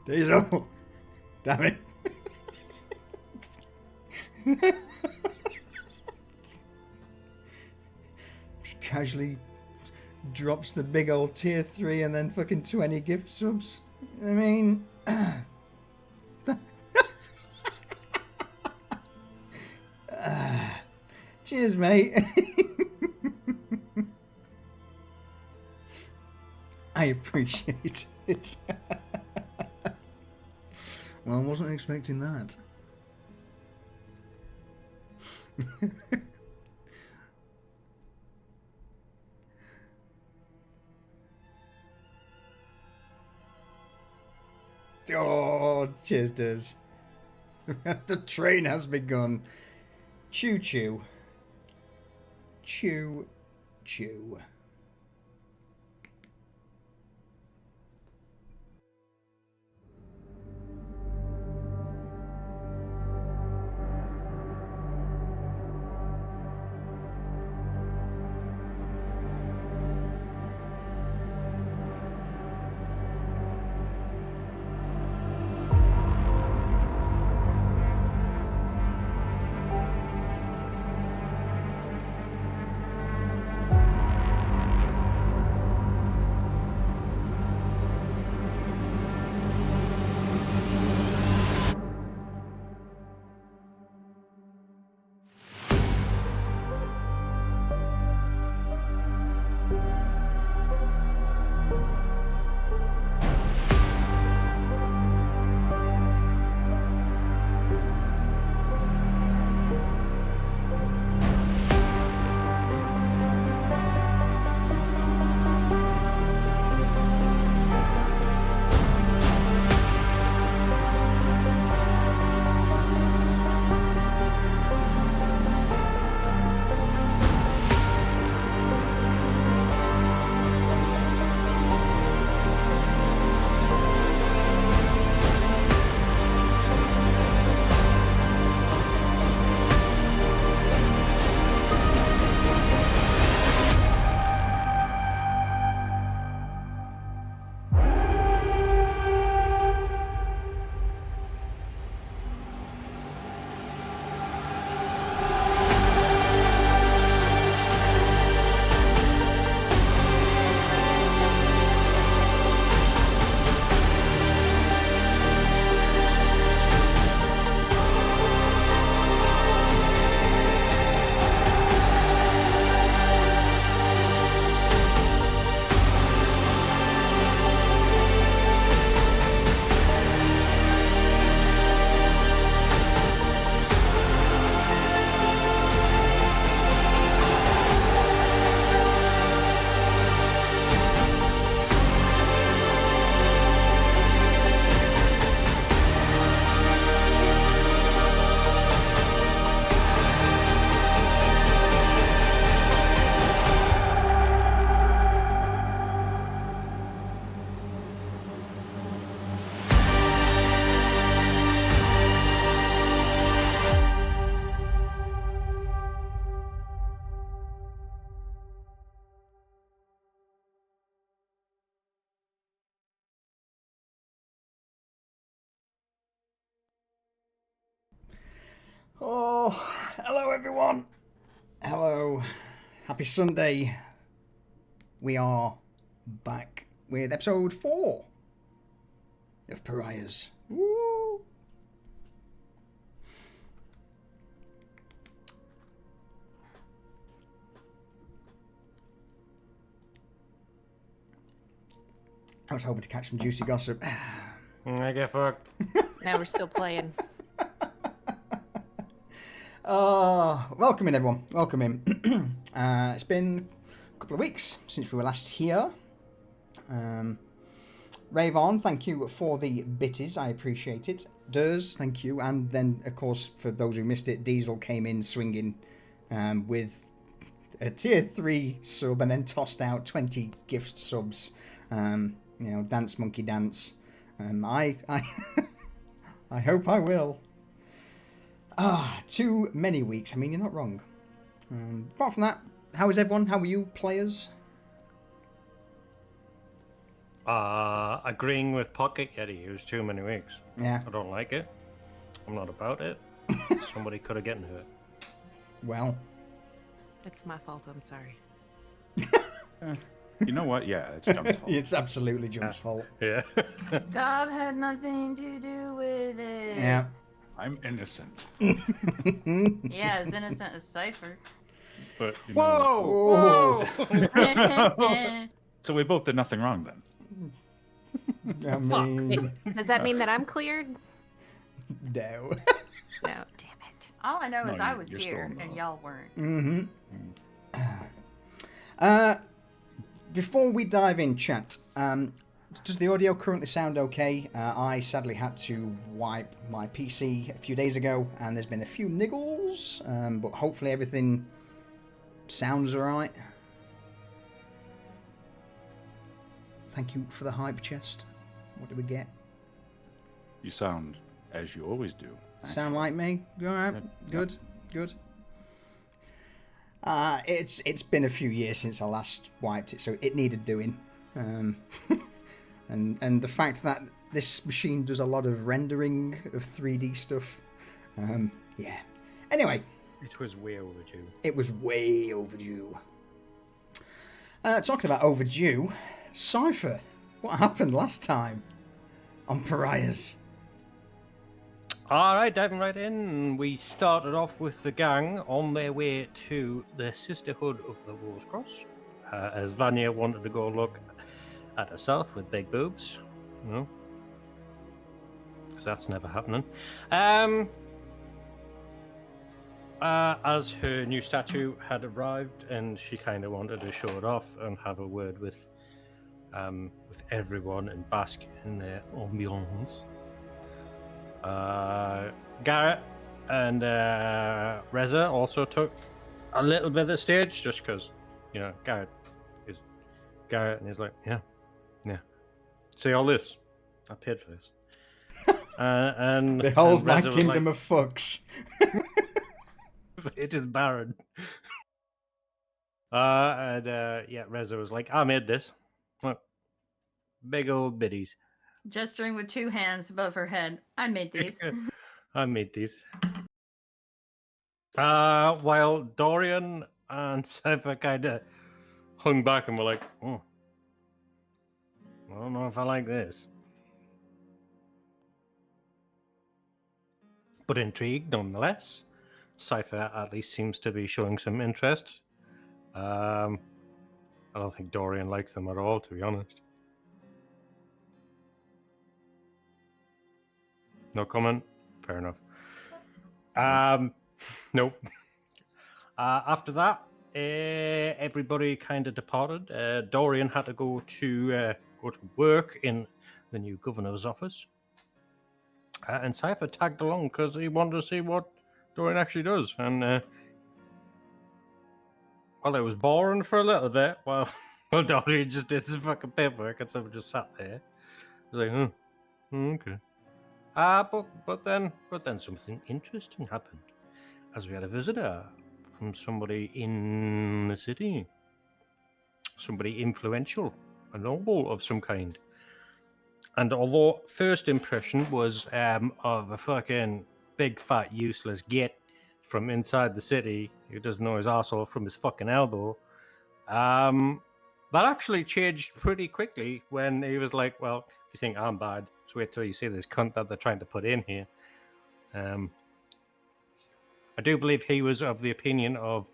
Diesel! Damn it. Casually drops the big old tier 3 and then fucking 20 gift subs. I mean... cheers, mate. I appreciate it. Well, I wasn't expecting that. Oh, cheers, Duz. The train has begun. Choo choo. Choo choo. Oh, hello everyone. Hello. Happy Sunday. We are back with episode 4 of Pariahs. Woo! I was hoping to catch some juicy gossip. I get fucked. Now we're still playing. Welcome in, everyone. Welcome in. It's been a couple of weeks since we were last here. Ravon, thank you for the bitties. I appreciate it. Durs, thank you. And then, of course, for those who missed it, Diesel came in swinging with a tier 3 sub and then tossed out 20 gift subs. You know, dance monkey dance. I I hope I will. Too many weeks. I mean, you're not wrong. Apart from that, how is everyone? How are you, players? Agreeing with Pocket Yeti. It was too many weeks. Yeah. I don't like it. I'm not about it. Somebody could have gotten hurt. Well. It's my fault. I'm sorry. You know what? Yeah, it's Jump's fault. It's absolutely Jump's fault. Yeah. Scott had nothing to do with it. Yeah. I'm innocent. Yeah, as innocent as Cypher. But you know, Whoa! Yeah. so we both did nothing wrong then. I mean, Does that mean that I'm cleared? no. No, damn it. All I know is No, I was you're still here in the and hole. y'all weren't. Before we dive in, chat, does the audio currently sound okay? I sadly had to wipe my PC a few days ago, and there's been a few niggles, but hopefully everything sounds alright. Thank you for the hype chest. What do we get? You sound as you always do. Sound like me? Alright, good, good. It's been a few years since I last wiped it, so it needed doing. And the fact that this machine does a lot of rendering of 3D stuff. Yeah. Anyway, It was way overdue. it was way overdue. Talking about overdue, Cypher, what happened last time on Pariahs? All right, diving right in. We started off with the gang on their way to the Sisterhood of the Rose Cross, as Vanya wanted to go look at herself with big boobs, you know, because that's never happening. As her new statue had arrived, and she kind of wanted to show it off and have a word with everyone and bask in their ambiance. Garrett and Reza also took a little bit of the stage, just because, you know, Garrett is Garrett, and he's like, yeah. See all this? I paid for this. And Behold and my Reza was kingdom like, of fucks. It is barren. Yeah, Reza was like, I made this. Look, big old biddies. Gesturing with two hands above her head. I made these. I made these. While Dorian and Cypher kind of hung back and were like, oh, I don't know if I like this. But intrigued nonetheless. Cypher at least seems to be showing some interest. I don't think Dorian likes them at all, to be honest. No comment? Fair enough. Nope. After that, everybody kind of departed. Dorian had to go to work in the new governor's office. And Cypher tagged along because he wanted to see what Dorian actually does. And, well, it was boring for a little bit. Well, Dorian just did some fucking paperwork and someone just sat there. I was like, okay. But then something interesting happened, as we had a visitor from somebody in the city, somebody influential, a noble of some kind. And although first impression was of a fucking big fat useless git from inside the city who doesn't know his arsehole from his fucking elbow, that actually changed pretty quickly when he was like, well, if you think I'm bad, just wait till you see this cunt that they're trying to put in here. I do believe he was of the opinion of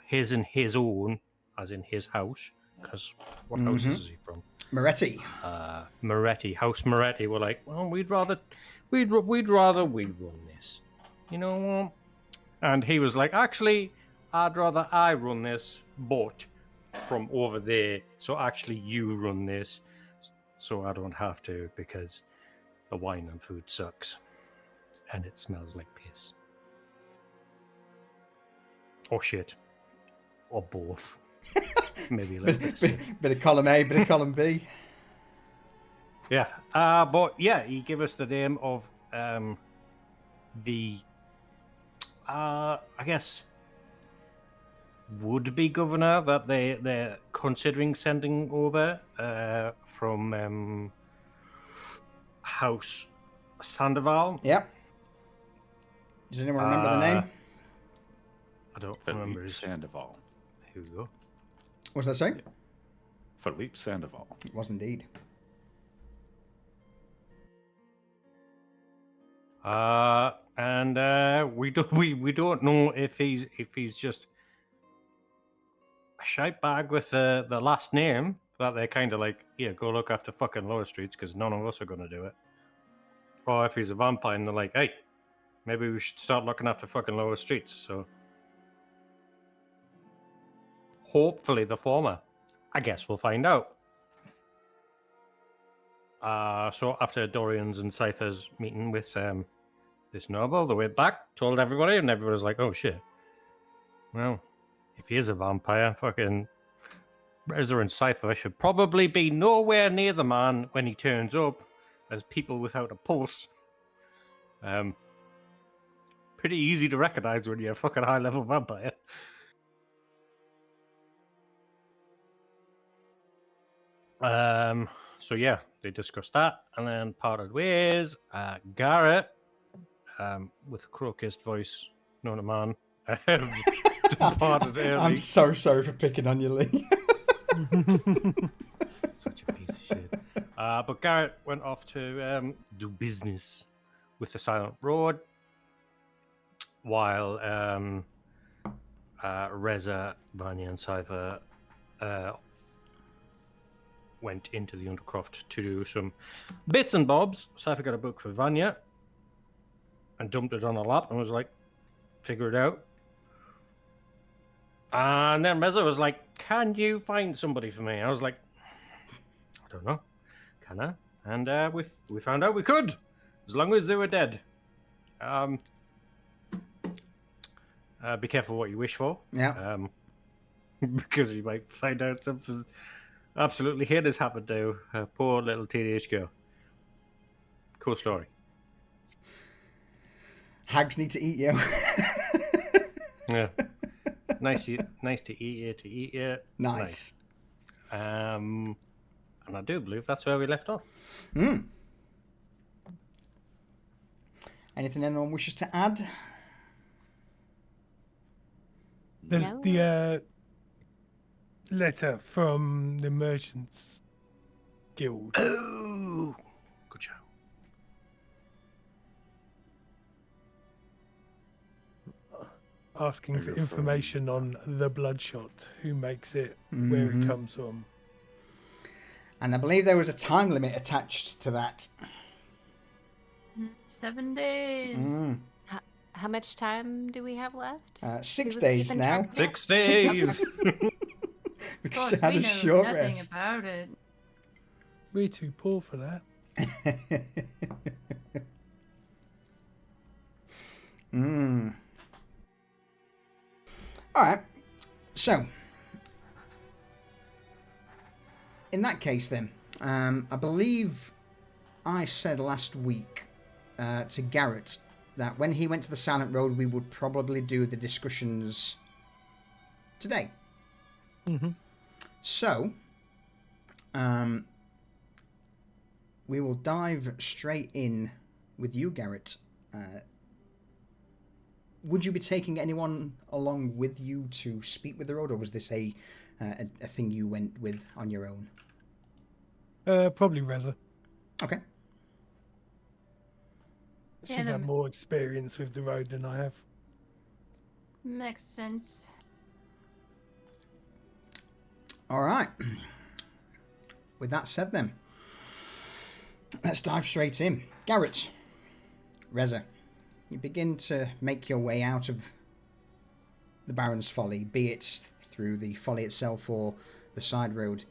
his and his own, as in his house, because what house is he from? Moretti. Moretti, House Moretti were like, well, we'd rather we run this. You know what? And he was like, actually, I'd rather I run this, but from over there. So actually, you run this, so I don't have to, because the wine and food sucks, and it smells like piss. Or shit. Or both. Maybe a little bit. Bit of column A, bit of column B. Yeah. But yeah, he gave us the name of the I guess would-be governor that they're considering sending over from House Sandoval. Yep. Does anyone remember the name? I don't Philippe remember his... Sandoval. Here we go. What was that say? Philippe Sandoval. It was indeed. And we don't know if he's just a shite bag with the last name that they're kind of like, yeah, go look after fucking lower streets because none of us are going to do it. Or if he's a vampire and they're like, hey, maybe we should start looking after fucking lower streets. So hopefully the former. I guess we'll find out. So after Dorian's and Cypher's meeting with this noble, they went back, told everybody, and everybody was like, oh shit. Well, if he is a vampire, fucking Reza and Cypher should probably be nowhere near the man when he turns up as people without a pulse. Pretty easy to recognize when you're a fucking high-level vampire. So yeah, they discussed that and then parted ways. Garrett, with a crow-kissed voice, known a man, departed early. I'm so sorry for picking on you, Lee. Such a piece of shit. But Garrett went off to do business with the Silent Road, while Reza, Vanya, and Cypher went into the Undercroft to do some bits and bobs. Cypher got a book for Vanya and dumped it on her lap and was like, figure it out. And then Reza was like, can you find somebody for me? I was like, I don't know. Can I? And we found out we could, as long as they were dead. Be careful what you wish for. Yeah. Because you might find out something absolutely heinous happened to a poor little teenage girl. Cool story. Hags need to eat you. Yeah. Nice to eat you. Nice. And I do believe that's where we left off. Anything anyone wishes to add? The letter from the Merchants Guild. Oh, good show. Asking for information on the Bloodshot, who makes it, where it comes from. And I believe there was a time limit attached to that. 7 days. How much time do we have left? 6 Who was days keeping now. track? 6 days. Of Because course, you had we a know short nothing rest. about it. We're too poor for that. Alright. So, in that case then, I believe I said last week to Garrett that when he went to the Silent Road, we would probably do the discussions today. So, we will dive straight in with you, Garrett. Would you be taking anyone along with you to speak with the road, or was this a thing you went with on your own? Probably Reza. Okay. She's Yeah, had more experience with the road than I have. Makes sense. All right. With that said then, let's dive straight in. Garrett, Reza, you begin to make your way out of the Baron's Folly, be it through the folly itself or the side road,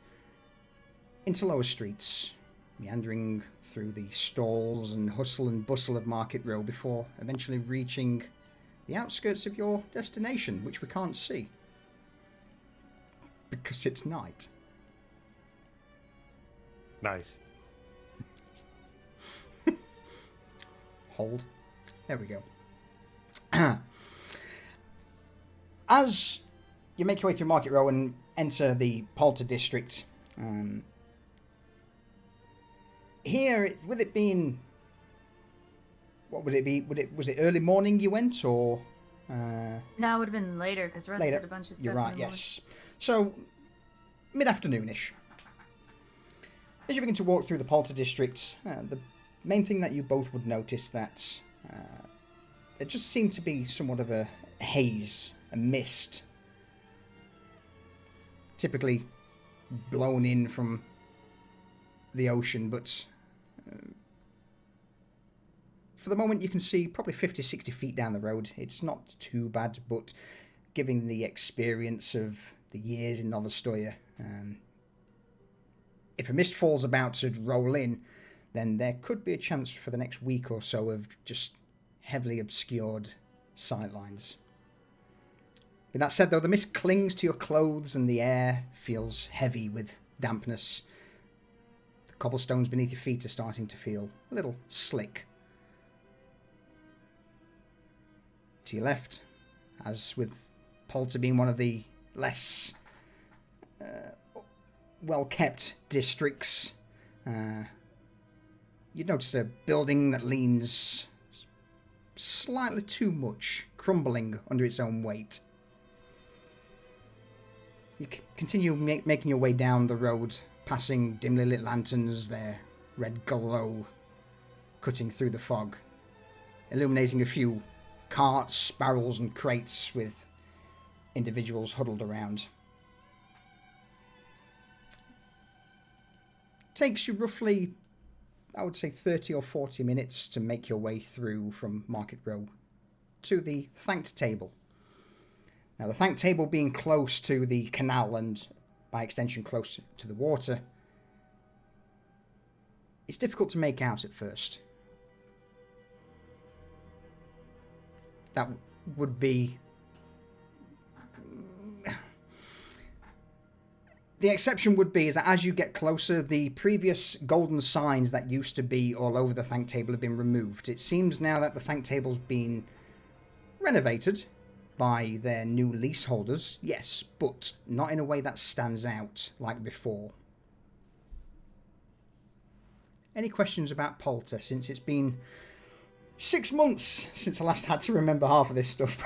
into lower streets, meandering through the stalls and hustle and bustle of Market Row before eventually reaching the outskirts of your destination, which we can't see because it's night. Nice. Hold. There we go. As you make your way through Market Row and enter the Polter district. Here, with it being, what would it be? Was it early morning you went, or? No, it would have been later because Russ Later. did a bunch of stuff. You're in right. the morning. Yes. So, mid-afternoonish. As you begin to walk through the Polter district, the main thing that you both would notice that there just seemed to be somewhat of a haze, a mist, typically blown in from the ocean, but for the moment you can see probably 50, 60 feet down the road. It's not too bad, but given the experience of the years in Novostoya, if a mist falls about to roll in, then there could be a chance for the next week or so of just heavily obscured sightlines. With that said, though, the mist clings to your clothes and the air feels heavy with dampness. The cobblestones beneath your feet are starting to feel a little slick. To your left, as with Polter being one of the less well-kept districts, you'd notice a building that leans slightly too much, crumbling under its own weight. You continue making your way down the road, passing dimly lit lanterns, their red glow cutting through the fog, illuminating a few carts, barrels and crates with individuals huddled around. Takes you roughly, I would say, 30 or 40 minutes to make your way through from Market Row to the Thanked Table. Now, the Thanked Table being close to the canal and, by extension, close to the water, it's difficult to make out at first. That would be... The exception would be is that as you get closer, the previous golden signs that used to be all over the Thank Table have been removed. It seems now that the Thank Table's been renovated by their new leaseholders, yes, but not in a way that stands out like before. Any questions about Polter, since it's been 6 months since I last had to remember half of this stuff?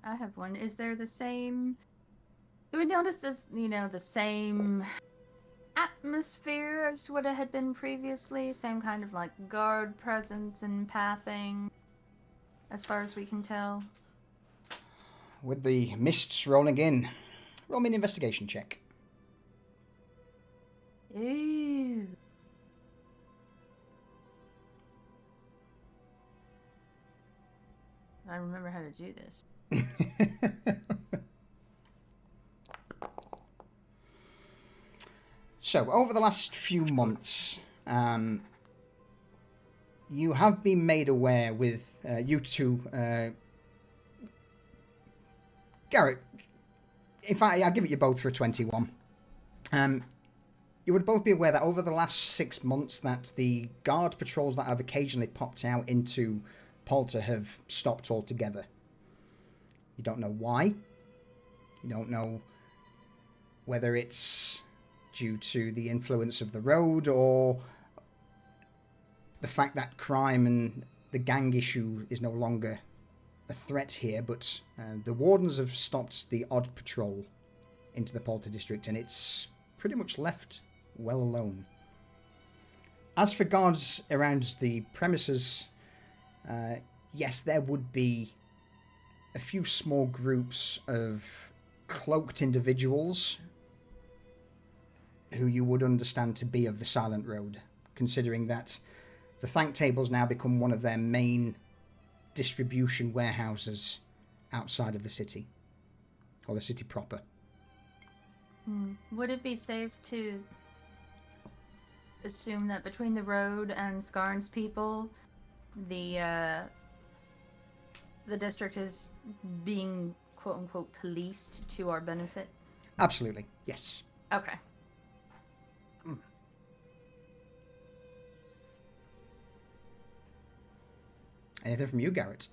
I have one. Is there the same... Do we notice this, the same atmosphere as what it had been previously? Same kind of, guard presence and pathing, as far as we can tell? With the mists rolling in, roll me an investigation check. Ew. I remember how to do this. So, over the last few months, you have been made aware with you two... Garrett, in fact, I'll give it you both for a 21. You would both be aware that over the last 6 months that the guard patrols that have occasionally popped out into Polter have stopped altogether. You don't know why. You don't know whether it's due to the influence of the road or the fact that crime and the gang issue is no longer a threat here, but the wardens have stopped the odd patrol into the Polter district, and it's pretty much left well alone. As for guards around the premises, yes, there would be a few small groups of cloaked individuals who you would understand to be of the Silent Road, considering that the Thank Table's now become one of their main distribution warehouses outside of the city, or the city proper. Would it be safe to assume that between the road and Skarn's people, the district is being quote-unquote policed to our benefit? Absolutely, yes. Okay. Anything from you, Garrett?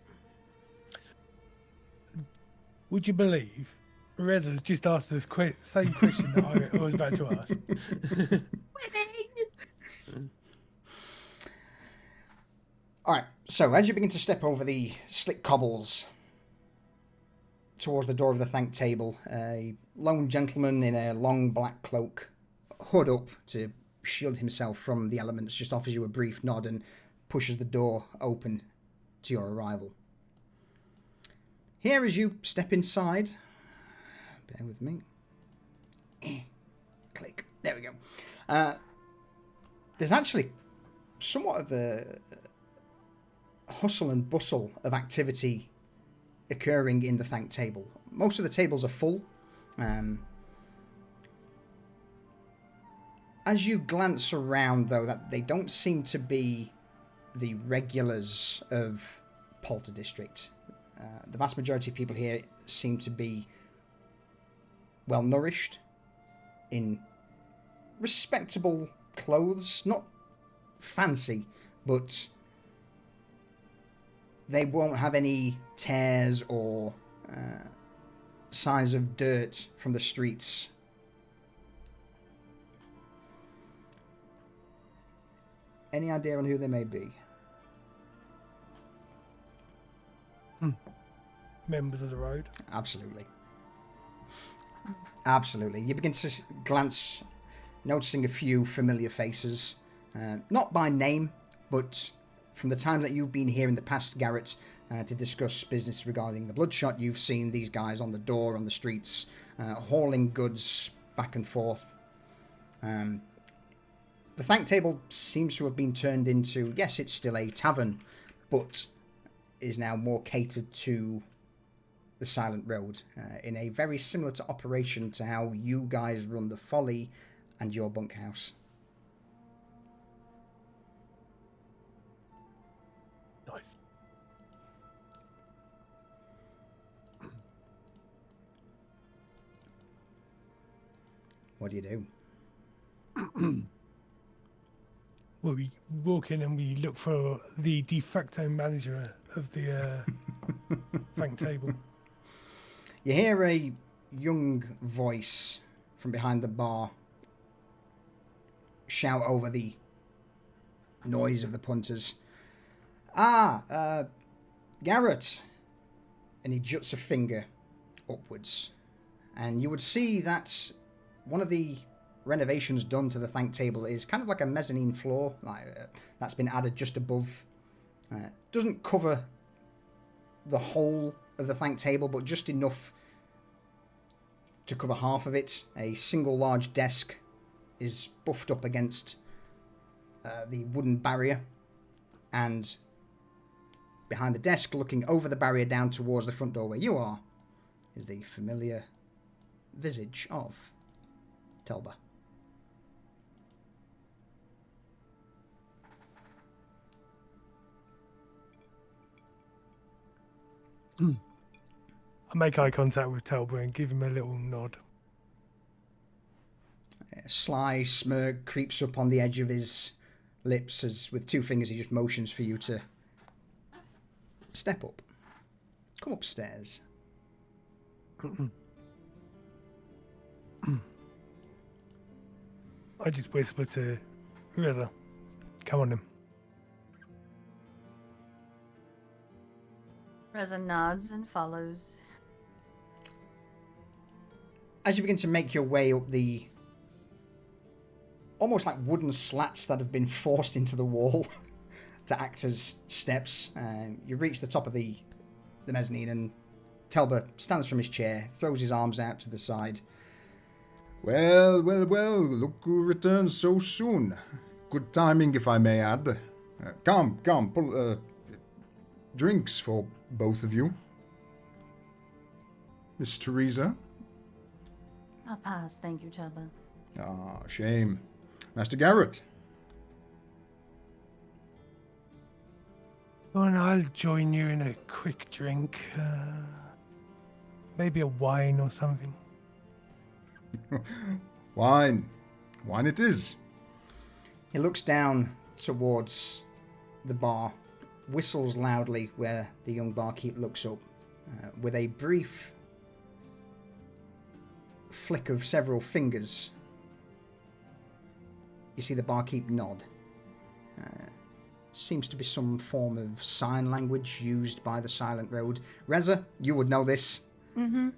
Would you believe Reza's just asked us same question that I was about to ask? All right, so as you begin to step over the slick cobbles towards the door of the thank table, a lone gentleman in a long black cloak, hood up to shield himself from the elements, just offers you a brief nod and pushes the door open to your arrival. Here, as you step inside, bear with me. Click. There we go. There's actually somewhat of the hustle and bustle of activity occurring in the thank table. Most of the tables are full. As you glance around, though, that they don't seem to be the regulars of Polter District. The vast majority of people here seem to be well nourished, in respectable clothes, not fancy, but they won't have any tears or signs of dirt from the streets. Any idea on who they may be? Members of the road. Absolutely. Absolutely. You begin to glance, noticing a few familiar faces. Not by name, but from the time that you've been here in the past, Garrett, to discuss business regarding the Bloodshot, you've seen these guys on the door, on the streets, hauling goods back and forth. The thank table seems to have been turned into, yes, it's still a tavern, but is now more catered to the Silent Road, in a very similar to operation to how you guys run the Folly and your bunkhouse. Nice. What do you do? Well, we walk in and we look for the de facto manager of the thank table. You hear a young voice from behind the bar shout over the noise of the punters. Garrett. And he juts a finger upwards. And you would see that one of the renovations done to the thank table is kind of like a mezzanine floor, that's been added just above. Doesn't cover the whole of the thank table, but just enough to cover half of it. A single large desk is buffed up against the wooden barrier, and behind the desk, looking over the barrier down towards the front door where you are, is the familiar visage of Telba. I make eye contact with Telba and give him a little nod. A sly smirk creeps up on the edge of his lips as with two fingers he just motions for you to step up. Come upstairs. I just whisper to Reza, come on then. Reza nods and follows. As you begin to make your way up the almost like wooden slats that have been forced into the wall to act as steps, you reach the top of the mezzanine, and Telba stands from his chair, throws his arms out to the side. Well, look who returns so soon. Good timing, if I may add. Come, pull, drinks for both of you. Miss Teresa? I'll pass, thank you, Telba. Ah, shame. Master Garrett? Well, I'll join you in a quick drink. Maybe a wine or something. Wine it is. He looks down towards the bar whistles loudly where the young barkeep looks up. With a brief flick of several fingers, you see the barkeep nod. Seems to be some form of sign language used by the Silent Road. Reza, you would know this. Mm-hmm.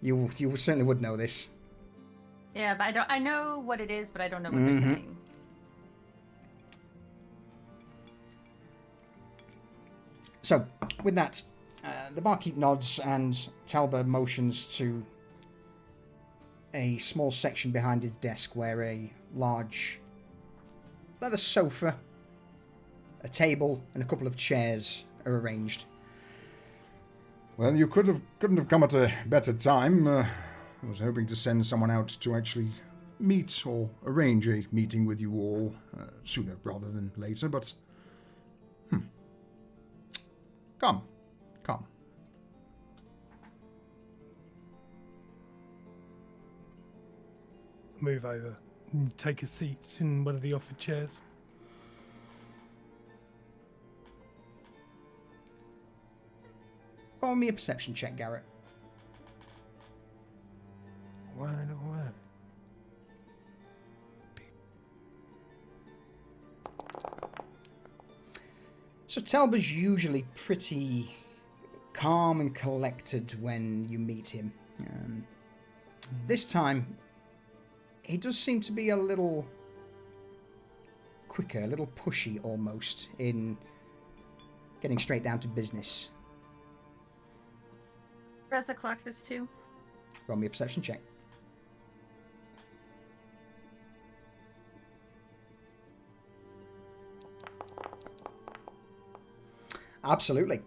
You certainly would know this. Yeah, but I know what it is, but I don't know what they're saying. So, with that, the barkeep nods and Talbot motions to a small section behind his desk where a large leather sofa, a table, and a couple of chairs are arranged. Well, you couldn't have come at a better time. I was hoping to send someone out to actually meet or arrange a meeting with you all sooner rather than later, but... Come. Move over and take a seat in one of the offered chairs. Roll me a perception check, Garrett. Why not? So Talbot's usually pretty calm and collected when you meet him. This time, he does seem to be a little quicker, a little pushy almost, in getting straight down to business. Reza, clock this too. Roll me a perception check. Absolutely.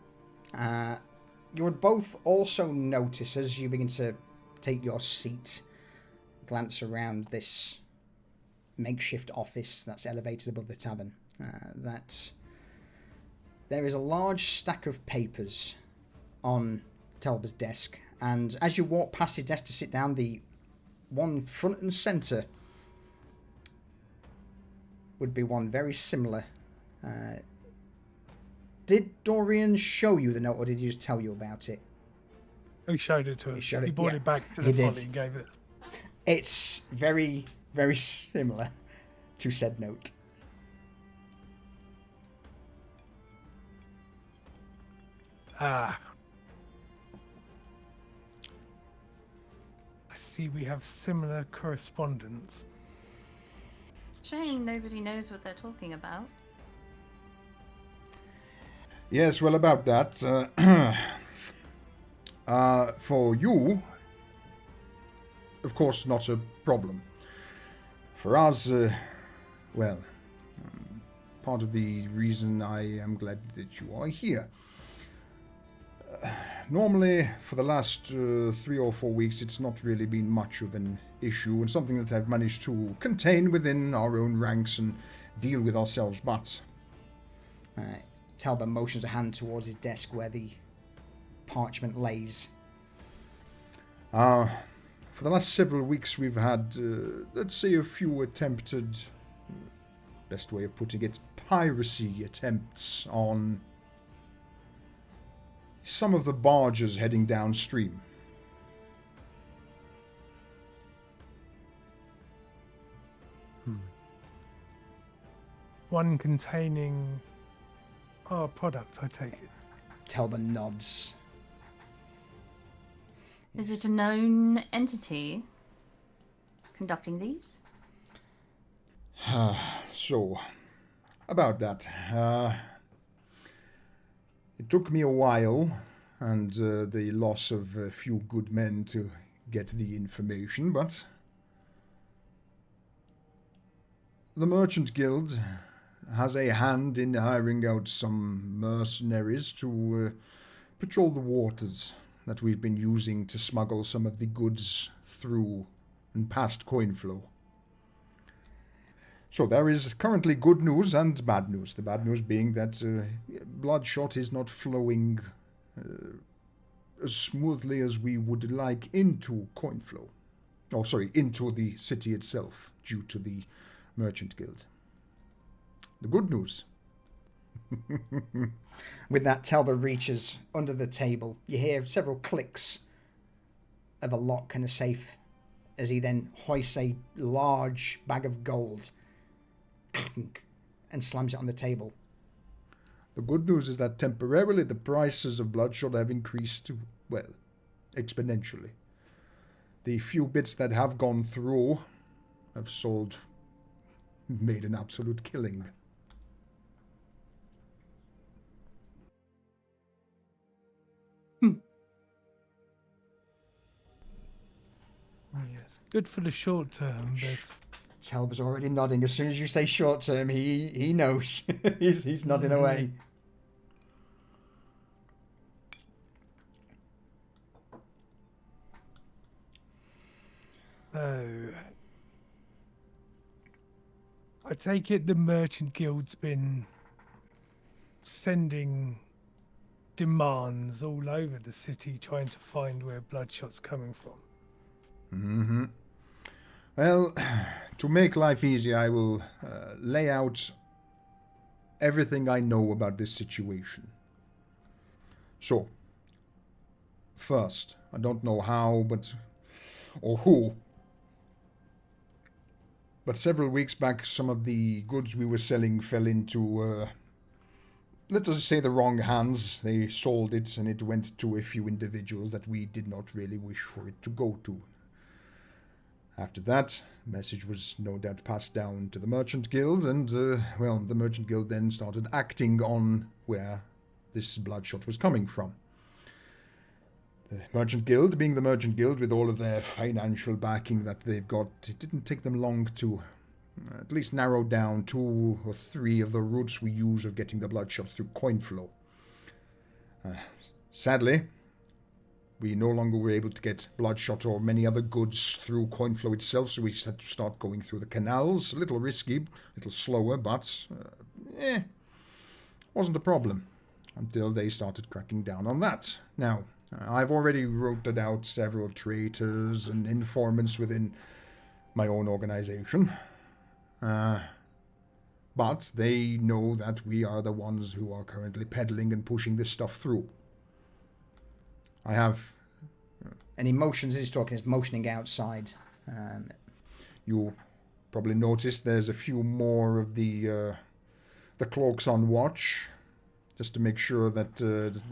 You would both also notice as you begin to take your seat, glance around this makeshift office that's elevated above the tavern, that there is a large stack of papers on Talbot's desk, and as you walk past his desk to sit down, the one front and centre would be one very similar. Did Dorian show you the note, or did he just tell you about it? He showed it to us. He brought it back to the folly and gave it. It's very, very similar to said note. I see we have similar correspondence. Shame nobody knows what they're talking about. Yes, well, about that. For you, of course, not a problem. For us, well, part of the reason I am glad that you are here. Normally, for the last 3 or 4 weeks, it's not really been much of an issue, and something that I've managed to contain within our own ranks and deal with ourselves, but... Talbot motions a hand towards his desk where the parchment lays. For the last several weeks we've had, let's say, a few attempted, best way of putting it, piracy attempts on some of the barges heading downstream. One containing our product, I take it. Talbot nods. Is it a known entity conducting these? So, about that. It took me a while, and the loss of a few good men to get the information, but the Merchant Guild has a hand in hiring out some mercenaries to patrol the waters that we've been using to smuggle some of the goods through and past coin flow. So there is currently good news and bad news. The bad news being that bloodshot is not flowing as smoothly as we would like into coin flow. Oh, sorry, into the city itself due to the Merchant Guild. The good news, With that, Telba reaches under the table. You hear several clicks of a lock in a safe as he then hoists a large bag of gold and slams it on the table. The good news is that temporarily the prices of bloodshot have increased, well, exponentially. The few bits that have gone through have made an absolute killing. Yes. Good for the short term, but Telba's already nodding. As soon as you say short term, he knows. he's nodding away. I take it the Merchant Guild's been sending demands all over the city trying to find where Bloodshot's coming from. Mm-hmm. Well, to make life easy, I will lay out everything I know about this situation. So, first, I don't know how, or who, but several weeks back, some of the goods we were selling fell into, let us say, the wrong hands. They sold it, and it went to a few individuals that we did not really wish for it to go to. After that, the message was no doubt passed down to the Merchant Guild, and, the Merchant Guild then started acting on where this bloodshot was coming from. The Merchant Guild, being the Merchant Guild with all of their financial backing that they've got, it didn't take them long to at least narrow down 2 or 3 of the routes we use of getting the bloodshot through coin flow. Sadly, we no longer were able to get bloodshot or many other goods through coin flow itself, so we had to start going through the canals. A little risky, a little slower, but wasn't a problem until they started cracking down on that. Now, I've already routed out several traitors and informants within my own organization. But they know that we are the ones who are currently peddling and pushing this stuff through. I have... And he motions, as he's talking, he's motioning outside. You probably noticed there's a few more of the cloaks on watch, just to make sure that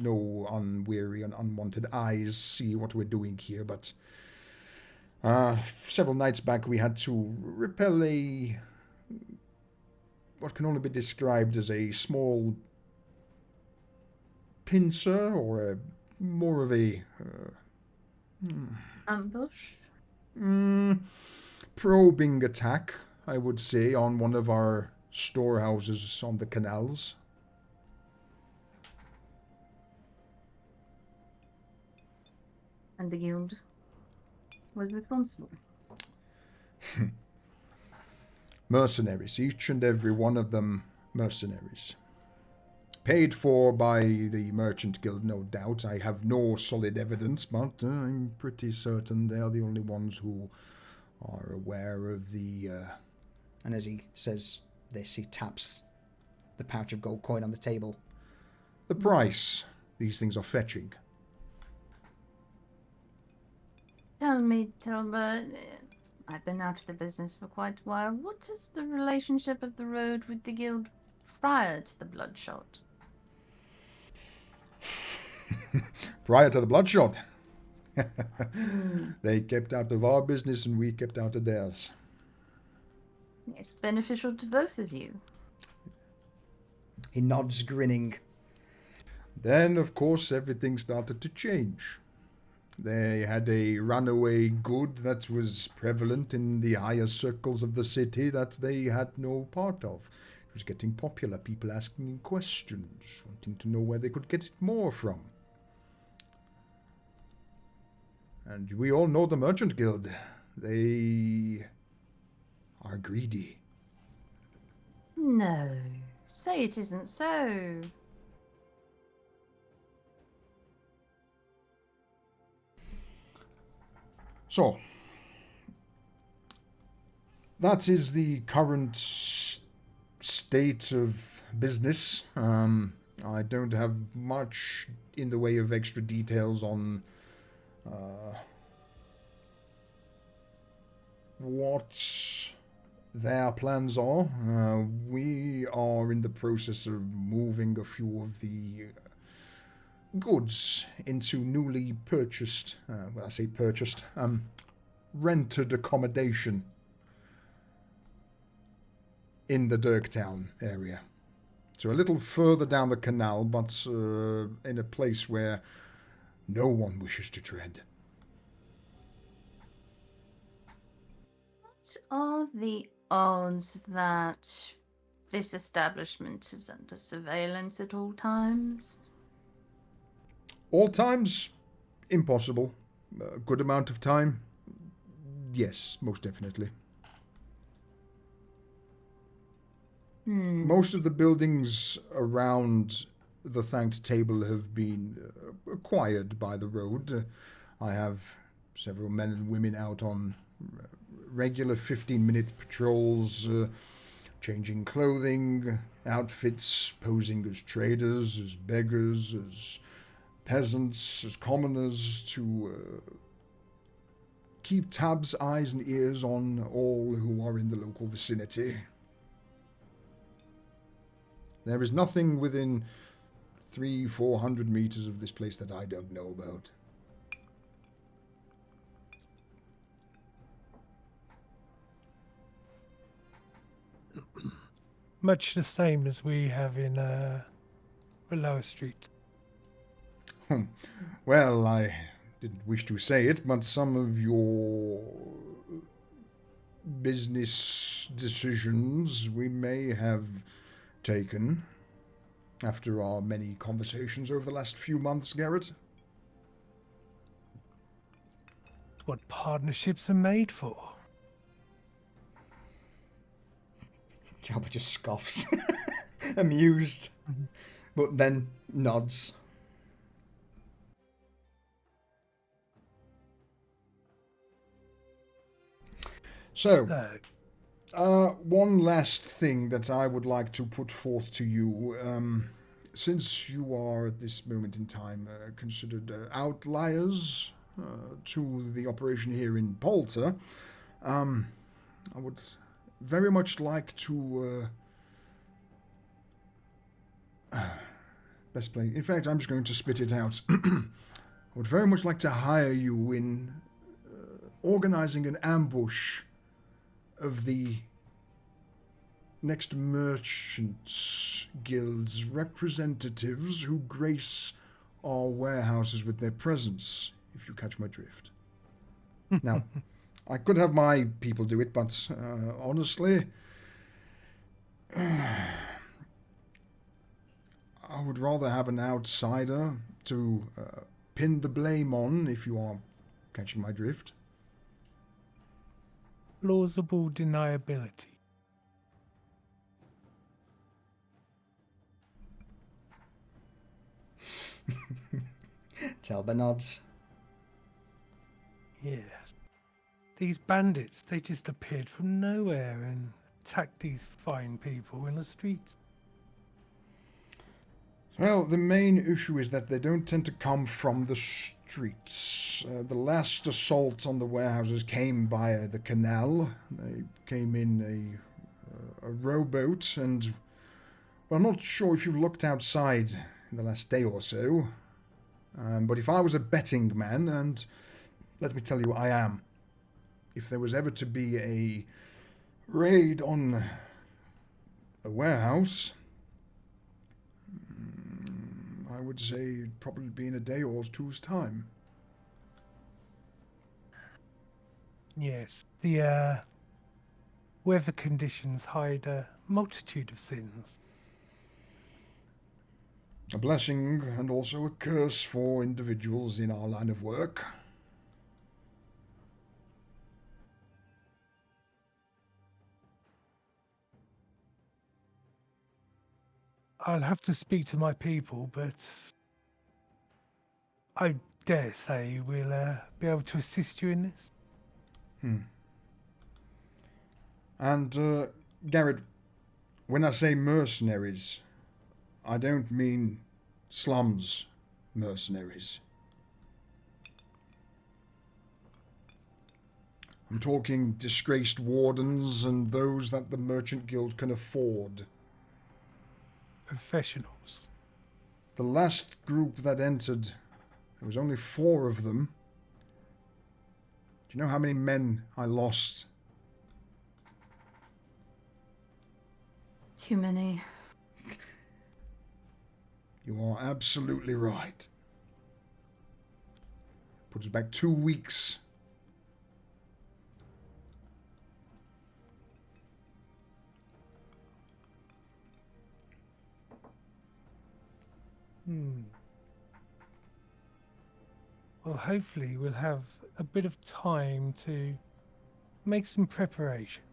no unwary and unwanted eyes see what we're doing here. But several nights back we had to repel what can only be described as a small pincer, or more of a... ambush? Probing attack, I would say, on one of our storehouses on the canals. And the guild was responsible. Mercenaries, each and every one of them mercenaries. Paid for by the Merchant Guild, no doubt. I have no solid evidence, but I'm pretty certain they're the only ones who are aware of the... And as he says this, he taps the pouch of gold coin on the table. The price these things are fetching. Tell me, Talbot, I've been out of the business for quite a while. What is the relationship of the road with the guild prior to the bloodshot? Prior to the bloodshot, they kept out of our business and we kept out of theirs. It's beneficial to both of you. He nods, grinning. Then, of course, everything started to change. They had a runaway good that was prevalent in the higher circles of the city that they had no part of. It was getting popular, people asking questions, wanting to know where they could get it more from. And we all know the Merchant Guild. They are greedy. No, say it isn't so. So, that is the current state of business. I don't have much in the way of extra details on what their plans are. We are in the process of moving a few of the goods into newly purchased, when I say purchased, rented accommodation in the Dirktown area. So a little further down the canal, but in a place where no one wishes to tread. What are the odds that this establishment is under surveillance at all times? All times, impossible. A good amount of time, yes, most definitely. Most of the buildings around the Thanked Table have been acquired by the road. I have several men and women out on regular 15-minute patrols, changing clothing, outfits, posing as traders, as beggars, as peasants, as commoners, to keep tabs, eyes and ears on all who are in the local vicinity. There is nothing within 300-400 meters of this place that I don't know about. Much the same as we have in Lower Street. Well, I didn't wish to say it, but some of your business decisions we may have taken after our many conversations over the last few months, Garrett. What partnerships are made for. Talbot just scoffs, amused, but then nods. So, No. one last thing that I would like to put forth to you. Since you are at this moment in time considered outliers to the operation here in Polter, I would very much like to best play. In fact, I'm just going to spit it out. I would very much like to hire you in organizing an ambush of the next Merchants Guild's representatives who grace our warehouses with their presence, if you catch my drift. Now, I could have my people do it, but honestly, I would rather have an outsider to pin the blame on, if you are catching my drift. Plausible deniability. Talbot nods. Yes. These bandits, they just appeared from nowhere and attacked these fine people in the streets. Well, the main issue is that they don't tend to come from the streets. The last assault on the warehouses came by the canal. They came in a rowboat, and well, I'm not sure if you looked outside in the last day or so, but if I was a betting man, and let me tell you, I am, if there was ever to be a raid on a warehouse, I would say it'd probably be in a day or two's time. Yes. The weather conditions hide a multitude of sins. A blessing and also a curse for individuals in our line of work. I'll have to speak to my people, but I dare say we'll be able to assist you in this. And, Garrett, when I say mercenaries, I don't mean slums mercenaries. I'm talking disgraced wardens and those that the Merchant Guild can afford. Professionals. The last group that entered, there was only 4 of them. Do you know how many men I lost? Too many. You are absolutely right. Put us back 2 weeks. Well, hopefully we'll have a bit of time to make some preparation.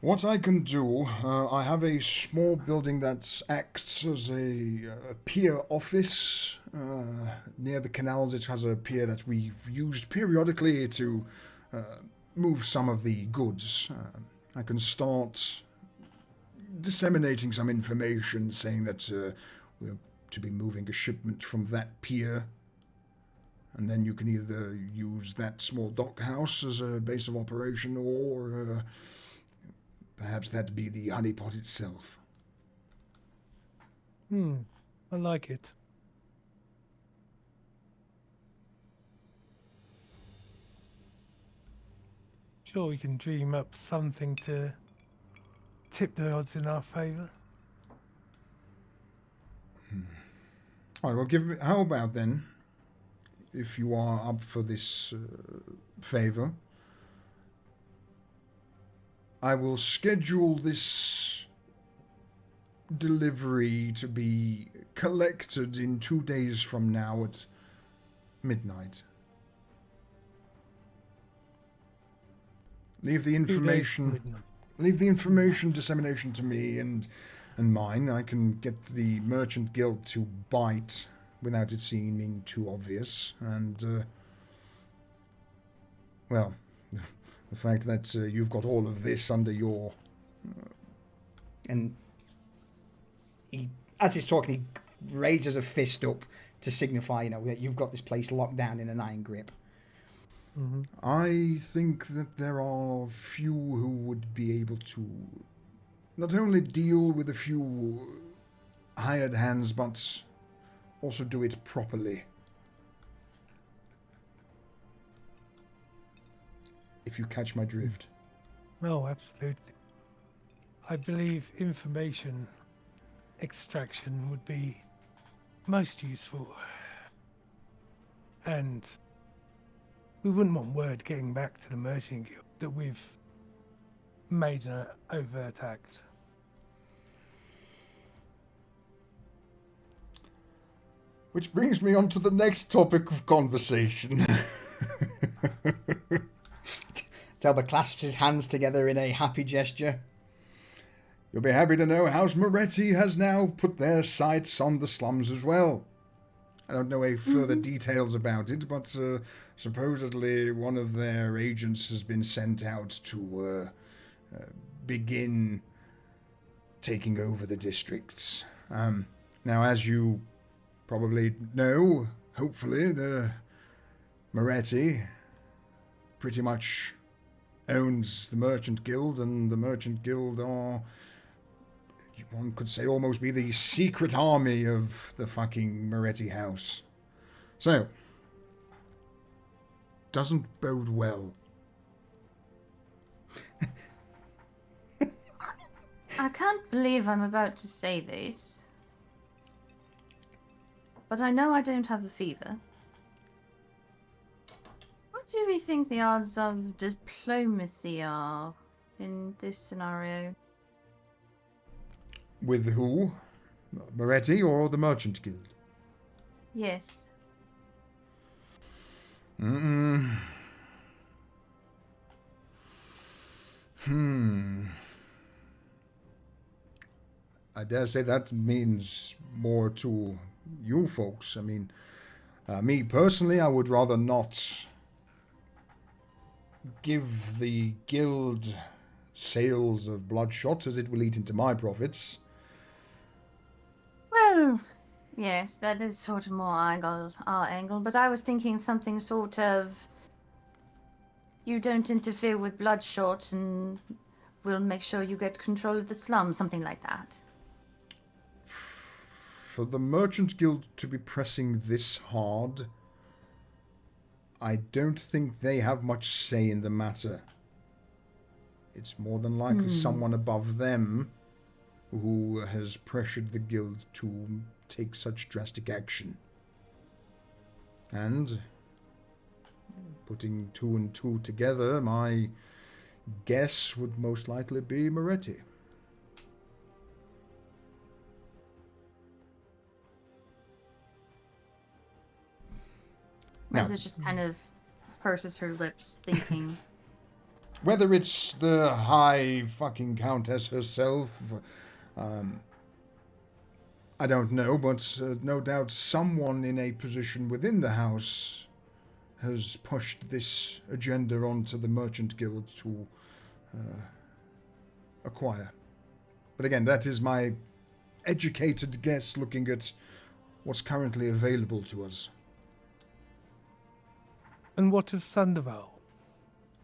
What I can do, I have a small building that acts as a pier office. Near the canals, it has a pier that we've used periodically to move some of the goods. I can start disseminating some information saying that we're to be moving a shipment from that pier. And then you can either use that small dockhouse as a base of operation or perhaps that'd be the honeypot itself. I like it. Sure, we can dream up something to tip the odds in our favour. All right, well, how about then, if you are up for this favour, I will schedule this delivery to be collected in 2 days from now at midnight. Leave the information dissemination to me and mine. I can get the Merchant Guild to bite without it seeming too obvious. And, well, the fact that you've got all of this under your... And he, as he's talking, he raises a fist up to signify, that you've got this place locked down in an iron grip. Mm-hmm. I think that there are few who would be able to not only deal with a few hired hands, but also do it properly. If you catch my drift. Oh, absolutely. I believe information extraction would be most useful. And we wouldn't want word getting back to the Merchant Guild that we've made an overt act. Which brings me on to the next topic of conversation. Delbert clasps his hands together in a happy gesture. You'll be happy to know House Moretti has now put their sights on the slums as well. I don't know any further details about it, but supposedly one of their agents has been sent out to begin taking over the districts. Now, as you probably know, hopefully, the Moretti pretty much owns the Merchant Guild, and the Merchant Guild are, one could say, almost be the secret army of the fucking Moretti house. So, doesn't bode well. I can't believe I'm about to say this, but I know I don't have a fever. What do we think the odds of diplomacy are in this scenario? With who? Moretti or the Merchant Guild? Yes. I dare say that means more to you folks. I mean, me personally, I would rather not give the guild sales of bloodshot, as it will eat into my profits. Well, yes, that is sort of more our angle, but I was thinking something sort of, you don't interfere with Bloodshot and we'll make sure you get control of the slum, something like that. For the Merchant Guild to be pressing this hard, I don't think they have much say in the matter. It's more than likely someone above them who has pressured the guild to take such drastic action. And putting 2 and 2 together, my guess would most likely be Moretti. Reza just kind of purses her lips, thinking. Whether it's the high fucking countess herself, I don't know, but no doubt someone in a position within the house has pushed this agenda onto the Merchant Guild to acquire. But again, that is my educated guess looking at what's currently available to us. And what of Sandoval?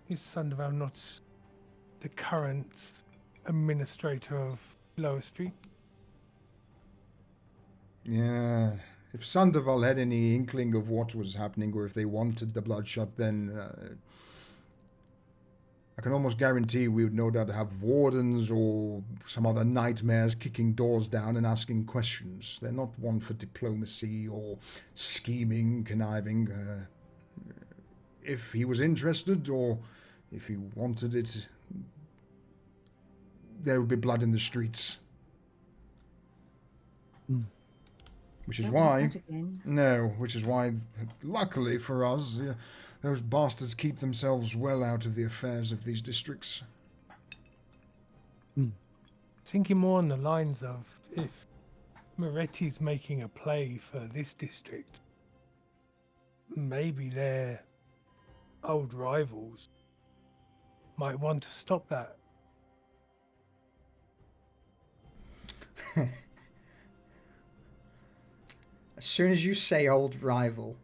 Is Sandoval not the current administrator of Lower Street? Yeah, if Sandoval had any inkling of what was happening or if they wanted the Bloodshot, then I can almost guarantee we would no doubt have wardens or some other nightmares kicking doors down and asking questions. They're not one for diplomacy or scheming, conniving. If he was interested or if he wanted it, there would be blood in the streets. Which is why, luckily for us, those bastards keep themselves well out of the affairs of these districts. Thinking more on the lines of, if Moretti's making a play for this district, maybe their old rivals might want to stop that. As soon as you say old rival,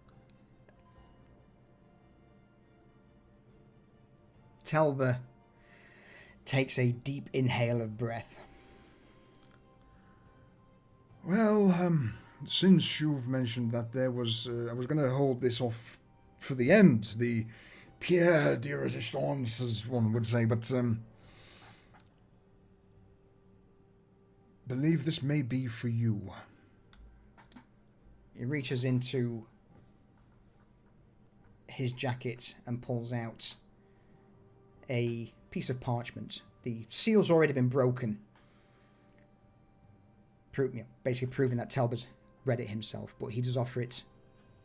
Telba takes a deep inhale of breath. Well, since you've mentioned that there was, I was going to hold this off for the end, the Pierre de Resistance, as one would say, but believe this may be for you. He reaches into his jacket and pulls out a piece of parchment. The seal's already been broken. Basically proving that Talbot read it himself, but he does offer it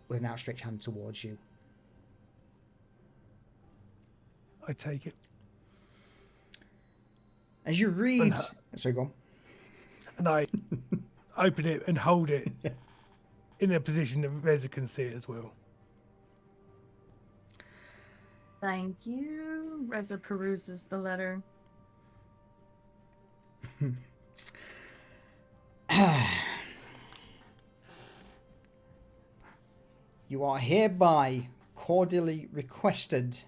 with an outstretched hand towards you. I take it. As you read... Sorry, go on. And I open it and hold it in a position that Reza can see it as well. Thank you. Reza peruses the letter. You are hereby cordially requested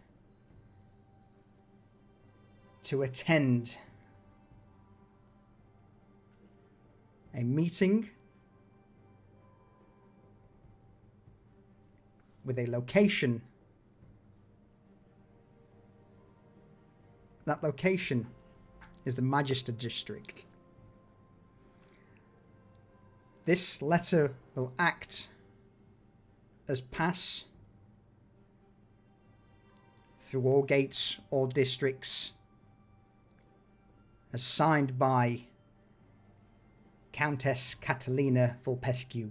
to attend a meeting with a location. That location is the Magister District. This letter will act as pass through all gates, all districts, as signed by Countess Catalina Vulpescu.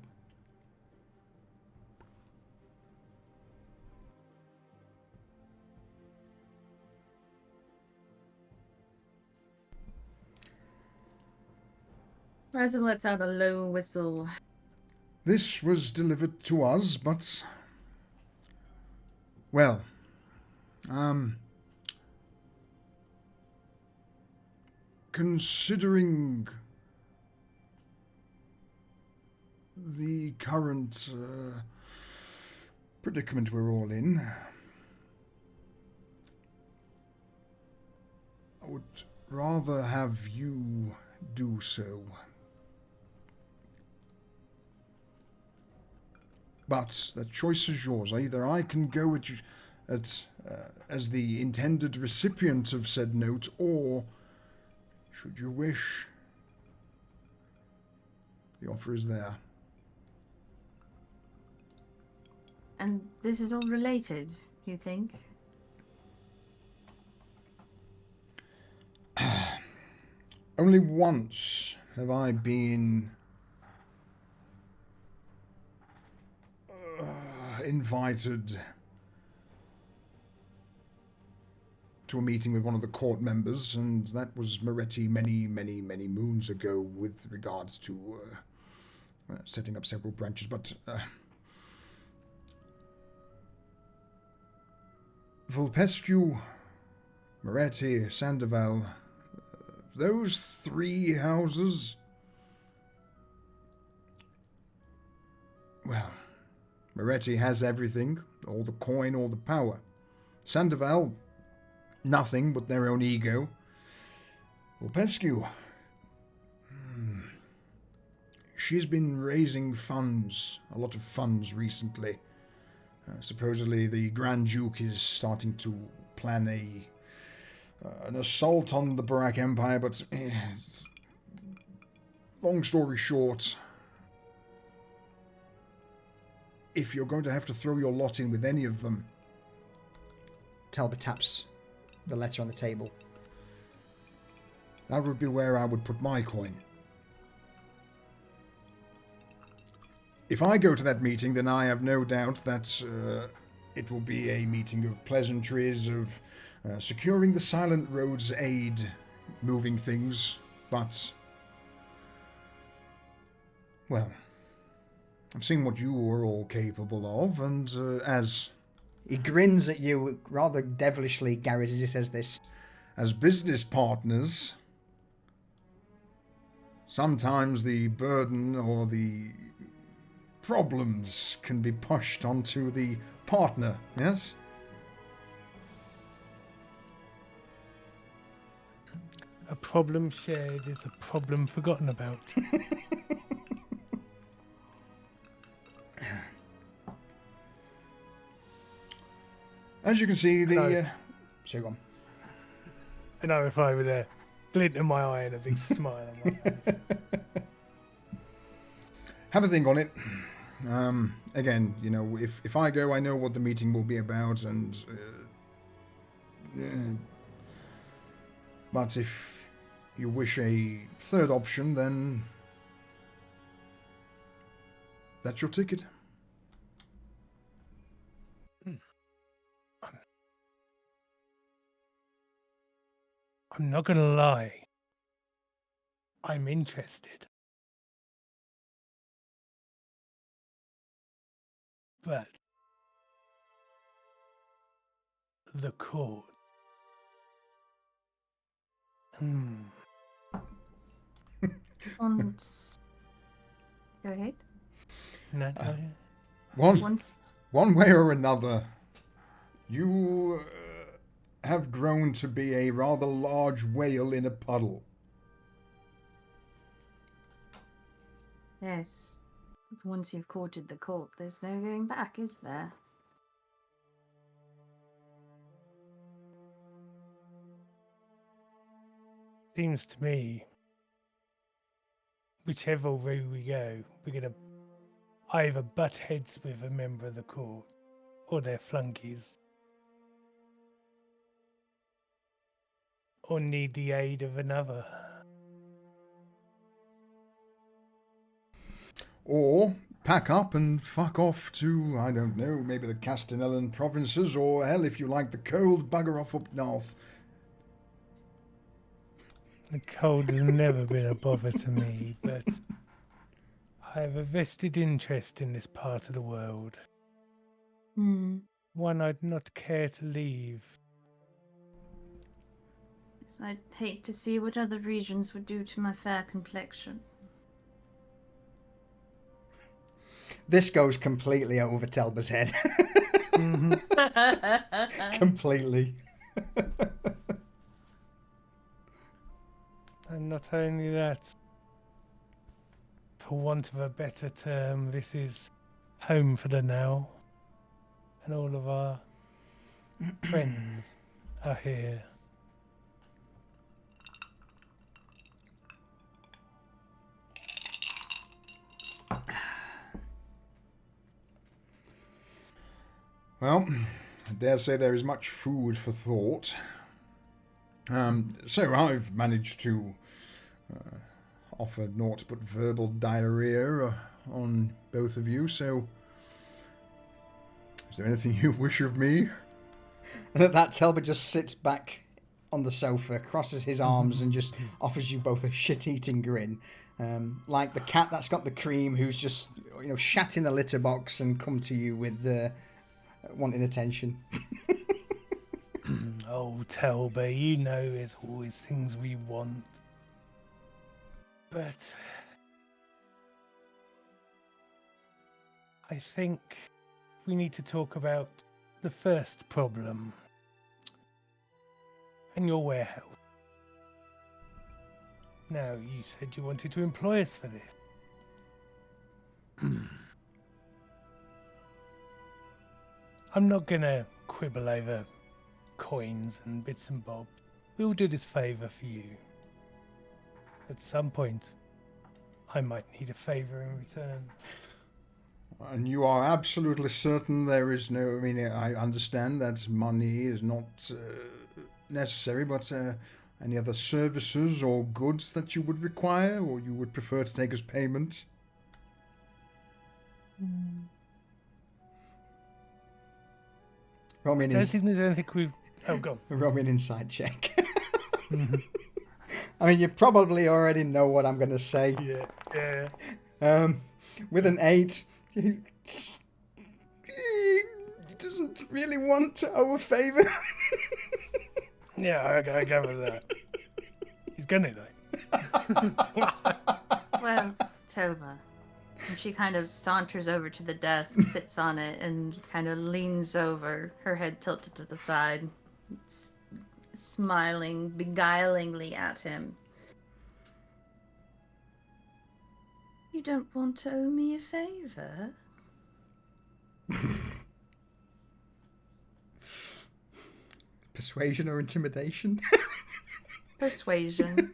Reza lets out a low whistle. This was delivered to us, but... Well, considering the current predicament we're all in, I would rather have you do so. But the choice is yours. Either I can go as the intended recipient of said note, or, should you wish, the offer is there. And this is all related, you think? Only once have I been invited to a meeting with one of the court members, and that was Moretti many moons ago with regards to setting up several branches, but Vulpescu, Moretti, Sandoval, those three houses, well, Moretti has everything, all the coin, all the power. Sandoval, nothing but their own ego. Vulpescu, she's been raising funds, a lot of funds recently. Supposedly the Grand Duke is starting to plan an assault on the Barak Empire, but long story short, if you're going to have to throw your lot in with any of them... Talbot taps the letter on the table. That would be where I would put my coin. If I go to that meeting, then I have no doubt that it will be a meeting of pleasantries, of securing the Silent Road's aid, moving things, but... well, I've seen what you are all capable of, and as... He grins at you rather devilishly, Garrett, as he says this. As business partners, sometimes the burden or the problems can be pushed onto the partner, yes? A problem shared is a problem forgotten about. As you can see, the... So go on. I know if I were there, glint in my eye and a big smile on my face. Have a think on it. Again, you know, if I go, I know what the meeting will be about, and... but if you wish a third option, then... that's your ticket. I'm not gonna lie. I'm interested. But the court. Once. Go ahead. No, One way or another, you have grown to be a rather large whale in a puddle. Yes. Once you've courted the court, there's no going back, is there? seems to me, whichever way we go, we're gonna either butt heads with a member of the court or their flunkies, or need the aid of another. Or pack up and fuck off to, I don't know, maybe the Castanellan provinces, or hell, if you like, the cold, bugger off up north. The cold has never been a bother to me, but I have a vested interest in this part of the world. One I'd not care to leave. Yes, I'd hate to see what other regions would do to my fair complexion. This goes completely over Telba's head. Completely. And not only that, for want of a better term, this is home for the now. And all of our friends are here. Well, I dare say there is much food for thought. So I've managed to offer naught but verbal diarrhea on both of you, so is there anything you wish of me? And at that, Telba just sits back on the sofa, crosses his arms, and just offers you both a shit-eating grin. Like the cat that's got the cream, who's just, shat in the litter box and come to you with wanting attention. Oh, Telba, you know there's always things we want. But I think we need to talk about the first problem. And your warehouse. Now, you said you wanted to employ us for this. I'm not gonna quibble over coins and bits and bobs. We'll do this favor for you. At some point, I might need a favor in return. And you are absolutely certain there is no... I mean, I understand that money is not necessary, but any other services or goods that you would require, or you would prefer to take as payment? Roll me I an don't think there's anything we've... Oh, go on. Roll me an insight check. I mean, you probably already know what I'm going to say. Yeah. With an 8, he doesn't really want to owe a favour. Yeah, I go with that. He's gonna though. Well, Tova. And she kind of saunters over to the desk, sits on it, and kind of leans over, her head tilted to the side, smiling beguilingly at him. You don't want to owe me a favor? Persuasion or intimidation? Persuasion.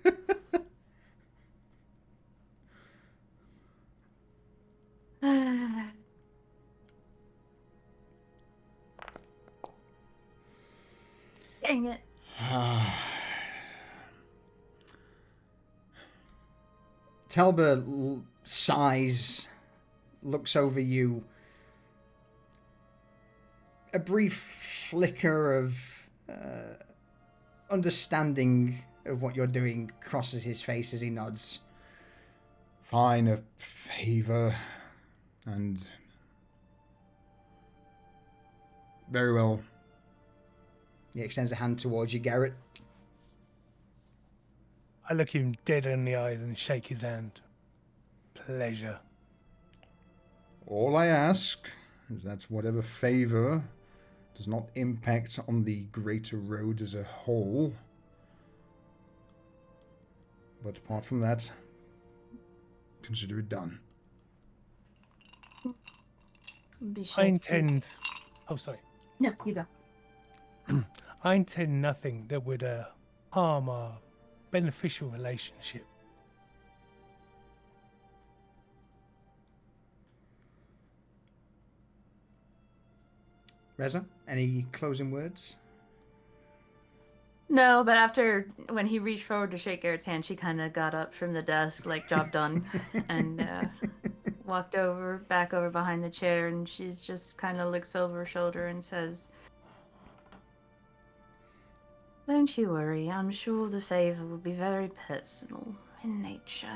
Dang it. Telba sighs, looks over you. A brief flicker of understanding of what you're doing crosses his face as he nods. Fine, a favor, and... Very well. He extends a hand towards you, Garrett. I look him dead in the eyes and shake his hand. Pleasure. All I ask is that whatever favor does not impact on the greater road as a whole. But apart from that, consider it done. Be sure I to- intend... Oh, sorry. No, you go. I intend nothing that would harm our beneficial relationship. Reza, any closing words? No, but when he reached forward to shake Garrett's hand, she kind of got up from the desk, like, job done, and walked back over behind the chair, and she's just kind of looks over her shoulder and says, "Don't you worry, I'm sure the favor will be very personal in nature."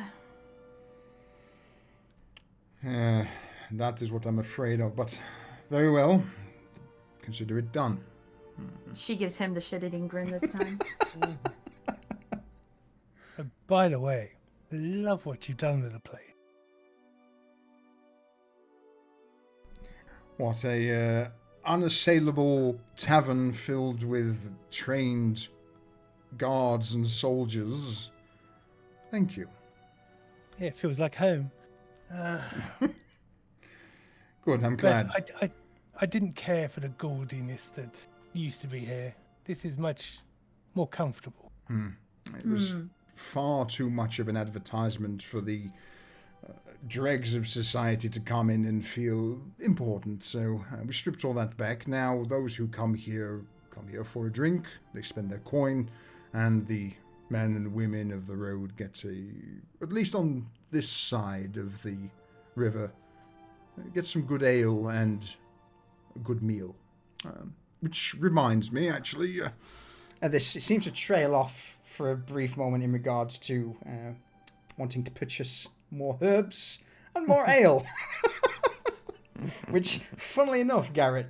That is what I'm afraid of, but very well. Consider it done. She gives him the shit-eating grin this time. By the way, I love what you've done with the place. What a unassailable tavern filled with trained guards and soldiers. Thank you. Yeah, it feels like home. Good, I'm glad. But I didn't care for the gaudiness that used to be here. This is much more comfortable. It was far too much of an advertisement for the dregs of society to come in and feel important. So we stripped all that back. Now those who come here for a drink. They spend their coin, and the men and women of the road get at least on this side of the river, get some good ale and a good meal. Which reminds me, actually... This it seems to trail off for a brief moment in regards to wanting to purchase more herbs and more ale. Which, funnily enough, Garrett,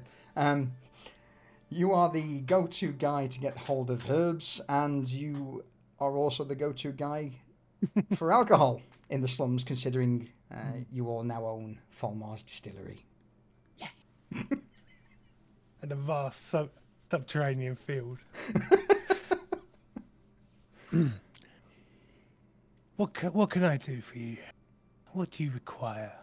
you are the go-to guy to get hold of herbs, and you are also the go-to guy for alcohol in the slums, considering you all now own Folmar's distillery. And a vast subterranean field. What can I do for you? What do you require?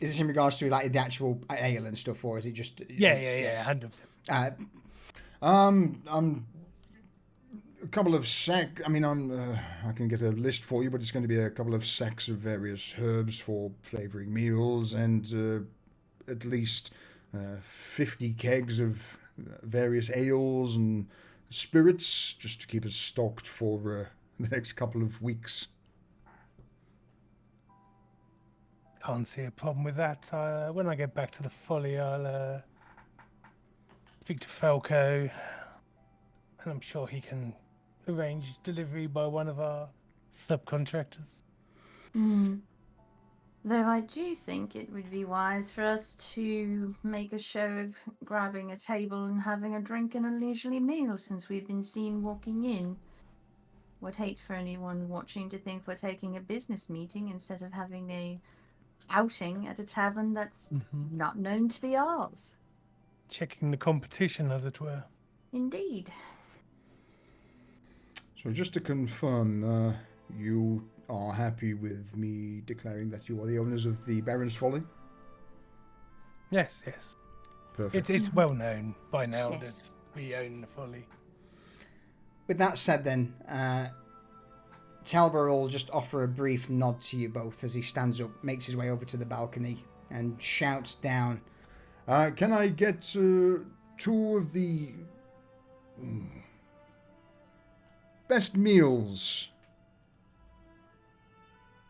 Is this in regards to like the actual ale and stuff, or is it just? Yeah, 100%. A couple of sack. I mean, I can get a list for you, but it's going to be a couple of sacks of various herbs for flavoring meals, and at least 50 kegs of various ales and spirits, just to keep us stocked for the next couple of weeks. Can't see a problem with that. When I get back to the Folly, I'll speak to Falco, and I'm sure he can arrange delivery by one of our subcontractors. Though I do think it would be wise for us to make a show of grabbing a table and having a drink and a leisurely meal, since we've been seen walking in. Would hate for anyone watching to think we're taking a business meeting instead of having a outing at a tavern that's not known to be ours. Checking the competition, as it were. Indeed. So just to confirm, you are happy with me declaring that you are the owners of the Baron's Folly? Yes. Perfect. It's well known by now Yes. that we own the Folly. With that said, then, Talbot will just offer a brief nod to you both as he stands up, makes his way over to the balcony, and shouts down, Can I get 2 of the best meals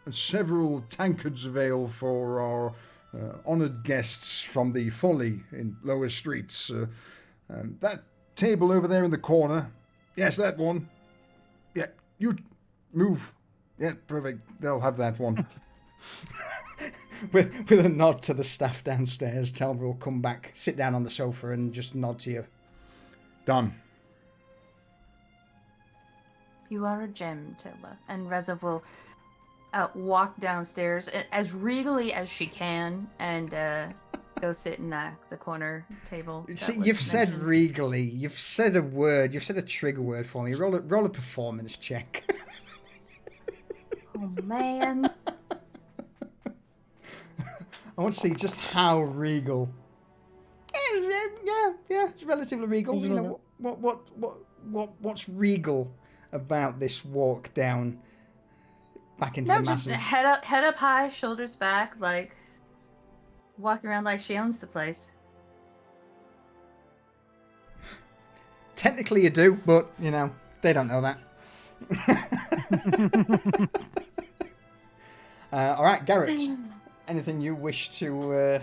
and several tankards of ale for our honoured guests from the Folly in Lower Streets? That table over there in the corner. Yes, that one. Yeah, you move. Yeah, perfect. They'll have that one. with a nod to the staff downstairs, Talbot will come back, sit down on the sofa, and just nod to you. Done. You are a gem, Tilda. And Reza will walk downstairs as regally as she can and go sit in the corner table. See, you've said regally. You've said a word. You've said a trigger word for me. Roll a performance check. Oh, man. I want to see just how regal. Yeah, it's relatively regal. You know what's regal about this walk down back into the masses? Just head up high, shoulders back, like walking around like she owns the place. Technically you do, but you know, they don't know that. Alright, Garrett. Anything you wish to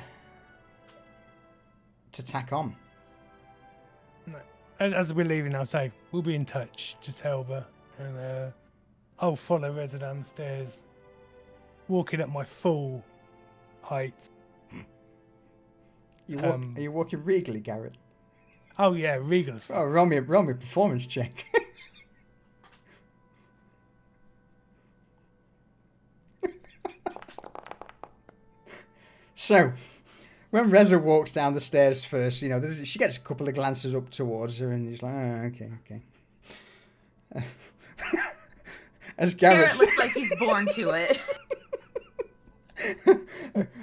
tack on? No. As we're leaving, I'll say we'll be in touch to Telba, and I'll follow Reza downstairs, walking at my full height. Are you walking regally, Garrett? Oh yeah, regal as fuck. Oh, roll me a performance check. So, when Reza walks down the stairs first, you know, she gets a couple of glances up towards her, and he's like, "Oh, okay, okay." As Garrett Garrett, looks like he's born to it.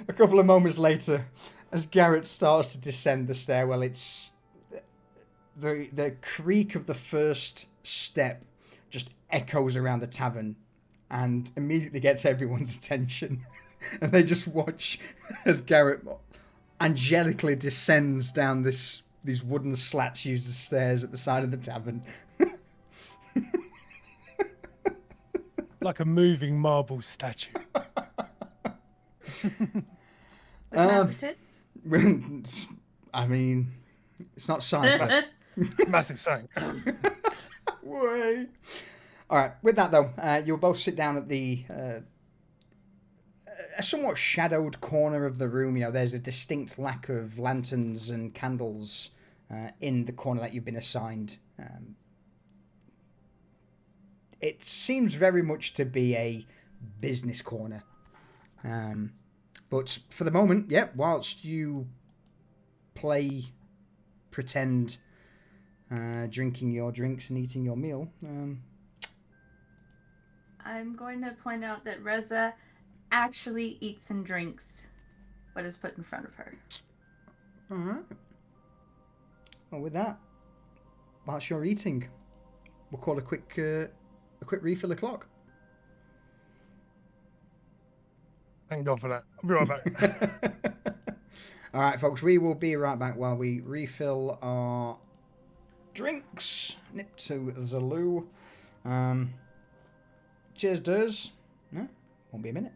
a couple of moments later, as Garrett starts to descend the stairwell, it's the creak of the first step just echoes around the tavern and immediately gets everyone's attention. And they just watch as Garrett angelically descends down these wooden slats used as stairs at the side of the tavern. Like a moving marble statue. Massive tits. I mean, it's not sci-fi. Massive thing. Way. All right. With that though, you'll both sit down at the a somewhat shadowed corner of the room. You know, there's a distinct lack of lanterns and candles in the corner that you've been assigned. It seems very much to be a business corner. But for the moment, yeah, whilst you pretend drinking your drinks and eating your meal. I'm going to point out that Reza actually eats and drinks what is put in front of her. All right. Well, with that, whilst you're eating, we'll call a quick refill of clock. Thank God for that. I'll be right back. All right, folks, we will be right back while we refill our drinks. Nip to the loo. Cheers, Durs. No, won't be a minute.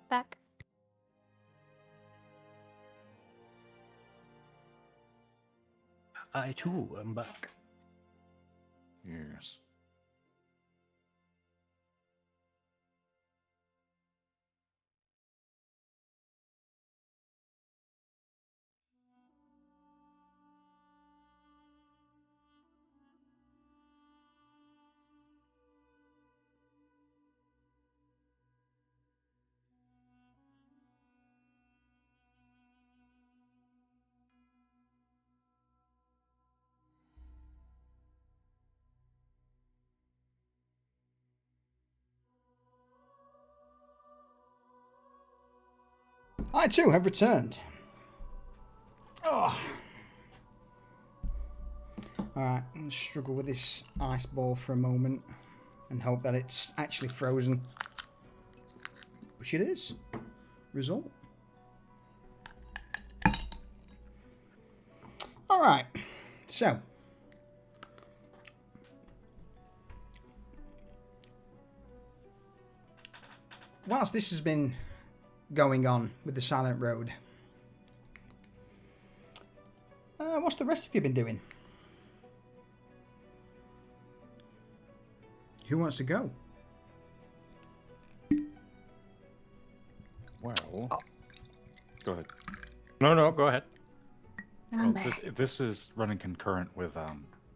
Back. I too am back. Yes. I too have returned. Oh. Alright, I'm struggle with this ice ball for a moment and hope that it's actually frozen. Which it is. Result. Alright, so. Whilst this has been going on with the Silent Road, what's the rest of you been doing? Who wants to go? Well, go ahead. No, go ahead. I'm Well, back. this is running concurrent with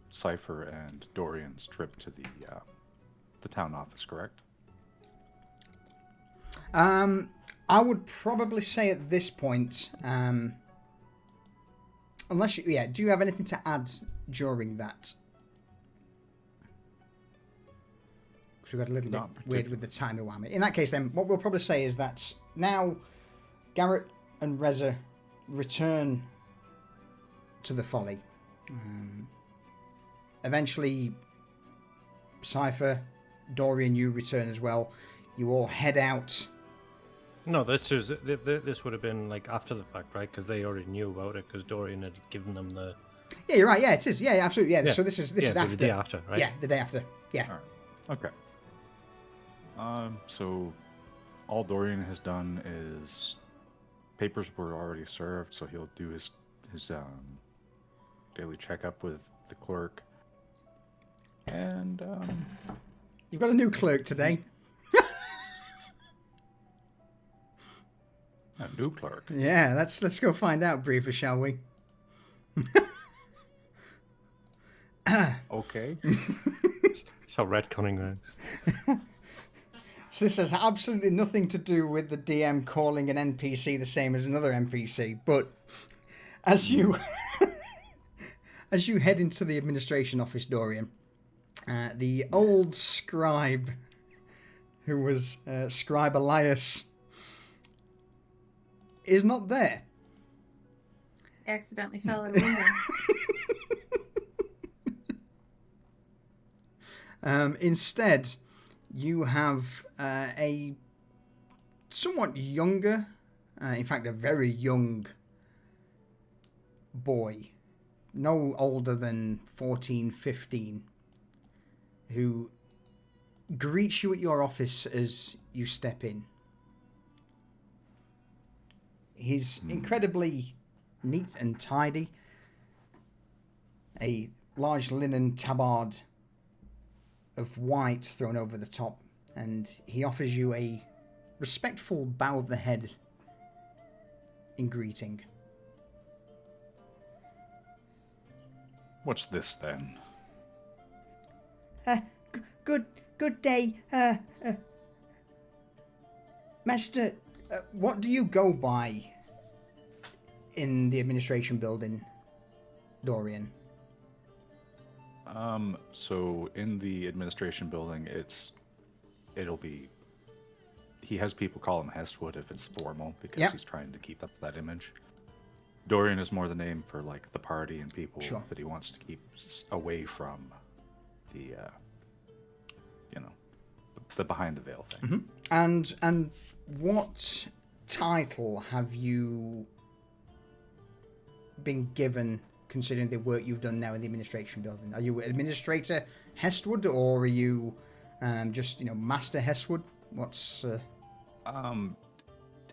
Cypher and Dorian's trip to the town office, correct? I would probably say at this point, unless you, do you have anything to add during that? we got a little bit Not weird with the timey-wimey. In that case, then, what we'll probably say is that now Garrett and Reza return to the Folly. Eventually, Cypher, Dorian, you return as well. You all head out. No, this would have been like after the fact, right? Because they already knew about it because Dorian had given them the. Yeah, you're right. Yeah, it is. Yeah, absolutely. Yeah. Yeah. So this is Yeah, after. the day after, right? Yeah, the day after. Yeah. All right. Okay. So all Dorian has done is papers were already served, so he'll do his daily checkup with the clerk. And You've got a new clerk today. a new clerk. Yeah, let's go find out, Briefer, shall we? Okay. So retconning works. So this has absolutely nothing to do with the DM calling an NPC the same as another NPC, but as you as you head into the administration office, Dorian, the old scribe, who was Scribe Elias, is not there. Accidentally fell out of the window. Instead, you have a somewhat younger, in fact, a very young boy, no older than 14, 15, who greets you at your office as you step in. He's incredibly neat and tidy. A large linen tabard of white thrown over the top, and he offers you a respectful bow of the head in greeting. What's this then? Good day, Master. What do you go by in the administration building, Dorian? So in the administration building, it'll be. He has people call him Hestwood if it's formal because he's trying to keep up that image. Dorian is more the name for like the party and people that he wants to keep away from the, the behind the veil thing. Mm-hmm. And what title have you been given, considering the work you've done now in the administration building? Are you Administrator Hestwood, or are you just Master Hestwood? What's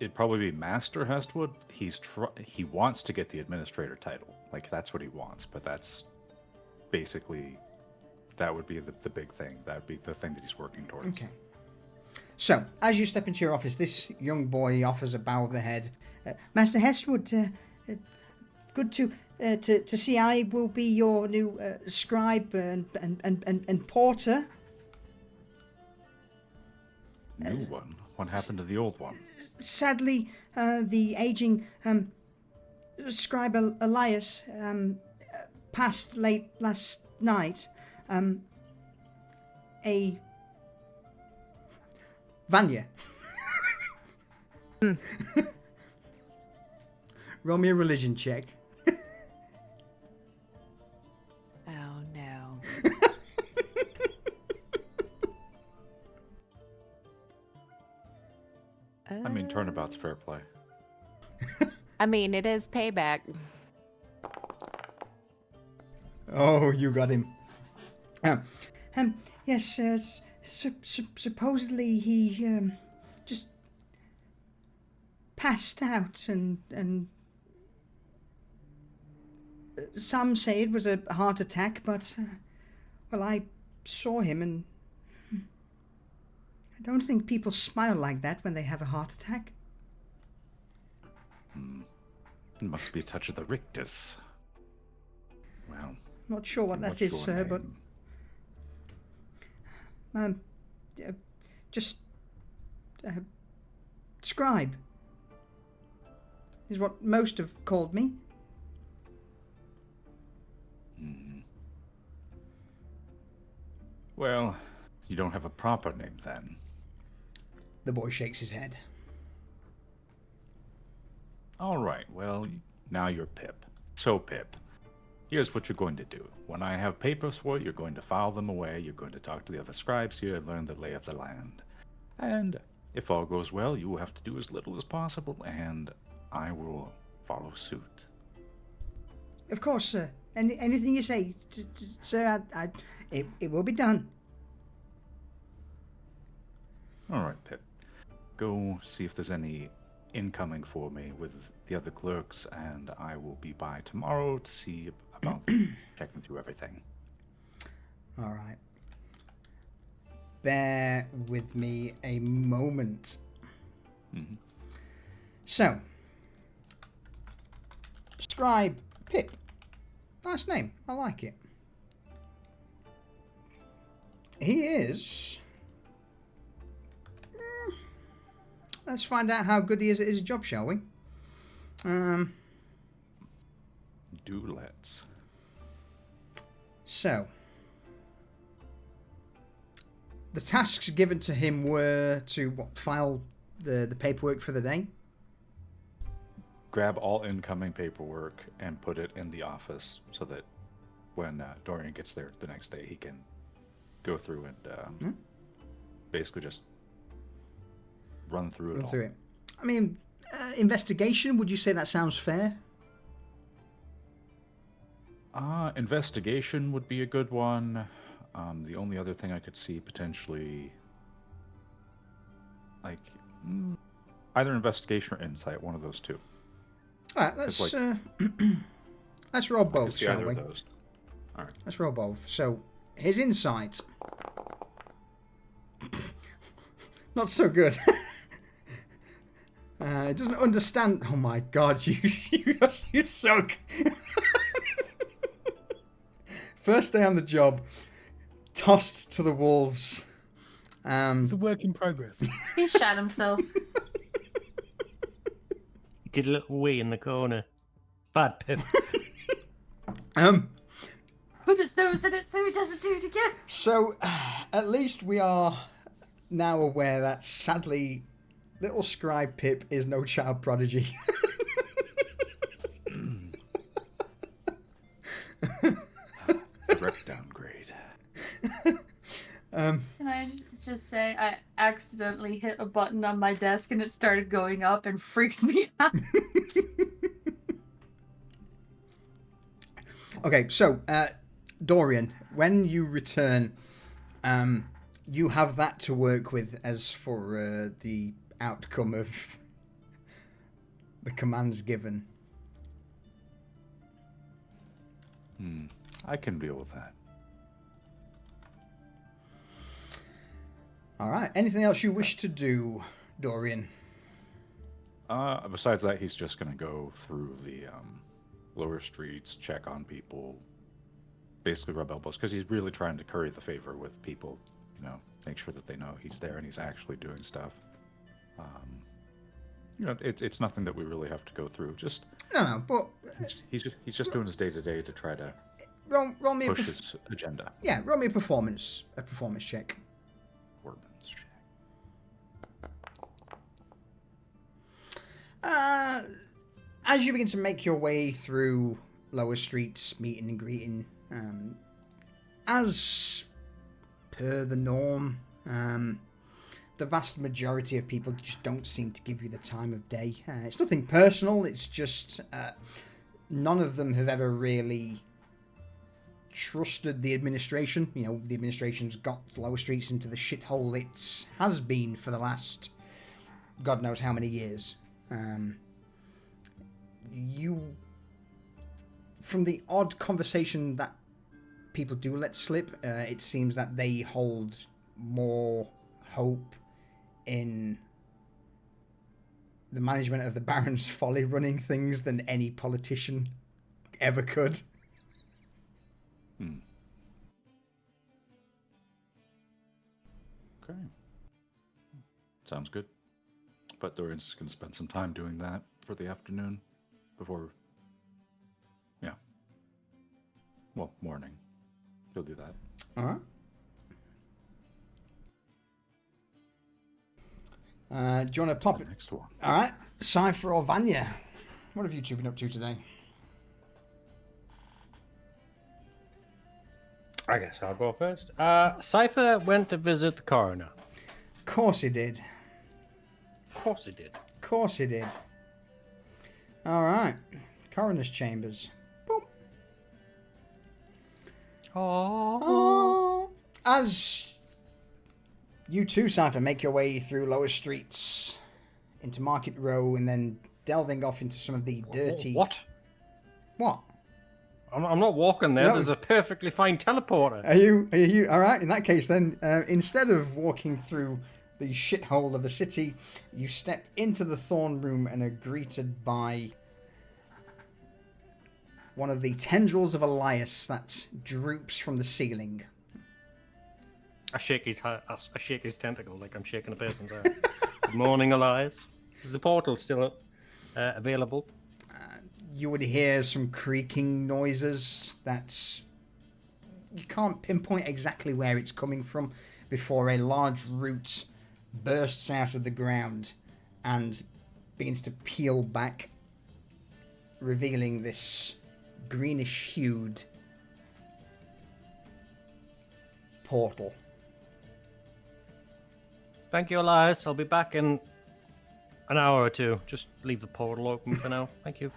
It'd probably be Master Hestwood. He wants to get the administrator title, like that's what he wants. But that's basically that would be the big thing. That would be the thing that he's working towards. Okay. So as you step into your office, this young boy offers a bow of the head. Master Hestwood, good to see. I will be your new scribe and porter. New one. What happened to the old one? Sadly, the aging Scribe Elias passed late last night. Vanya. Roll me a religion check. Oh no. I mean, turnabout's fair play. I mean, it is payback. Oh, you got him. Yes, supposedly he just passed out, and some say it was a heart attack, but well, I saw him, and I don't think people smile like that when they have a heart attack. It must be a touch of the rictus. Well, Not sure what that what's is, your sir, but name? just scribe is what most have called me. Well, You don't have a proper name then? The boy shakes his head. All right, well, now you're Pip. So, Pip, here's what you're going to do. When I have papers for it, you're going to file them away, you're going to talk to the other scribes here and learn the lay of the land. And if all goes well, you will have to do as little as possible, and I will follow suit. Of course, sir. Anything you say, sir, it will be done. All right, Pip. Go see if there's any incoming for me with the other clerks, and I will be by tomorrow to see about checking through everything. All right. Bear with me a moment. Mm-hmm. So, Scribe Pip. Nice name. I like it. He is... Let's find out how good he is at his job, shall we? Do let's. So, the tasks given to him were to file the paperwork for the day. Grab all incoming paperwork and put it in the office so that when Dorian gets there the next day, he can go through and basically just run through it all. I mean, investigation, would you say that sounds fair? Investigation would be a good one. The only other thing I could see potentially, like, either investigation or insight, one of those two. All right, let's let's roll both, shall we? All right. Let's roll both. So, his insight. Not so good. It doesn't understand. Oh my god, you suck. First day on the job, tossed to the wolves. It's a work in progress. He shot himself. He did a little wee in the corner. Bad Pip. Put his nose in it so he doesn't do it again. So, at least we are now aware that, sadly, little Scribe Pip is no child prodigy. Direct downgrade. Can I just say I accidentally hit a button on my desk and it started going up and freaked me out. Okay, so, Dorian, when you return, you have that to work with as for the outcome of the commands given. I can deal with that. All right. Anything else you wish to do, Dorian? Besides that, he's just going to go through the lower streets, check on people, basically rub elbows, because he's really trying to curry the favor with people, you know, make sure that they know he's there and he's actually doing stuff. You know, it's nothing that we really have to go through. Just No, but he's just doing his day-to-day to try to roll me push his agenda. Yeah, roll me a performance check. Performance check. As you begin to make your way through lower streets, meeting and greeting, as per the norm, the vast majority of people just don't seem to give you the time of day. It's nothing personal, it's just none of them have ever really trusted the administration. You know, the administration's got lower streets into the shithole it has been for the last God knows how many years. From the odd conversation that people do let slip, it seems that they hold more hope in the management of the Baron's Folly running things than any politician ever could. Okay. Sounds good. But Dorian's just going to spend some time doing that for the afternoon before, morning. He'll do that. All right. Do you want to pop The it? next one. All right. Cypher or Vanya? What have you two been up to today? I guess I'll go first. Cypher went to visit the coroner. Of course he did. Of course he did. Of course he did. All right. Coroner's chambers. Boom. Oh. As you two, Cypher, make your way through lower streets into Market Row and then delving off into some of the dirty... What? What? I'm not walking there. No. There's a perfectly fine teleporter. Are you all right? In that case, then, instead of walking through the shithole of a city, you step into the throne room and are greeted by one of the tendrils of Elias that droops from the ceiling. I shake his tentacle like I'm shaking a person's hand. Good morning, Elias. Is the portal still available? You would hear some creaking noises that you can't pinpoint exactly where it's coming from before a large root bursts out of the ground and begins to peel back, revealing this greenish-hued portal. Thank you, Elias. I'll be back in an hour or two. Just leave the portal open for now. Thank you.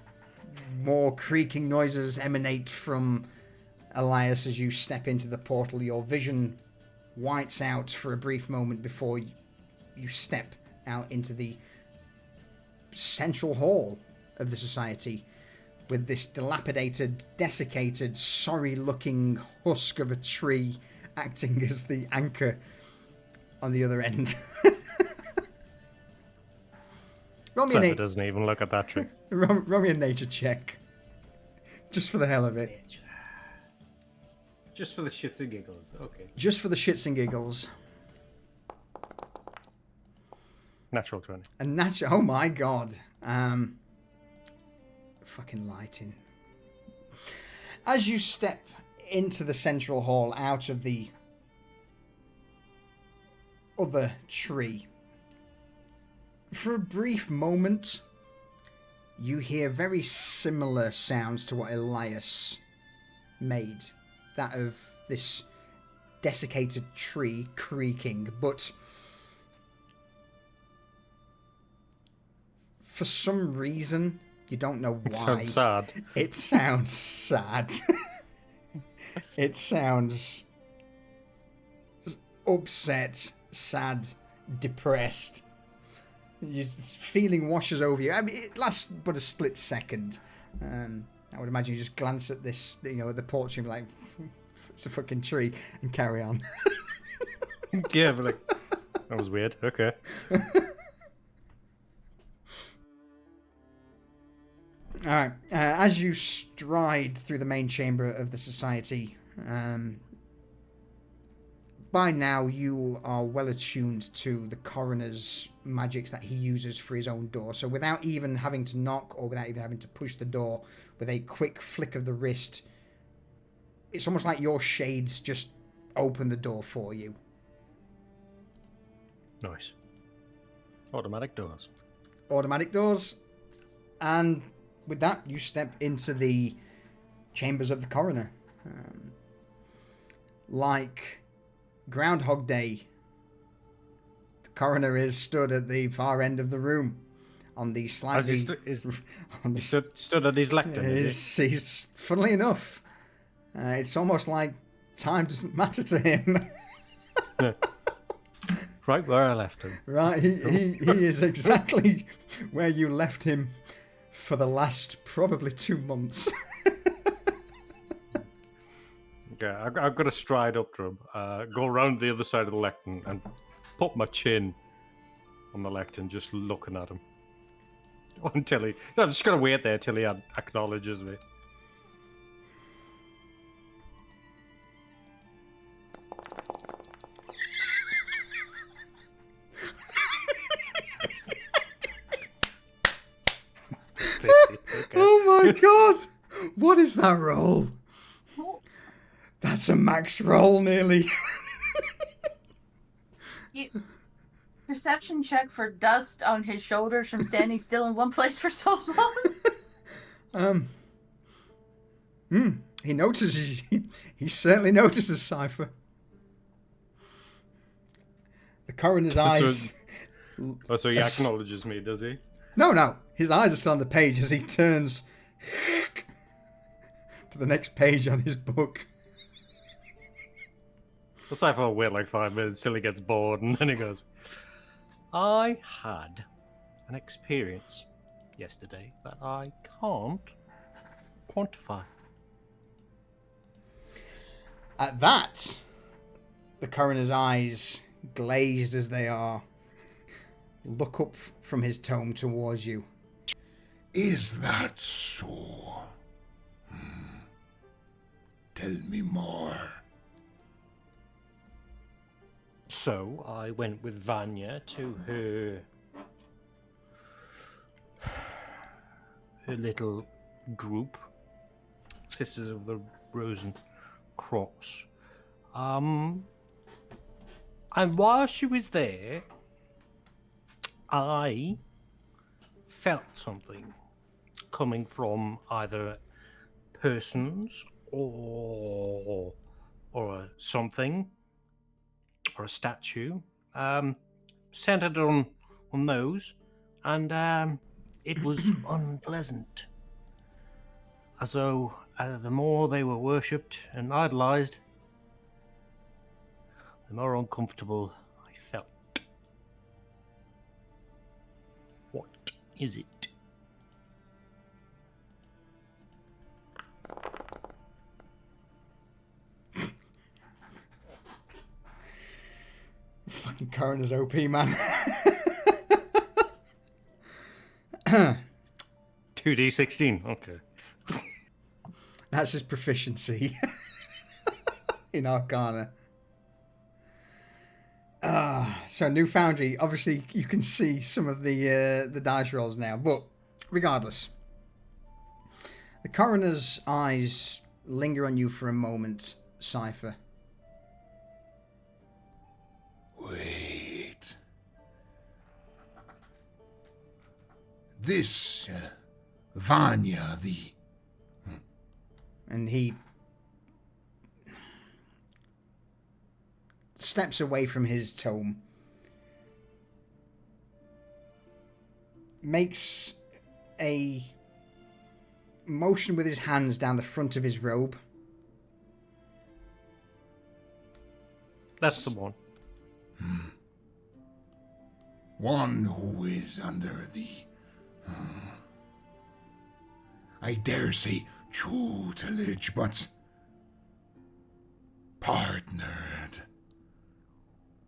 More creaking noises emanate from Elias as you step into the portal. Your vision whites out for a brief moment before you step out into the central hall of the society with this dilapidated, desiccated, sorry-looking husk of a tree acting as the anchor on the other end. Cypher doesn't even look at that tree. Roll me a nature check. Just for the hell of it. Just for the shits and giggles. Okay. Just for the shits and giggles. Natural 20. Oh my god. Fucking lighting. As you step into the central hall out of the other tree, for a brief moment, you hear very similar sounds to what Elias made. That of this desiccated tree creaking, but for some reason, you don't know why. It sounds sad. It sounds sad. It sounds upset, sad, depressed. This feeling washes over you. I mean, it lasts but a split second. I would imagine you just glance at this, at the porch and be like, it's a fucking tree, and carry on. Yeah, but like, that was weird. Okay. Alright, as you stride through the main chamber of the society, by now you are well attuned to the coroner's magics that he uses for his own door. So without even having to knock or without even having to push the door, with a quick flick of the wrist, it's almost like your shades just open the door for you. Nice. Automatic doors. Automatic doors. And with that, you step into the chambers of the coroner. Like Groundhog Day, the coroner is stood at the far end of the room on the slightly... stood at his lectern, he's funnily enough, it's almost like time doesn't matter to him. Right where I left him. Right, he is exactly where you left him for the last probably 2 months. Okay, I've got to stride up to him, go around the other side of the lectern and put my chin on the lectern, just looking at him. Until he... No, I'm just going to wait there till he acknowledges me. Okay. Oh my god! What is that roll? Oh, That's a max roll, nearly. you... perception check for dust on his shoulders from standing still in one place for so long? He notices. He certainly notices Cypher. The coroner's eyes. Oh, so he acknowledges me, does he? No. His eyes are still on the page as he turns to the next page on his book. The Cypher will wait like 5 minutes till he gets bored, and then he goes, I had an experience yesterday that I can't quantify. At that, the coroner's eyes, glazed as they are, look up from his tome towards you. Is that so? Tell me more. So I went with Vanya to her little group, Sisters of the Rose and Cross. And while she was there, I felt something coming from either persons or something or a statue, centered on those, and it was unpleasant. As though the more they were worshipped and idolized, the more uncomfortable I felt. What is it? Fucking coroner's OP, man. 2d16, okay. That's his proficiency in Arcana. So new Foundry. Obviously, you can see some of the dice rolls now, but regardless, the coroner's eyes linger on you for a moment, Cypher. Wait. This Vanya, And he steps away from his tome, makes a motion with his hands down the front of his robe. That's the one. one who is under the, I dare say, tutelage, but partnered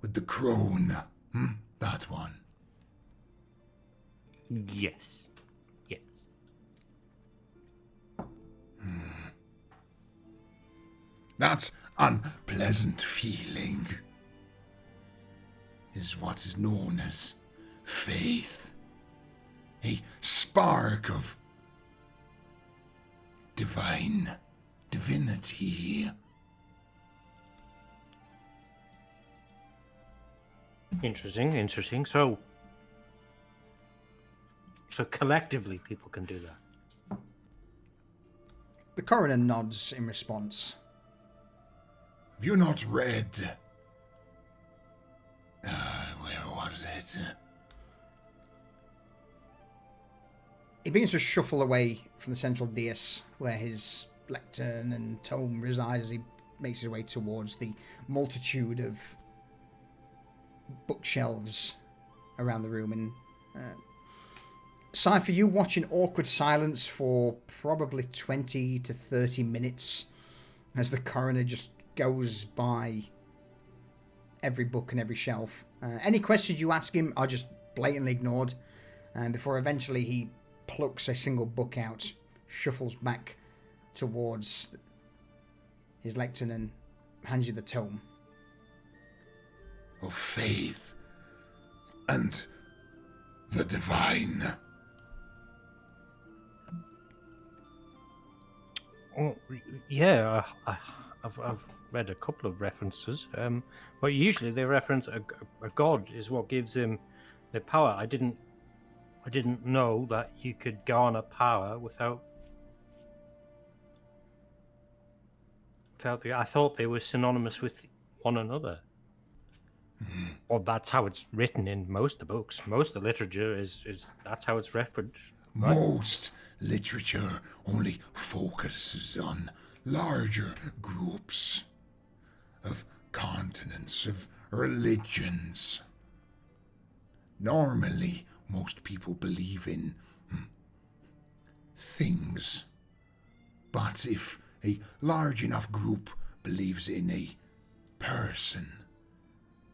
with the crone. That one. Yes. Yes. That unpleasant feeling is what is known as faith. A spark of divinity. Interesting. So collectively people can do that. The coroner nods in response. Have you not read... what is it? He begins to shuffle away from the central dais where his lectern and tome reside as he makes his way towards the multitude of bookshelves around the room. And Cypher, you watch in awkward silence for probably 20 to 30 minutes as the coroner just goes by every book and every shelf. Any questions you ask him are just blatantly ignored, and before eventually he plucks a single book out, shuffles back towards his lectern and hands you the tome. Of faith and the divine. Oh, yeah, I've read a couple of references, but usually they reference a god is what gives him the power. I didn't know that you could garner power without I thought they were synonymous with one another. Well, that's how it's written in most of the books. Most of the literature is that's how it's referenced. Right? Most literature only focuses on larger groups of continents, of religions. Normally, most people believe in things. But if a large enough group believes in a person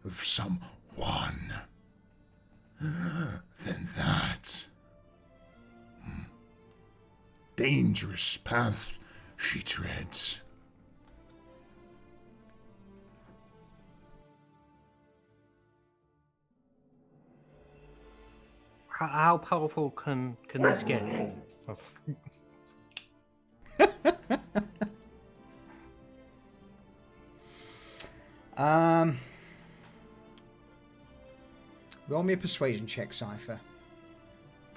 of someone, then that dangerous path she treads. How powerful can this get? Roll me a persuasion check, Cypher.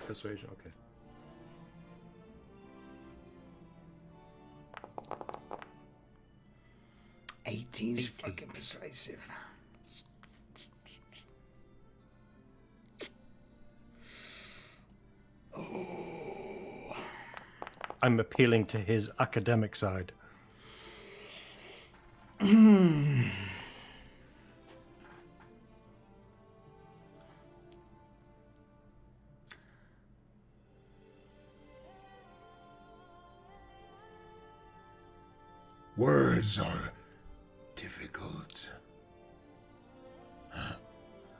Persuasion, okay. Eighteen is fucking persuasive. I'm appealing to his academic side. Words are difficult.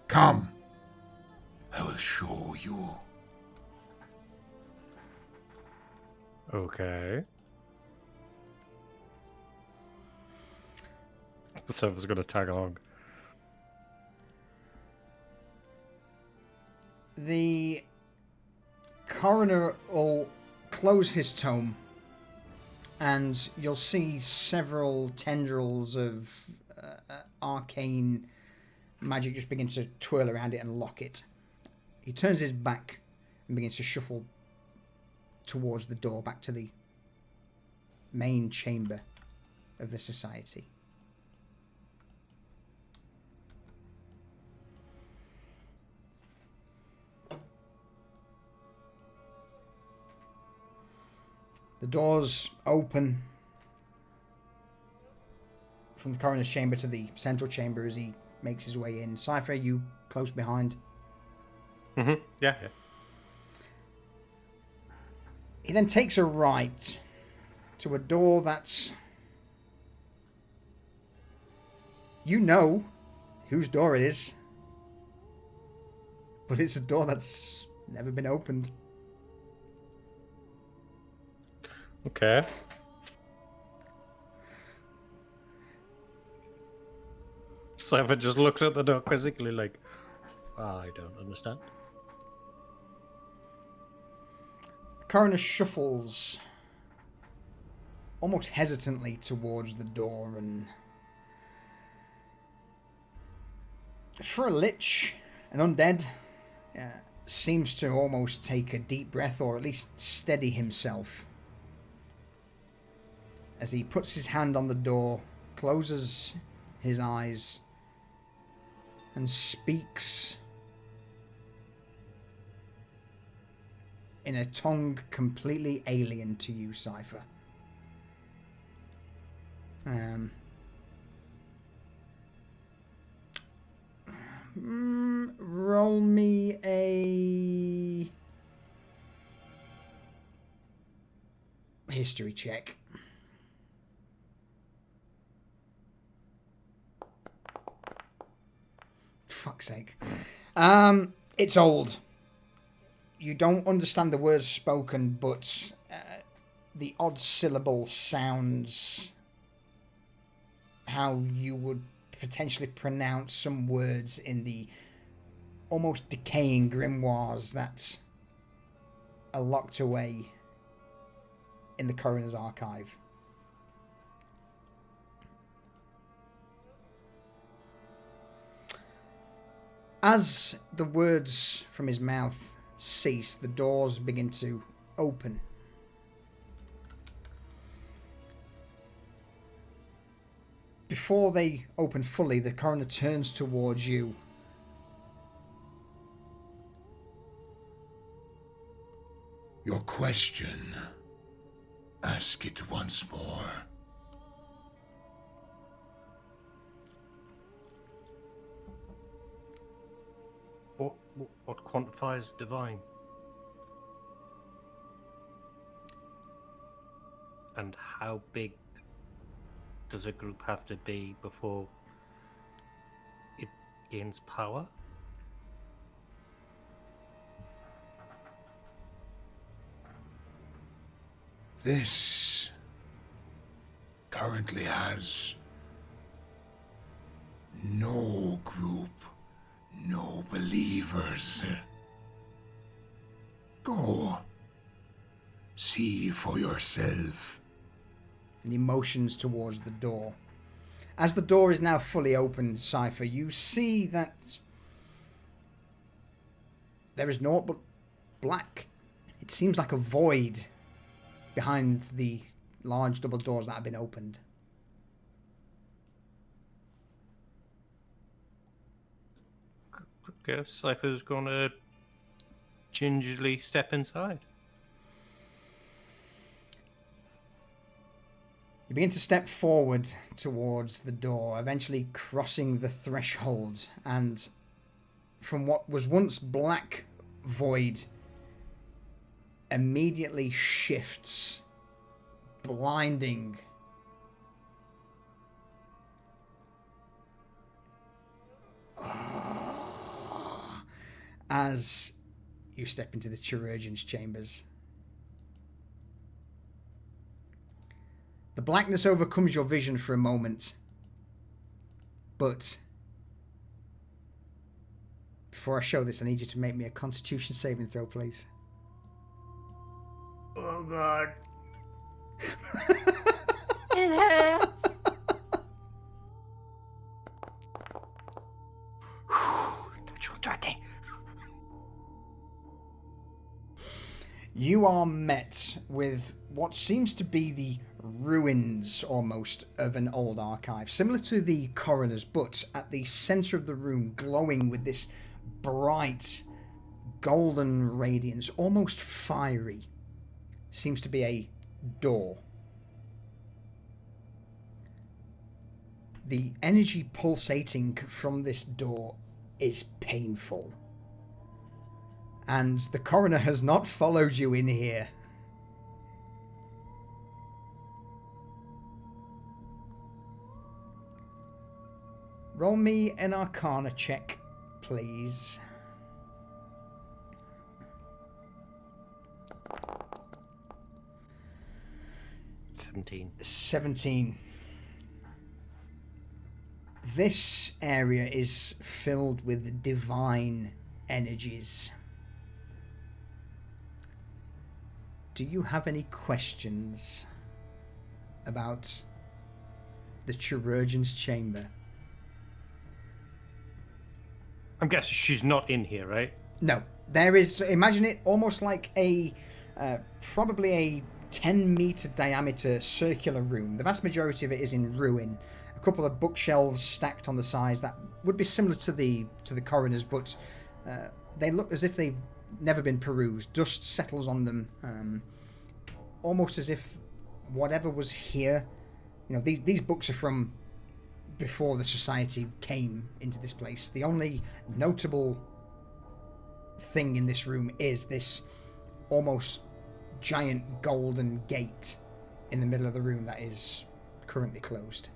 Come, I will show you. Okay. So I was going to tag along. The coroner will close his tome, and you'll see several tendrils of arcane magic just begin to twirl around it and lock it. He turns his back and begins to shuffle towards the door back to the main chamber of the society. The doors open from the coroner's chamber to the central chamber as he makes his way in. Cypher, you close behind. Yeah. He then takes a right to a door that's... You know whose door it is. But it's a door that's never been opened. Okay. Cypher just looks at the door quizzically like, I don't understand. The coroner shuffles almost hesitantly towards the door, and for a lich, an undead, seems to almost take a deep breath, or at least steady himself, as he puts his hand on the door, closes his eyes, and speaks in a tongue completely alien to you, Cypher. Roll me a history check. Fuck's sake. It's old. You don't understand the words spoken, but the odd syllable sounds how you would potentially pronounce some words in the almost decaying grimoires that are locked away in the coroner's archive. As the words from his mouth cease, the doors begin to open. Before they open fully, the coroner turns towards you. Your question. Ask it once more. What quantifies divine? And how big does a group have to be before it gains power? This currently has no group, no believers. Go. See for yourself. And he motions towards the door. As the door is now fully open, Cypher, you see that there is naught but black. It seems like a void behind the large double doors that have been opened. Guess Cypher's gonna gingerly step inside. You begin to step forward towards the door, eventually crossing the threshold, and from what was once black void immediately shifts, blinding. As you step into the chirurgeon's chambers. The blackness overcomes your vision for a moment. But before I show this, I need you to make me a Constitution saving throw, please. Oh God. It hurts. Natural 20. You are met with what seems to be the ruins almost of an old archive, similar to the coroner's, but at the center of the room, glowing with this bright golden radiance, almost fiery, seems to be a door. The energy pulsating from this door is painful. And the coroner has not followed you in here. Roll me an Arcana check, please. $17. 17. This area is filled with divine energies. Do you have any questions about the chirurgeon's chamber? I'm guessing she's not in here, right? No. There is, imagine it almost like a, probably a 10-meter diameter circular room. The vast majority of it is in ruin. A couple of bookshelves stacked on the sides that would be similar to the coroner's, but they look as if they've never been perused. Dust settles on them, almost as if whatever was here, you know, these books are from before the society came into this place. The only notable thing in this room is this almost giant golden gate in the middle of the room that is currently closed.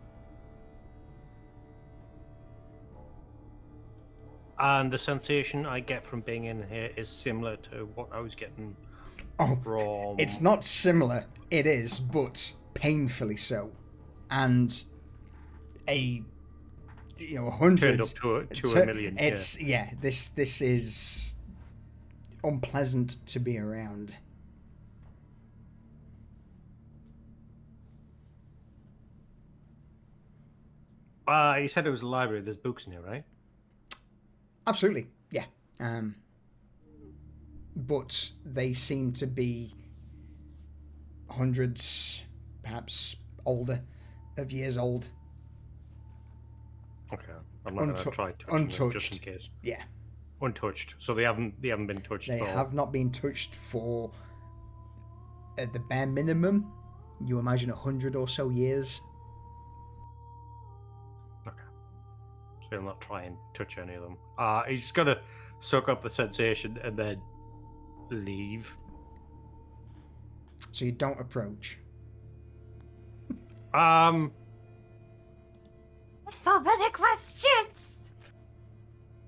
And the sensation I get from being in here is similar to what I was getting from... It's not similar, it is, but painfully so. And a 100 turned up to a million. It's this is unpleasant to be around. You said it was a library. There's books in here, right? Absolutely, yeah. But they seem to be hundreds, perhaps older, of years old. Okay, I'm not gonna try touching them just in case. Yeah. Untouched. So they haven't been touched. They have not been touched for, at the bare minimum, you imagine 100 or so years. Okay. So he'll not try and touch any of them. He's gonna soak up the sensation and then leave. So you don't approach. There's so many questions.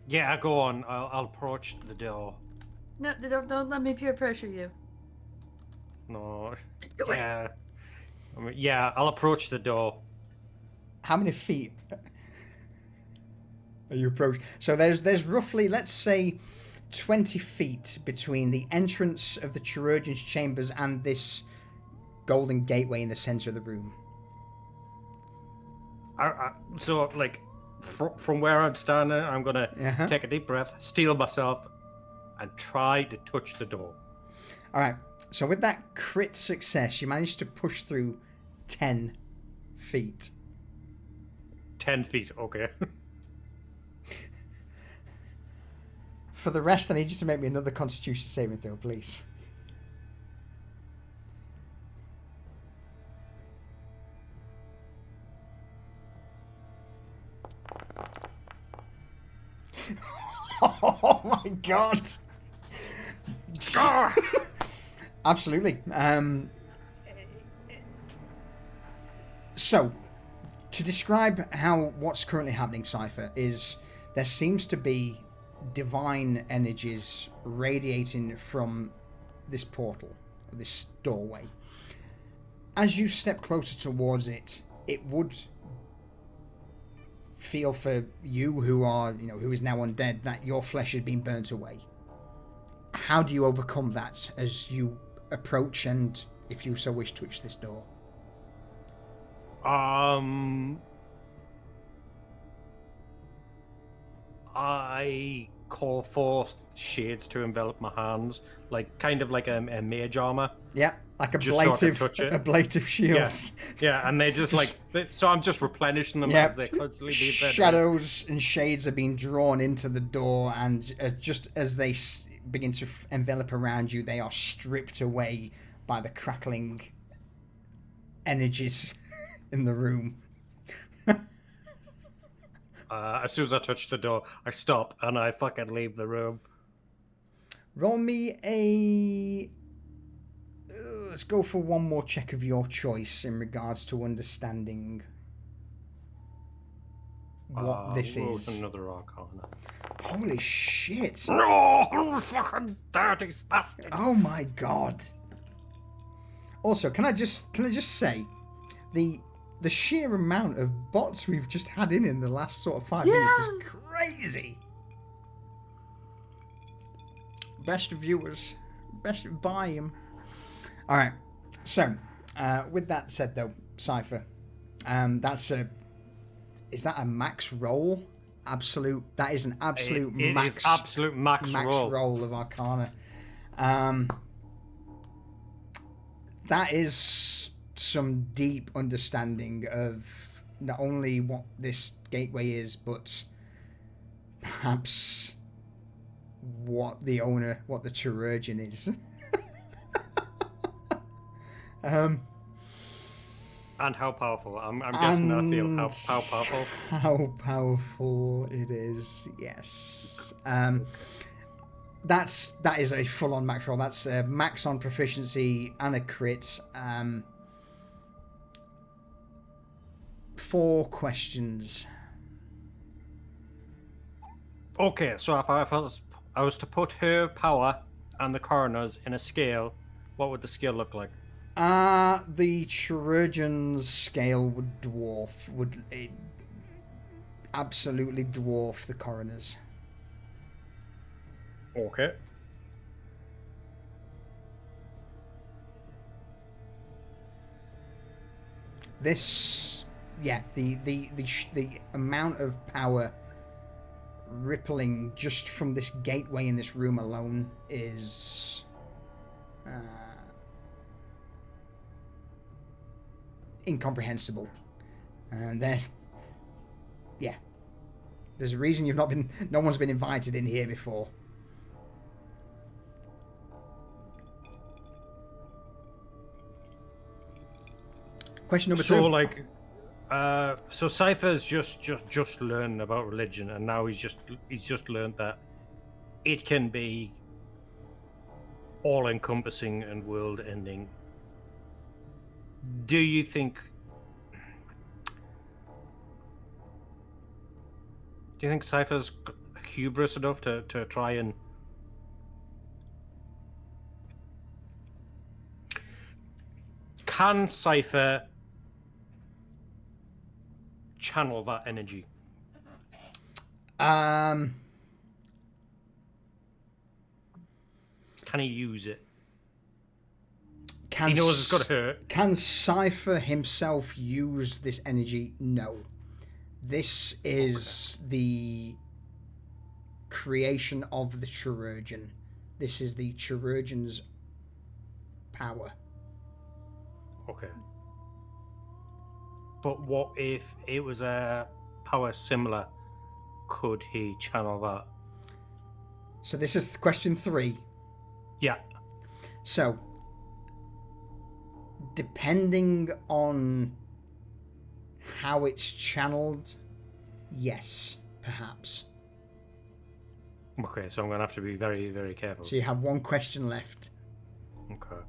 Yeah, go on. I'll approach the door. No, don't let me peer pressure you. No. Yeah. I mean, yeah, I'll approach the door. How many feet are you approaching? So there's roughly, let's say, 20 feet between the entrance of the chirurgeon's chambers and this golden gateway in the center of the room. So, like, from where I'm standing, I'm gonna take a deep breath, steel myself, and try to touch the door. All right. So with that crit success, you managed to push through 10 feet. 10 feet, okay. For the rest, I need you to make me another Constitution saving throw, please. Oh my god! Scar! Absolutely. So, to describe what's currently happening, Cypher, is there seems to be divine energies radiating from this portal, this doorway. As you step closer towards it, it would feel for you who is now undead that your flesh has been burnt away. How do you overcome that as you approach and, if you so wish, touch this door? I call forth shades to envelop my hands, kind of like a mage armor. Yeah, like ablative shields. Yeah, and they just so I'm just replenishing them as they constantly be fed. Shadows and shades are being drawn into the door, and just as they begin to envelop around you, they are stripped away by the crackling energies in the room. As soon as I touch the door, I stop and I fucking leave the room. Roll me a... let's go for one more check of your choice in regards to understanding what this is. Another Arcana. Holy shit! No, fucking dirty bastard! Oh my god! Also, can I just say, the sheer amount of bots we've just had in the last sort of 5 minutes is crazy. Best viewers, best buy him. All right. So, with that said, though, Cypher, is that a max roll? Absolute. That is an absolute max. It is absolute max roll of Arcana. That is some deep understanding of not only what this gateway is, but perhaps what the chirurgeon is. And how powerful. I'm guessing I feel how powerful. How powerful it is, yes. That is a full-on max roll. That's a max on proficiency and a crit. 4 questions. Okay, so if I was to put her power and the coroner's in a scale, what would the scale look like? The chirurgeon's scale would absolutely dwarf the coroner's. Okay. The amount of power rippling just from this gateway in this room alone is incomprehensible. And there's a reason no one's been invited in here before. Question number 2. So, like, so Cypher's just learned about religion, and now he's just learned that it can be all-encompassing and world-ending. Do you think Cypher's hubris enough to try and can Cypher channel that energy? Can he use it? He knows it's got to hurt. Can Cypher himself use this energy? No. This is the creation of the chirurgeon. This is the chirurgeon's power. Okay. But what if it was a power similar? Could he channel that? So this is question 3. Yeah. So, depending on how it's channeled, yes, perhaps. Okay, so I'm going to have to be very, very careful. So you have one question left. Okay.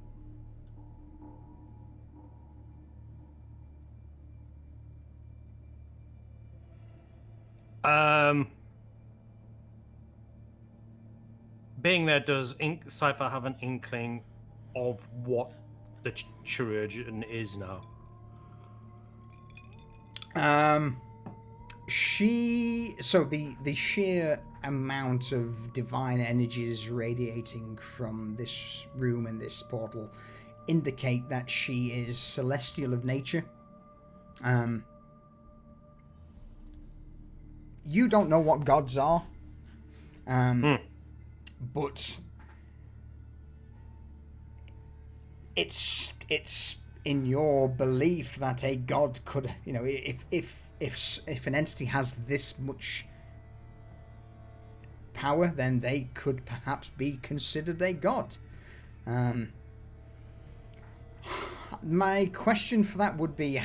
Being there, does Cypher have an inkling of what the chirurgeon is now? So the sheer amount of divine energies radiating from this room and this portal indicate that she is celestial of nature. You don't know what gods are, but it's in your belief that a god could, if an entity has this much power, then they could perhaps be considered a god. My question for that would be,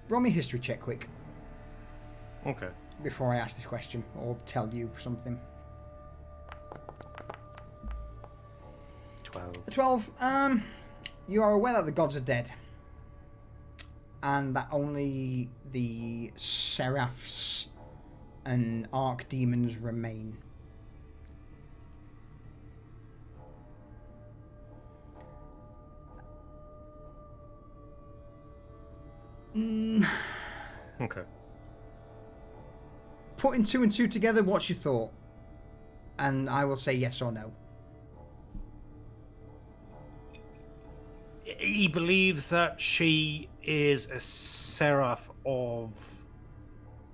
roll me a history check quick. Okay. Before I ask this question or tell you something. 12. You are aware that the gods are dead, and that only the seraphs and archdemons remain. Okay. Putting 2 and 2 together, what's your thought? And I will say yes or no. He believes that she is a seraph of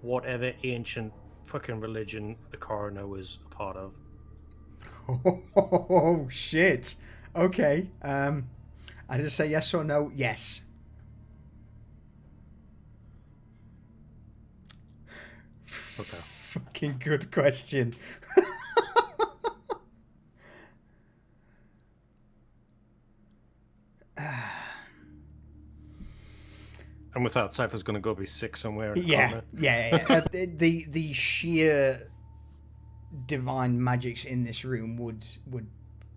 whatever ancient fucking religion the coroner was a part of. Oh shit. Okay. I just say yes or no. Yes. Okay. Fucking good question. And with that, Cypher's going to go be sick somewhere. In Yeah. The sheer divine magics in this room would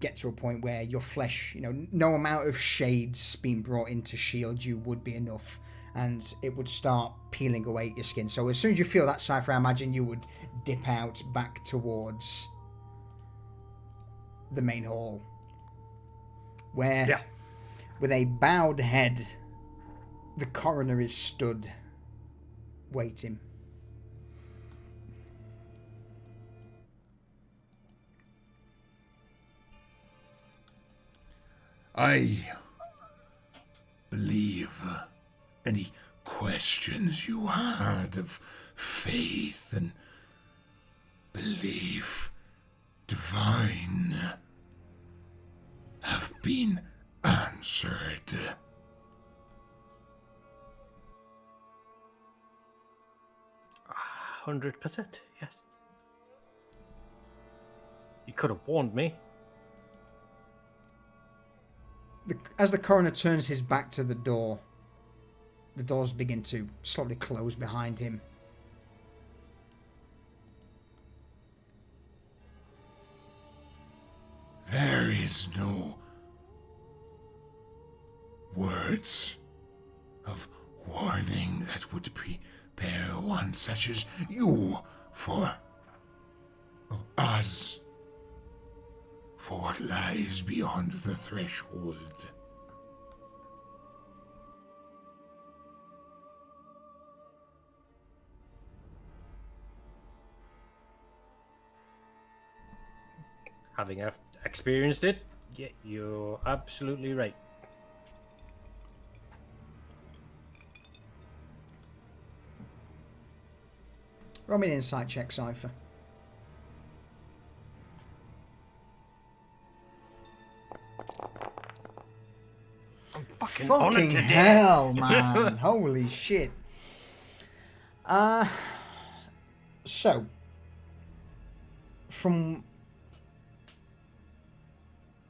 get to a point where your flesh, no amount of shades being brought in to shield you would be enough, and it would start peeling away at your skin. So as soon as you feel that, Cypher, I imagine you would dip out back towards the main hall, where, with a bowed head, the coroner is stood, waiting. I believe any questions you had of faith and belief divine have been answered. 100%, yes. You could have warned me. As the coroner turns his back to the doors begin to slowly close behind him. There is no words of warning that would prepare one such as you for us, for what lies beyond the threshold. Having experienced it, yeah, you're absolutely right. Roll me an insight check, Cypher. I'm fucking on it today. Hell, man. Holy shit. So, from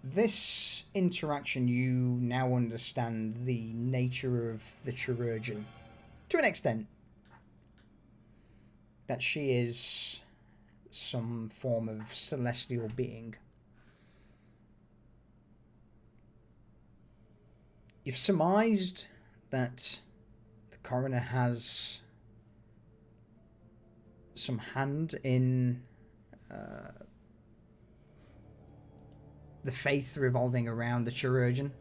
this interaction, you now understand the nature of the chirurgeon to an extent. That she is some form of celestial being. You've surmised that the coroner has some hand in the faith revolving around the chirurgeon.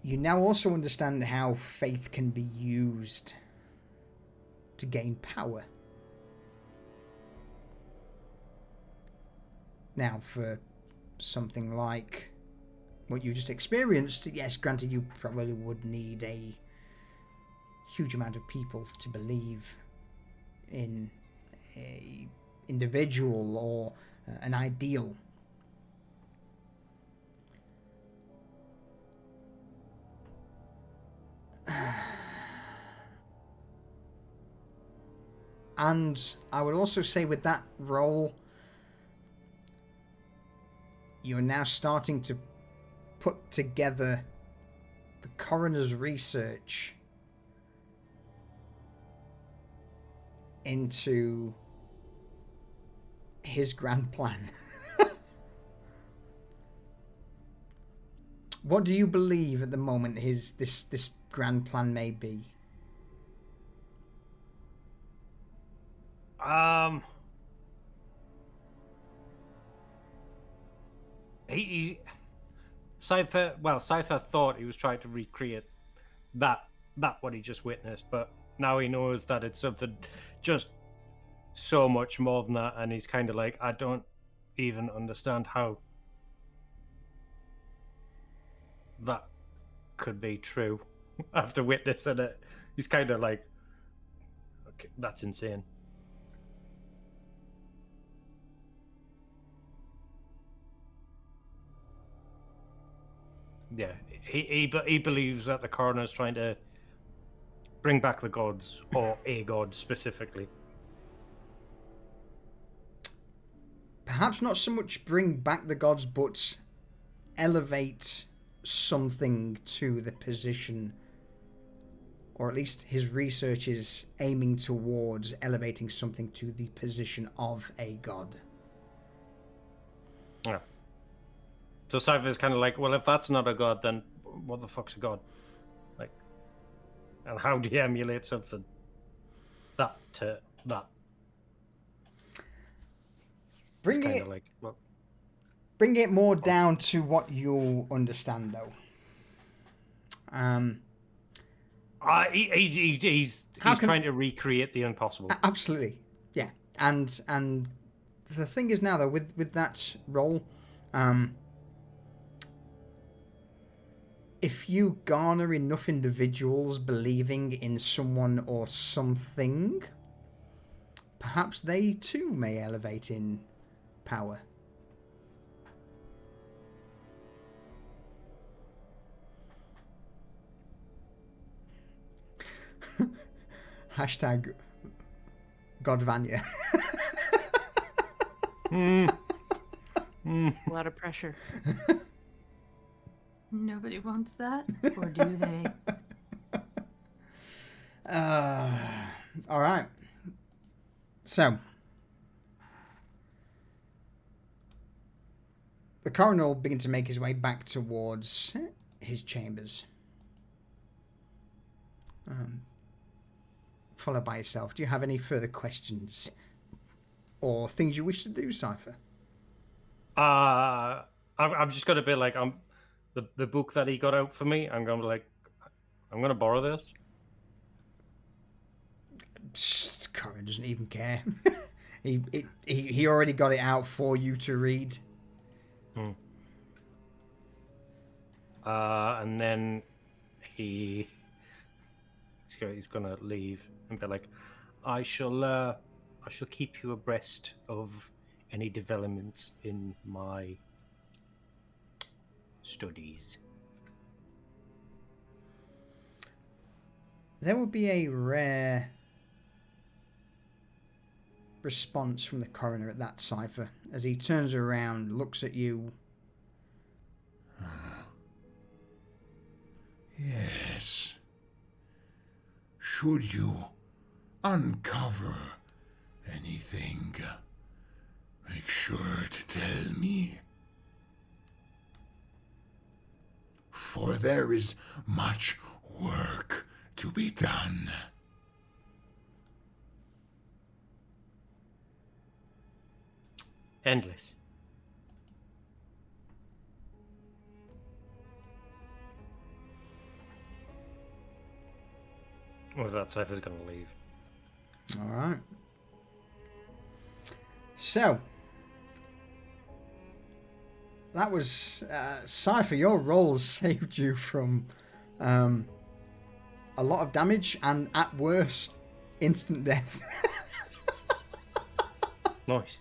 You now also understand how faith can be used to gain power. Now, for something like what you just experienced, yes, granted, you probably would need a huge amount of people to believe in a individual or an ideal. And I would also say with that role, you're now starting to put together the coroner's research into his grand plan. What do you believe at the moment this grand plan may be? Cypher thought he was trying to recreate that what he just witnessed, but now he knows that it's something just so much more than that, and he's kind of like, I don't even understand how that could be true after witnessing it. He's kind of like, okay, that's insane. Yeah, he believes that the coroner is trying to bring back the gods, or a god specifically. Perhaps not so much bring back the gods, but elevate something to the position, or at least his research is aiming towards elevating something to the position of a god. Yeah. So Cypher's kind of like, well, if that's not a god, then what the fuck's a god? Like, and how do you emulate something that to that? Bring it more down to what you understand, though. He's trying to recreate the impossible. Absolutely, yeah. And the thing is now, though, with that role, if you garner enough individuals believing in someone or something, perhaps they too may elevate in power. Hashtag Godvanya. A lot of pressure. Nobody wants that, or do they? All right. So, the coroner will begin to make his way back towards his chambers. Followed by yourself. Do you have any further questions or things you wish to do, Cypher? I'm just gonna be like, the book that he got out for me. I'm gonna borrow this. Coroner doesn't even care. he already got it out for you to read. And then he's gonna leave and be like, I shall keep you abreast of any developments in my studies. There would be a rare response from the coroner at that, Cypher, as he turns around, looks at you. Yes. Should you uncover anything, make sure to tell me. For there is much work to be done. Endless. With that, Cypher's gonna leave. All right. So, that was Cypher. Your rolls saved you from a lot of damage and, at worst, instant death. Nice.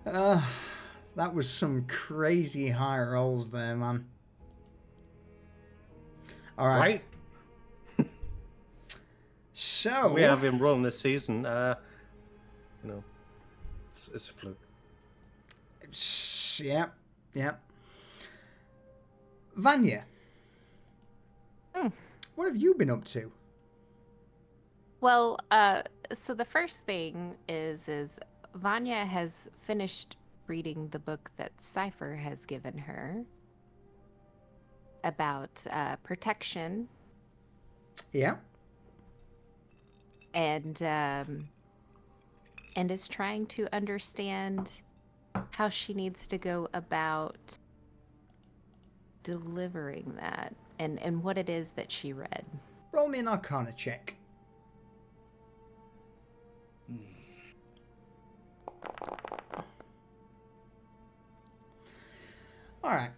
That was some crazy high rolls there, man. All right. Right? So We have him rolling this season. It's a fluke. Yeah. Vanya, Mm. what have you been up to? Well, so the first thing is Vanya has finished reading the book that Cypher has given her about protection Yeah. and is trying to understand how she needs to go about delivering that and what it is that she read. Roll me an Arcana check. All right.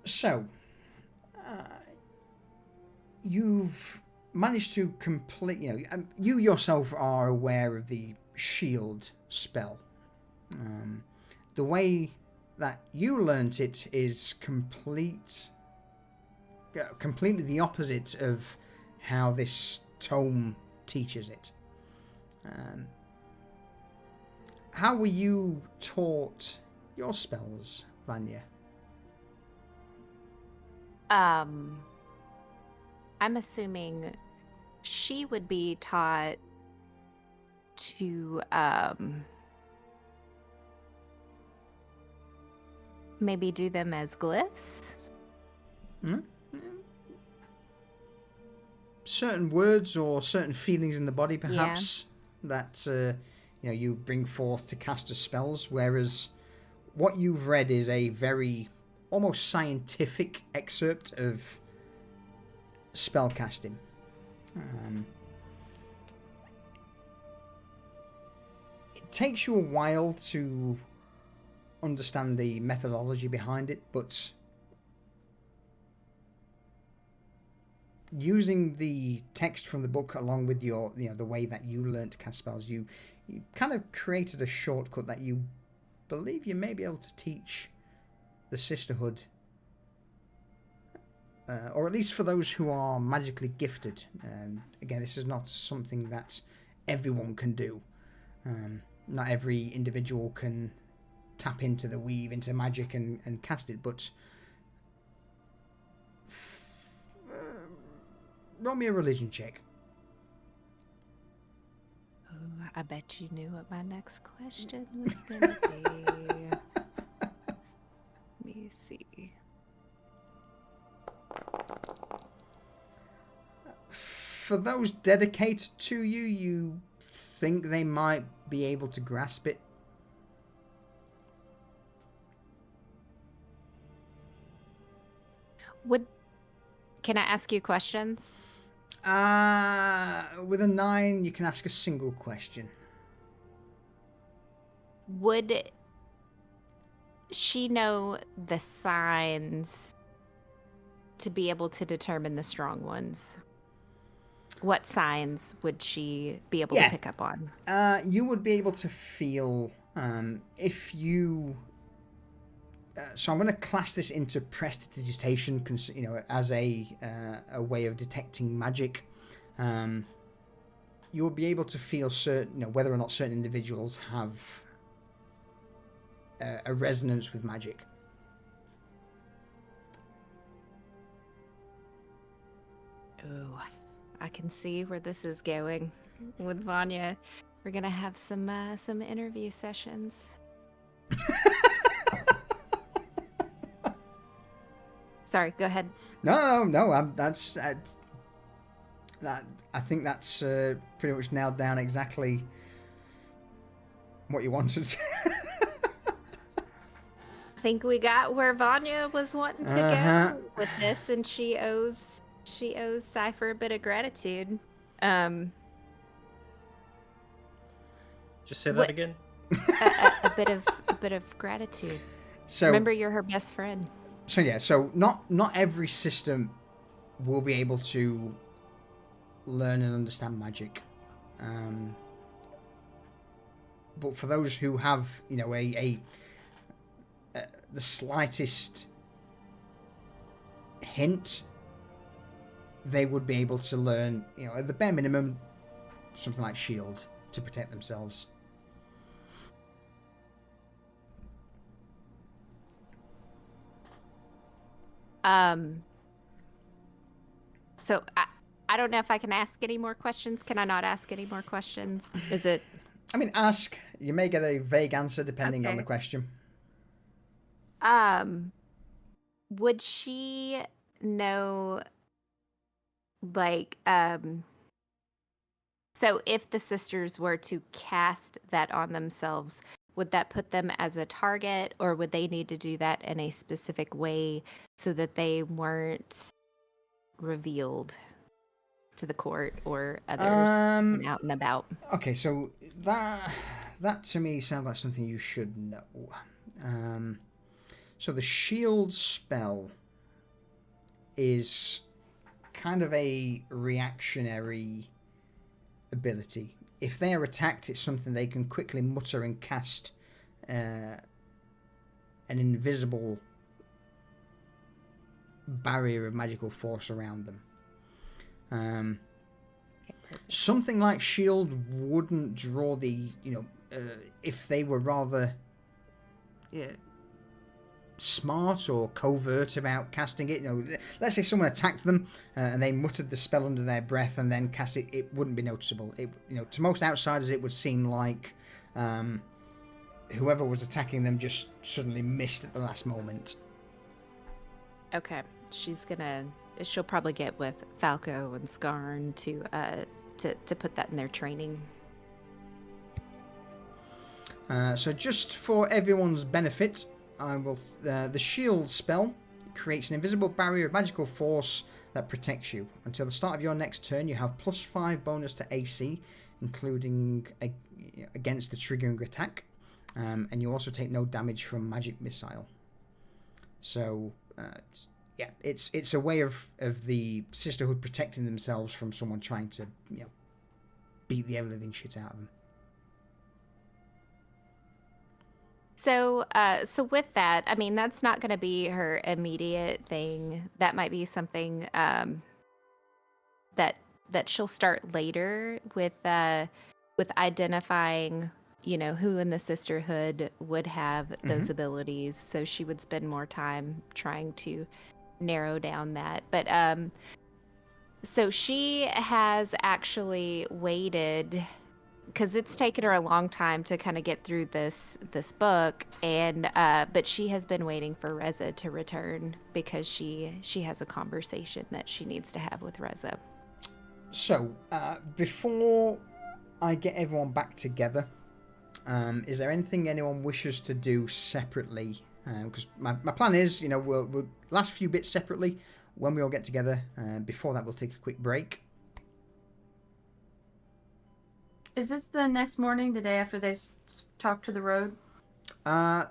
So, you've managed to complete. You yourself are aware of the shield spell. The way that you learnt it is completely the opposite of how this tome teaches it. How were you taught your spells, Vanya? I'm assuming she would be taught to maybe do them as glyphs. Certain words or certain feelings in the body, perhaps, that you bring forth to cast as spells, whereas what you've read is a very almost scientific excerpt of spellcasting. It takes you a while to understand the methodology behind it, but using the text from the book along with your, the way that you learned to cast spells, you kind of created a shortcut that you believe you may be able to teach the Sisterhood, or at least for those who are magically gifted. Again, this is not something that everyone can do. Not every individual can tap into the weave, into magic and cast it, but roll me a religion check. Oh, I bet you knew what my next question was going to be. Let me see. For those dedicated to you, you think they might be able to grasp it. Can I ask you questions? With a 9, you can ask a single question. Would she know the signs to be able to determine the strong ones? What signs would she be able to pick up on? You would be able to feel if you. So I'm going to class this into prestidigitation, as a way of detecting magic. You will be able to feel certain, whether or not certain individuals have a resonance with magic. Oh, I can see where this is going with Vanya. We're gonna have some interview sessions. Sorry, go ahead. No. I think that's pretty much nailed down exactly what you wanted. I think we got where Vanya was wanting to go with this, and she owes Cypher a bit of gratitude. Just say that again. A bit of gratitude. So remember, you're her best friend. So not every system will be able to learn and understand magic, but for those who have the slightest hint, they would be able to learn, at the bare minimum, something like shield to protect themselves. So I don't know if I can ask any more questions. Can I not ask any more questions? Is it? I mean, ask. You may get a vague answer depending on the Okay. question. Would she know, so if the sisters were to cast that on themselves, would that put them as a target, or would they need to do that in a specific way so that they weren't revealed to the court or others out and about? Okay, so that to me sounds like something you should know. So the shield spell is kind of a reactionary ability. If they are attacked, it's something they can quickly mutter and cast an invisible barrier of magical force around them. Something like shield wouldn't draw the, if they were rather smart or covert about casting it. Let's say someone attacked them and they muttered the spell under their breath and then cast it. It wouldn't be noticeable. To most outsiders, it would seem like whoever was attacking them just suddenly missed at the last moment. Okay, she'll probably get with Falco and Skarn to put that in their training. So just for everyone's benefit, I will. The shield spell creates an invisible barrier of magical force that protects you. Until the start of your next turn, you have +5 bonus to AC, including against the triggering attack, and you also take no damage from magic missile. So yeah, it's a way of the sisterhood protecting themselves from someone trying to, beat the ever-living shit out of them. So, so with that, I mean, that's not going to be her immediate thing. That might be something that she'll start later with identifying, who in the sisterhood would have those abilities. So she would spend more time trying to narrow down that. But so she has actually waited, because it's taken her a long time to kind of get through this book, and but she has been waiting for Reza to return because she has a conversation that she needs to have with Reza. So before I get everyone back together, is there anything anyone wishes to do separately? Because my plan is, we'll last few bits separately when we all get together. Before that, we'll take a quick break. Is this the next morning, the day after they've talked to the road?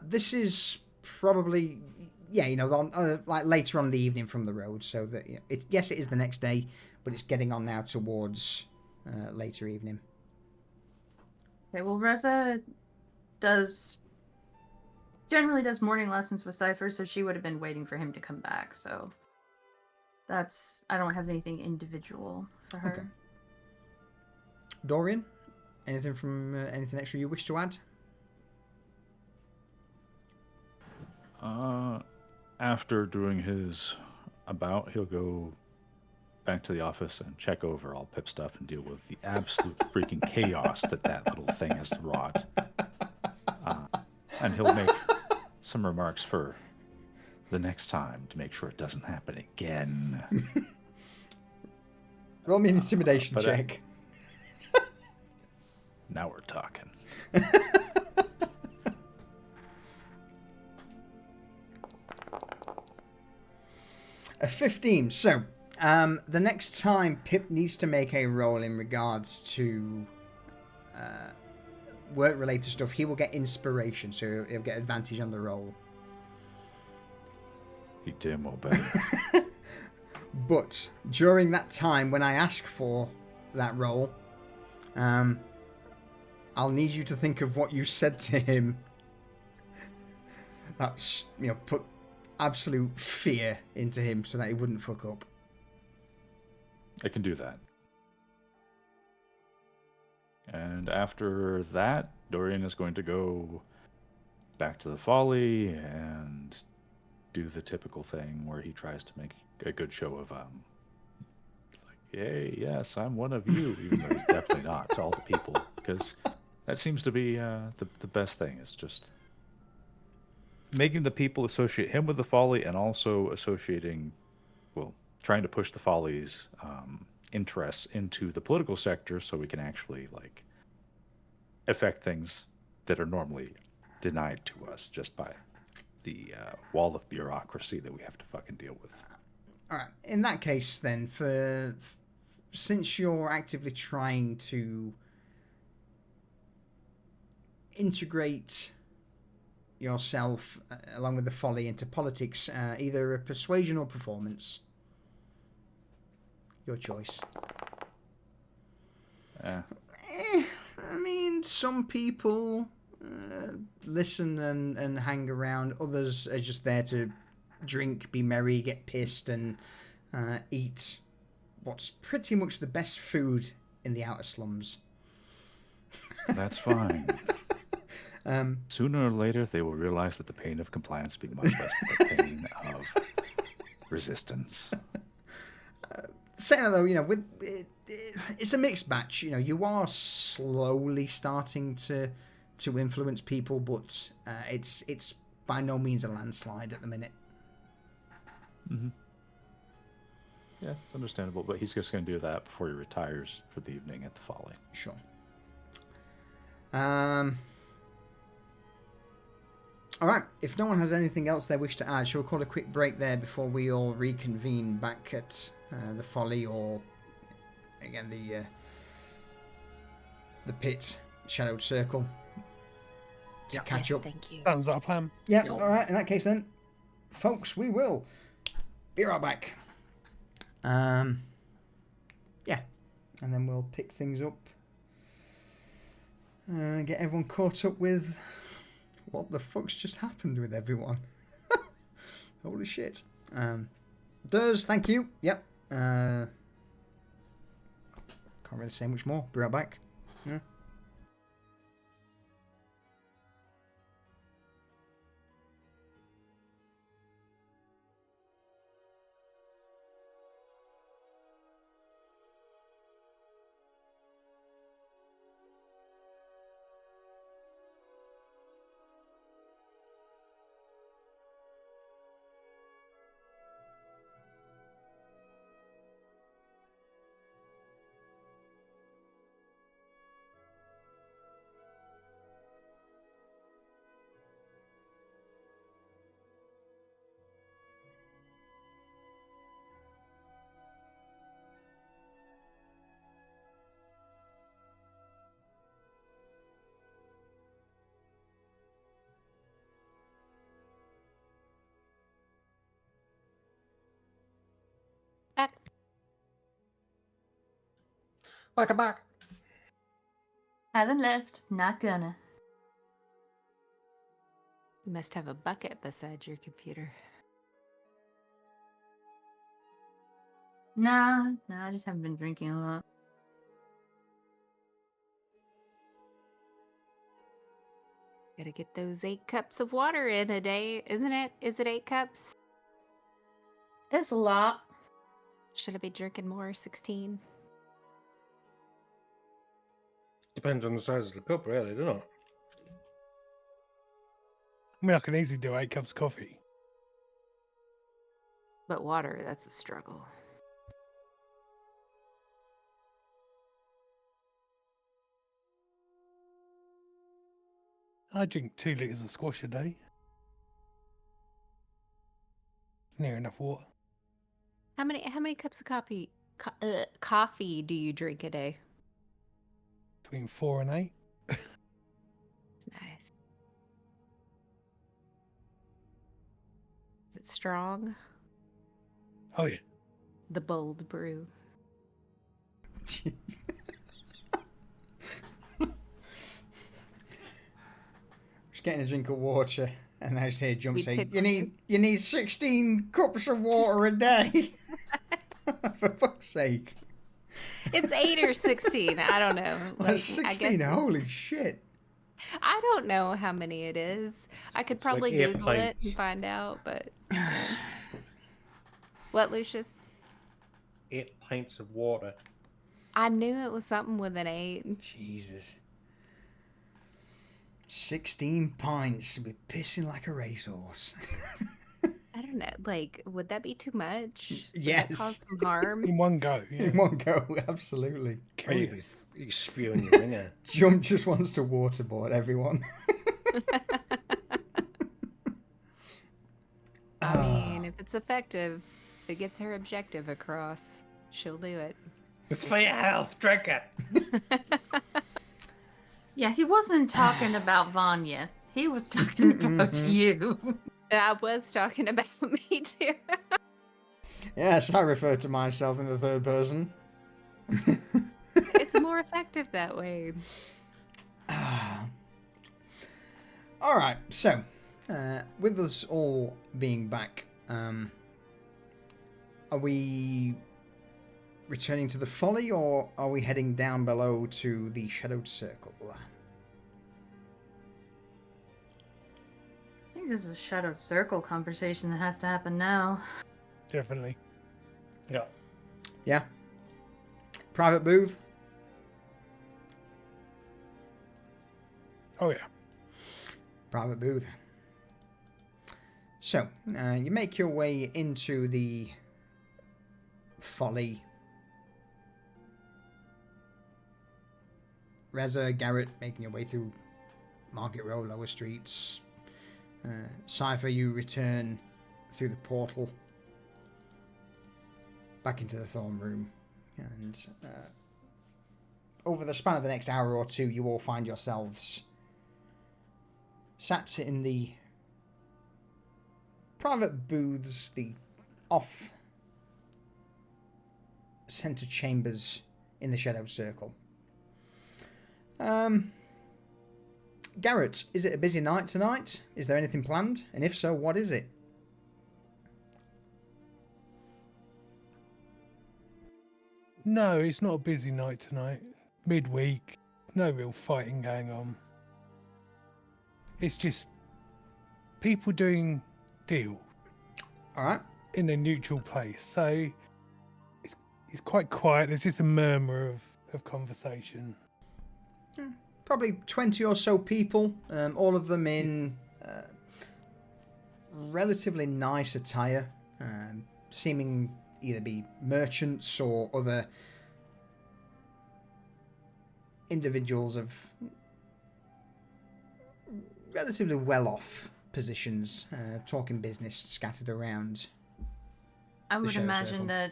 This is probably, like later on in the evening from the road. So that yes, it is the next day, but it's getting on now towards later evening. Okay, well, Reza generally does morning lessons with Cypher, so she would have been waiting for him to come back. So I don't have anything individual for her. Okay. Dorian? Anything extra you wish to add? After doing his he'll go back to the office and check over all Pip stuff and deal with the absolute freaking chaos that little thing has wrought. And he'll make some remarks for the next time to make sure it doesn't happen again. Roll me an intimidation check. Now we're talking. A 15. So, the next time Pip needs to make a roll in regards to work-related stuff, he will get inspiration, so he'll get advantage on the roll. He damn well better. But during that time, when I ask for that roll, I'll need you to think of what you said to him. That's, put absolute fear into him so that he wouldn't fuck up. I can do that. And after that, Dorian is going to go back to the Folly and do the typical thing where he tries to make a good show of, hey, yes, I'm one of you, even though he's definitely not to all the people, because that seems to be the best thing. Is just making the people associate him with the Folly, and also trying to push the Folly's interests into the political sector, so we can actually affect things that are normally denied to us just by the wall of bureaucracy that we have to fucking deal with. All right. In that case, then, since you're actively trying to integrate yourself along with the Folly into politics, either a persuasion or performance, your choice. I mean, some people listen and hang around. Others are just there to drink, be merry, get pissed, and eat what's pretty much the best food in the outer slums. That's fine. Sooner or later, they will realize that the pain of compliance will be much less than the pain of resistance. Saying that, though, it's a mixed batch. You are slowly starting to influence people, but it's by no means a landslide at the minute. Mm-hmm. Yeah, it's understandable, but he's just going to do that before he retires for the evening at the Folly. Sure. All right. If no one has anything else they wish to add, shall we call a quick break there before we all reconvene back at the Folly, or again the pit, Shadowed Circle, to catch up? Thank you. Sounds like a plan. Yeah. All right. In that case, then, folks, we will Be right back. Yeah, and then we'll pick things up. Get everyone caught up with what the fuck's just happened with everyone. Holy shit. Does, thank you. Yep. Can't really say much more. Be right back. Yeah. Back. Welcome back. Haven't left. Not gonna. You must have a bucket beside your computer. No, I just haven't been drinking a lot. Gotta get those 8 cups of water in a day, isn't it? Is it 8 cups? It's a lot. Should I be drinking more? 16? Depends on the size of the cup, really, doesn't it? I mean, I can easily do 8 cups of coffee. But water, that's a struggle. I drink 2 litres of squash a day. It's near enough water. How many cups of coffee do you drink a day? Between 4 and 8. Nice. Is it strong? Oh, yeah. The bold brew. Jeez. Just getting a drink of water, and I just hear Jump say, "You need 16 cups of water a day." For fuck's sake. It's 8 or 16. I don't know. Like, 16. Holy shit. I don't know how many it is. I could It's like probably 8 Google it pints. and find out, but what, Lucius? 8 pints of water. I knew it was something with an 8. Jesus. 16 pints to be pissing like a racehorse. I don't know. Like, would that be too much? Would Yes. that cause some harm? In one go, yeah. In one go, absolutely. Or you'd be spewing your ringer. Jump just wants to waterboard everyone. I mean, if it's effective, if it gets her objective across, she'll do it. It's for your health, drink it. Yeah, he wasn't talking about Vanya. He was talking about you. I was talking about me too. Yes, I refer to myself in the third person. It's more effective that way. All right, so with us all being back, are we returning to the Folly, or are we heading down below to the Shadowed Circle? I think this is a Shadow Circle conversation that has to happen now. Definitely. Yeah. Yeah. Private booth. Oh, yeah. Private booth. So, you make your way into the Folly. Reza, Garrett, making your way through Market Row, lower streets. Cypher, you return through the portal back into the Thorn Room. And over the span of the next hour or two, you all find yourselves sat in the private booths, the off center chambers in the Shadow Circle. Garrett, is it a busy night tonight? Is there anything planned? And if so, what is it? No, it's not a busy night tonight. Midweek, no real fighting going on. It's just people doing deals All right. in a neutral place. So it's quite quiet. There's just a murmur of conversation. Probably 20 or so people, all of them in relatively nice attire, seeming either be merchants or other individuals of relatively well-off positions, talking business scattered around. I would Shadow imagine Circle. that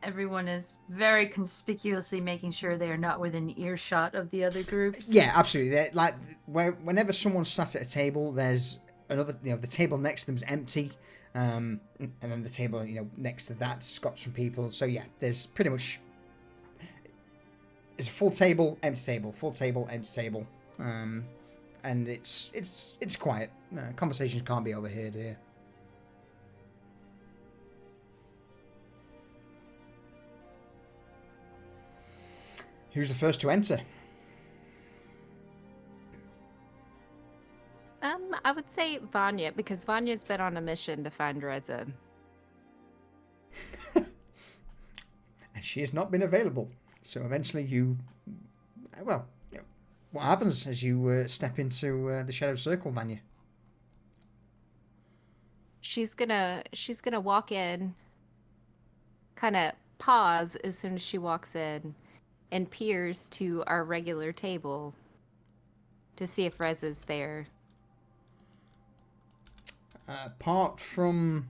everyone is very conspicuously making sure they are not within earshot of the other groups. Yeah, absolutely. They're, like, whenever someone's sat at a table, there's another, the table next to them's empty, and then the table, next to that's got some people. So yeah, there's pretty much, it's a full table, empty table, full table, empty table, and it's quiet. Conversations can't be overheard here. Who's the first to enter? I would say Vanya, because Vanya's been on a mission to find Reza. And she has not been available. So eventually you... Well, what happens as you step into the Shadow Circle, Vanya? She's gonna walk in, kind of pause as soon as she walks in, and peers to our regular table to see if Reza's there. Apart from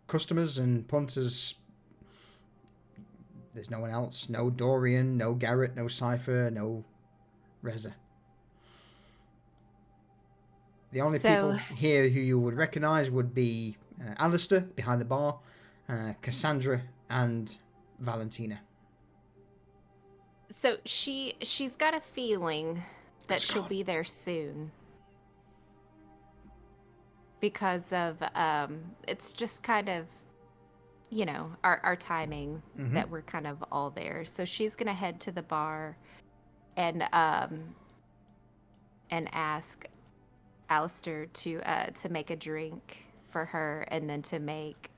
customers and punters, there's no one else. No Dorian, no Garrett, no Cypher, no Reza. The only people here who you would recognise would be Alistair behind the bar, Cassandra, and Valentina. So she's got a feeling that she'll be there soon. Because of it's just kind of our timing that we're kind of all there. So she's gonna head to the bar and ask Alistair to make a drink for her, and then to make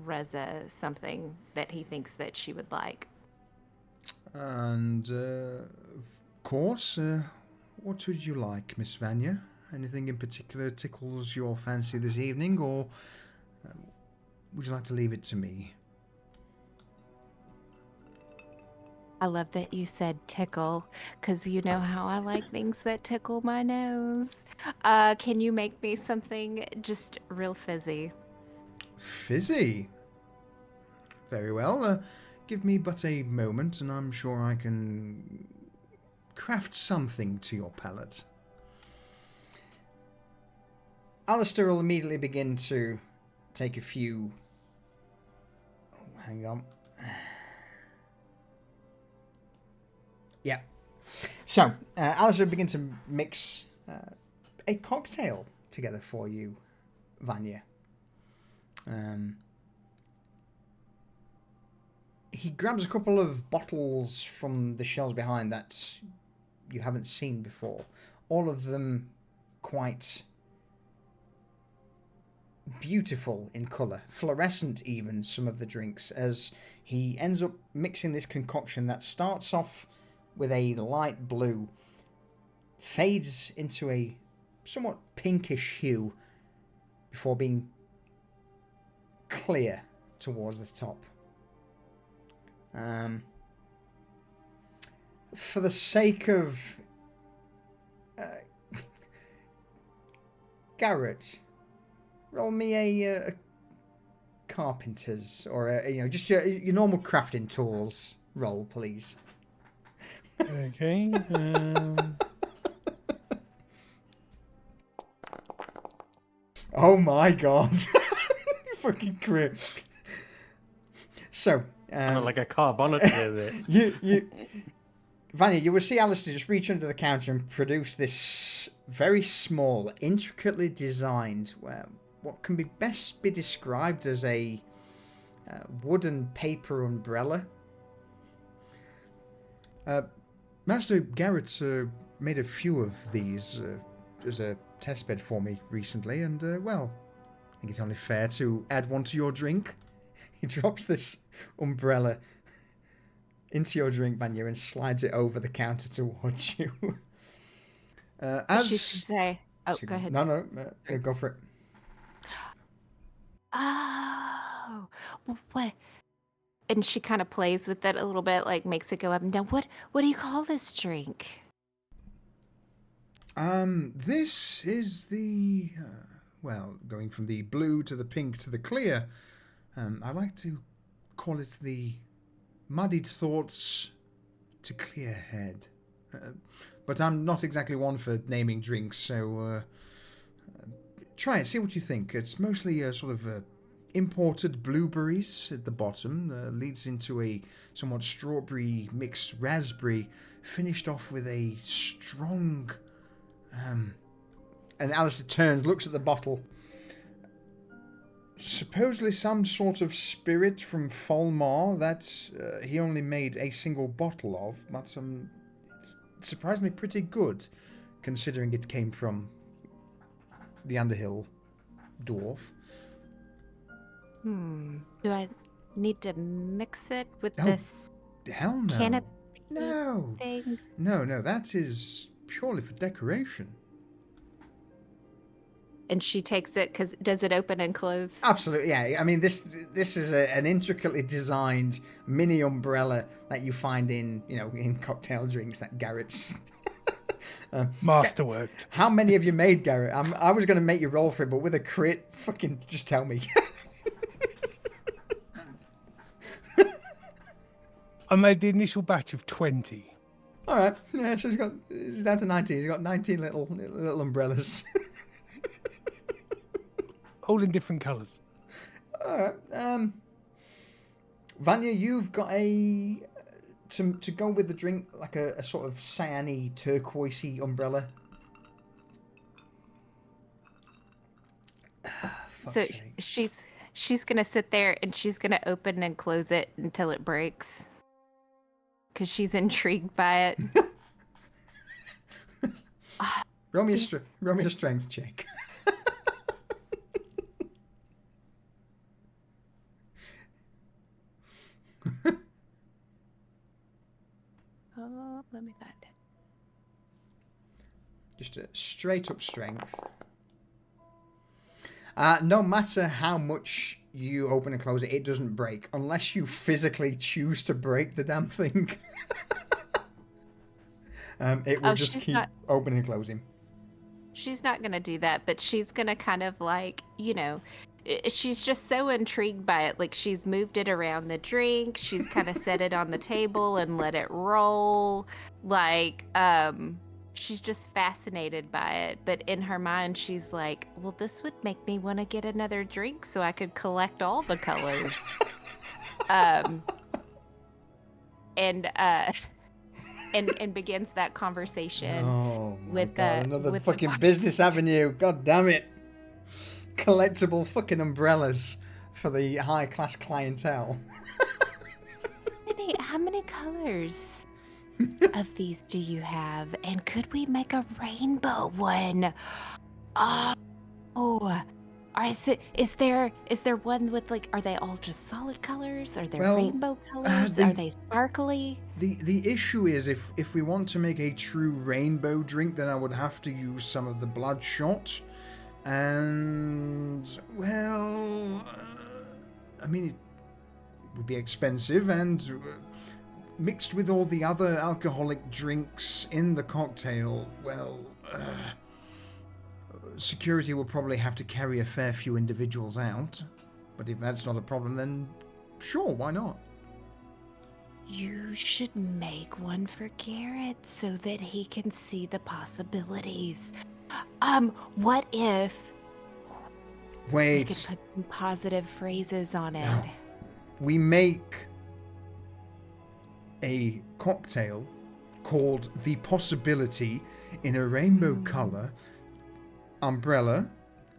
Reza something that he thinks that she would like. And, of course, what would you like, Miss Vanya? Anything in particular tickles your fancy this evening, or would you like to leave it to me? I love that you said tickle, because you know how I like things that tickle my nose. Can you make me something just real fizzy? Fizzy? Very well. Give me but a moment, and I'm sure I can craft something to your palate. Alistair will immediately begin to take a few... Oh, hang on. Yeah. So, Alistair will begin to mix a cocktail together for you, Vanya. He grabs a couple of bottles from the shelves behind that you haven't seen before. All of them quite beautiful in colour, fluorescent even, some of the drinks, as he ends up mixing this concoction that starts off with a light blue, fades into a somewhat pinkish hue before being clear towards the top. For the sake of Garrett, roll me a carpenter's or just your normal crafting tools roll, please. Okay. Oh my god. Fucking career. So, Kinda like a carbonator there. Vanya, you will see Alistair just reach under the counter and produce this very small, intricately designed, what can best be described as a wooden paper umbrella. Master Garrett made a few of these as a testbed for me recently, and well, I think it's only fair to add one to your drink. He drops this umbrella into your drink, Vanya, and slides it over the counter towards you. She should say, go ahead. No, go for it. Oh, what? And she kind of plays with it a little bit, like makes it go up and down. What do you call this drink? This is the, well, going from the blue to the pink to the clear. I like to call it the muddied thoughts to clear head. But I'm not exactly one for naming drinks, so try it, see what you think. It's mostly sort of imported blueberries at the bottom, leads into a somewhat strawberry mixed raspberry, finished off with a strong... And Alistair turns, looks at the bottle. Supposedly some sort of spirit from Folmar that he only made a single bottle of, but surprisingly pretty good, considering it came from the Underhill dwarf. Do I need to mix it with this Hell no. canopy No. thing? No, that is purely for decoration. And she takes it because does it open and close? Absolutely, yeah. I mean, this is an intricately designed mini umbrella that you find in cocktail drinks that Garrett's. Masterwork. How many have you made, Garrett? I was going to make you roll for it, but with a crit, fucking just tell me. I made the initial batch of 20. All right, yeah. So he's down to 19. He's got 19 little umbrellas. All in different colours. All right. Vanya, you've got to go with the drink, like a sort of cyany, turquoisey umbrella. So she's gonna sit there and she's gonna open and close it until it breaks, because she's intrigued by it. Roll me a strength check. Oh, let me find it. Just a straight up strength. No matter how much you open and close it, it doesn't break unless you physically choose to break the damn thing. It will just keep opening and closing. She's not gonna do that, but she's gonna kind of like, she's just so intrigued by it. Like, she's moved it around the drink. She's kind of set it on the table and let it roll. Like, she's just fascinated by it. But in her mind, she's like, well, this would make me want to get another drink so I could collect all the colors. And begins that conversation with another with fucking business avenue. God damn it. Collectible fucking umbrellas for the high class clientele. How many colors of these do you have? And could we make a rainbow one? Is there one with, like, are they all just solid colors? Are there rainbow colors? Are they sparkly? The issue is if we want to make a true rainbow drink, then I would have to use some of the bloodshot. And, well, I mean, it would be expensive, and mixed with all the other alcoholic drinks in the cocktail, well, security will probably have to carry a fair few individuals out. But if that's not a problem, then sure, why not? You should make one for Garrett so that he can see the possibilities. What if We could Wait. put some positive phrases on it. No. We make a cocktail called the Possibility in a rainbow color umbrella,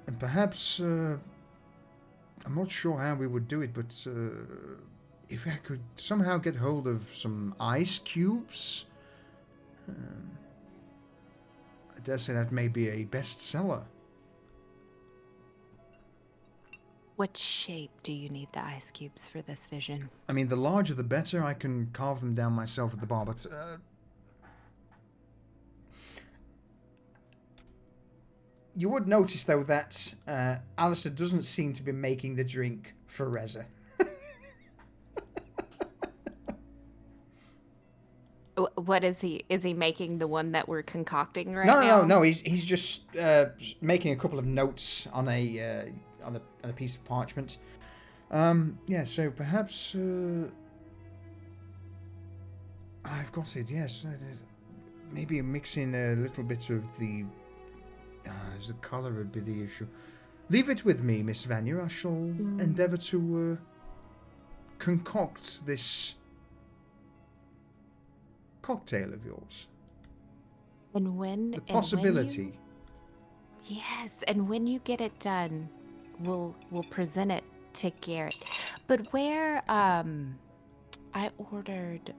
and perhaps I'm not sure how we would do it, but if I could somehow get hold of some ice cubes, I dare say that may be a bestseller. What shape do you need the ice cubes for this vision? I mean, the larger the better. I can carve them down myself at the bar, but you would notice, though, that Alistair doesn't seem to be making the drink for Reza. What is he? Is he making the one that we're concocting right No, now? no. He's just making a couple of notes on a piece of parchment. Yeah. So perhaps I've got it. Yes. Maybe mixing a little bit of the color would be the issue. Leave it with me, Miss Vanya. I shall endeavour to concoct this cocktail of yours. And when The possibility. Yes, and when you get it done, we'll present it to Garrett. But where I ordered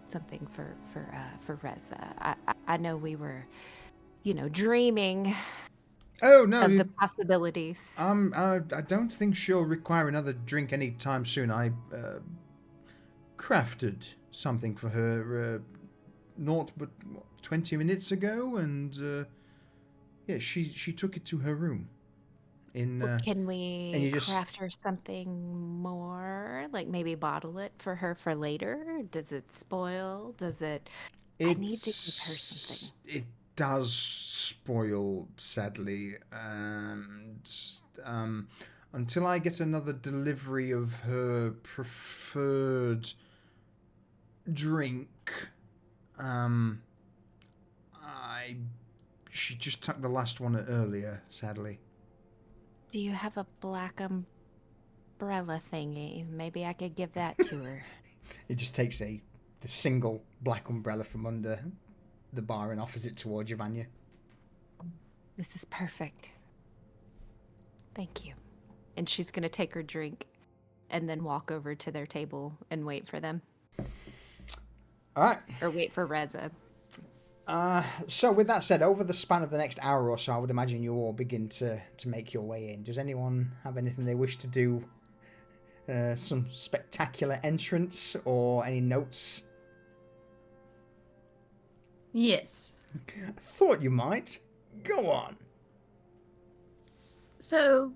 something for Reza. I know we were, dreaming Oh no! of the possibilities. I don't think she'll require another drink anytime soon. I crafted something for her naught but 20 minutes ago, and yeah, she took it to her room. Can we and you just- craft her something more? Like maybe bottle it for her for later? Does it spoil? Does it... I need to give her something. It does spoil, sadly, and until I get another delivery of her preferred drink, she just took the last one earlier, sadly. Do you have a black umbrella thingy? Maybe I could give that to her. He just takes the single black umbrella from under the bar and offers it towards you, Vanya. This is perfect. Thank you. And she's going to take her drink and then walk over to their table and wait for them. All right. Or wait for Reza. So with that said, over the span of the next hour or so, I would imagine you all begin to make your way in. Does anyone have anything they wish to do? Some spectacular entrance or any notes? Yes. I thought you might. Go on. So,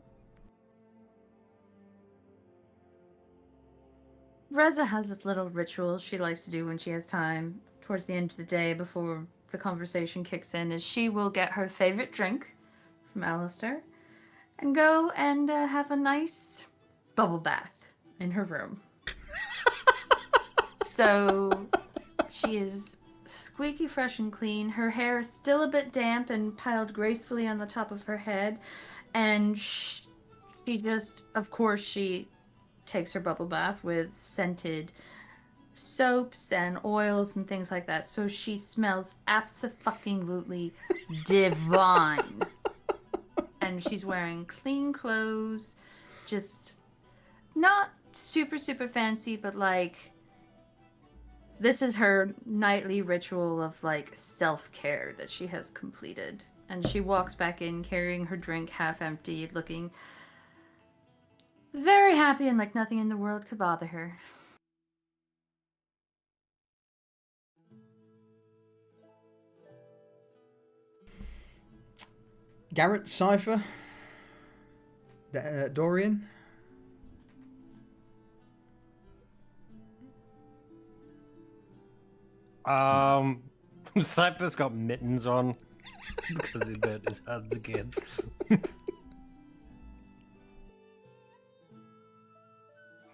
Reza has this little ritual she likes to do when she has time towards the end of the day before the conversation kicks in, is she will get her favorite drink from Alistair and go and have a nice bubble bath in her room. So she is squeaky fresh and clean. Her hair is still a bit damp and piled gracefully on the top of her head. And she just, of course, she takes her bubble bath with scented soaps and oils and things like that. So she smells abso-fucking-lutely divine. And she's wearing clean clothes, just not super, super fancy, but like, this is her nightly ritual of like self-care that she has completed. And she walks back in carrying her drink half empty, looking very happy and like nothing in the world could bother her. Garrett, Cypher, Dorian. Cypher's got mittens on because he burnt his hands again.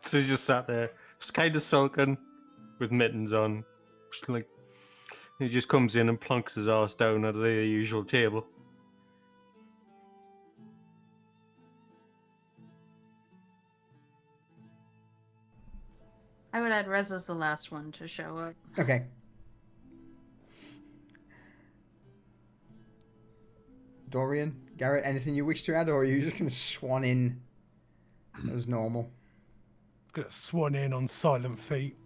So he's just sat there, just kind of sulking with mittens on. Just like, he just comes in and plunks his ass down at the usual table. I would add Rez as the last one to show up. Okay. Dorian, Garrett, anything you wish to add, or are you just going to swan in as normal? Gonna swan in on silent feet.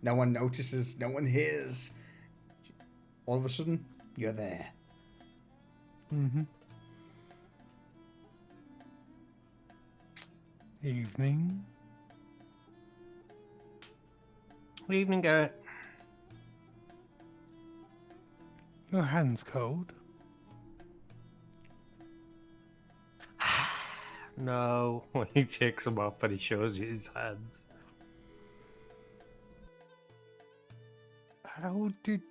No one notices, no one hears. All of a sudden, you're there. Mm-hmm. Evening. Good evening, Garrett. Your hand's cold. No, when he takes them off and he shows you his hands. How did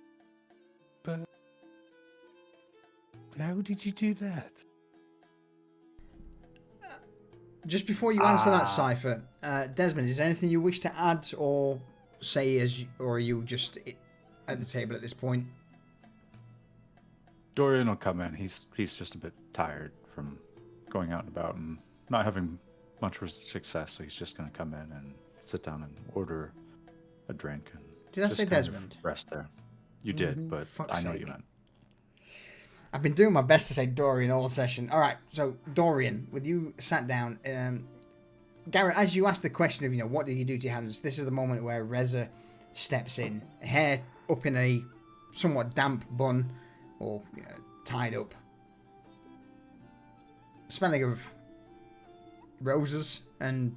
you do that? Just before you answer that, Cypher, Desmond, is there anything you wish to add or say, or are you just at the table at this point? Dorian will come in. He's just a bit tired from going out and about and not having much success, so he's just going to come in and sit down and order a drink. And Did I just say kind of Desmond? Rest there. You did, but Fuck's I know what you sake. meant. I've been doing my best to say Dorian all session. All right, so Dorian, with you sat down, Garrett, as you asked the question of, what did you do to your hands? This is the moment where Reza steps in, hair up in a somewhat damp bun, or tied up, smelling of roses and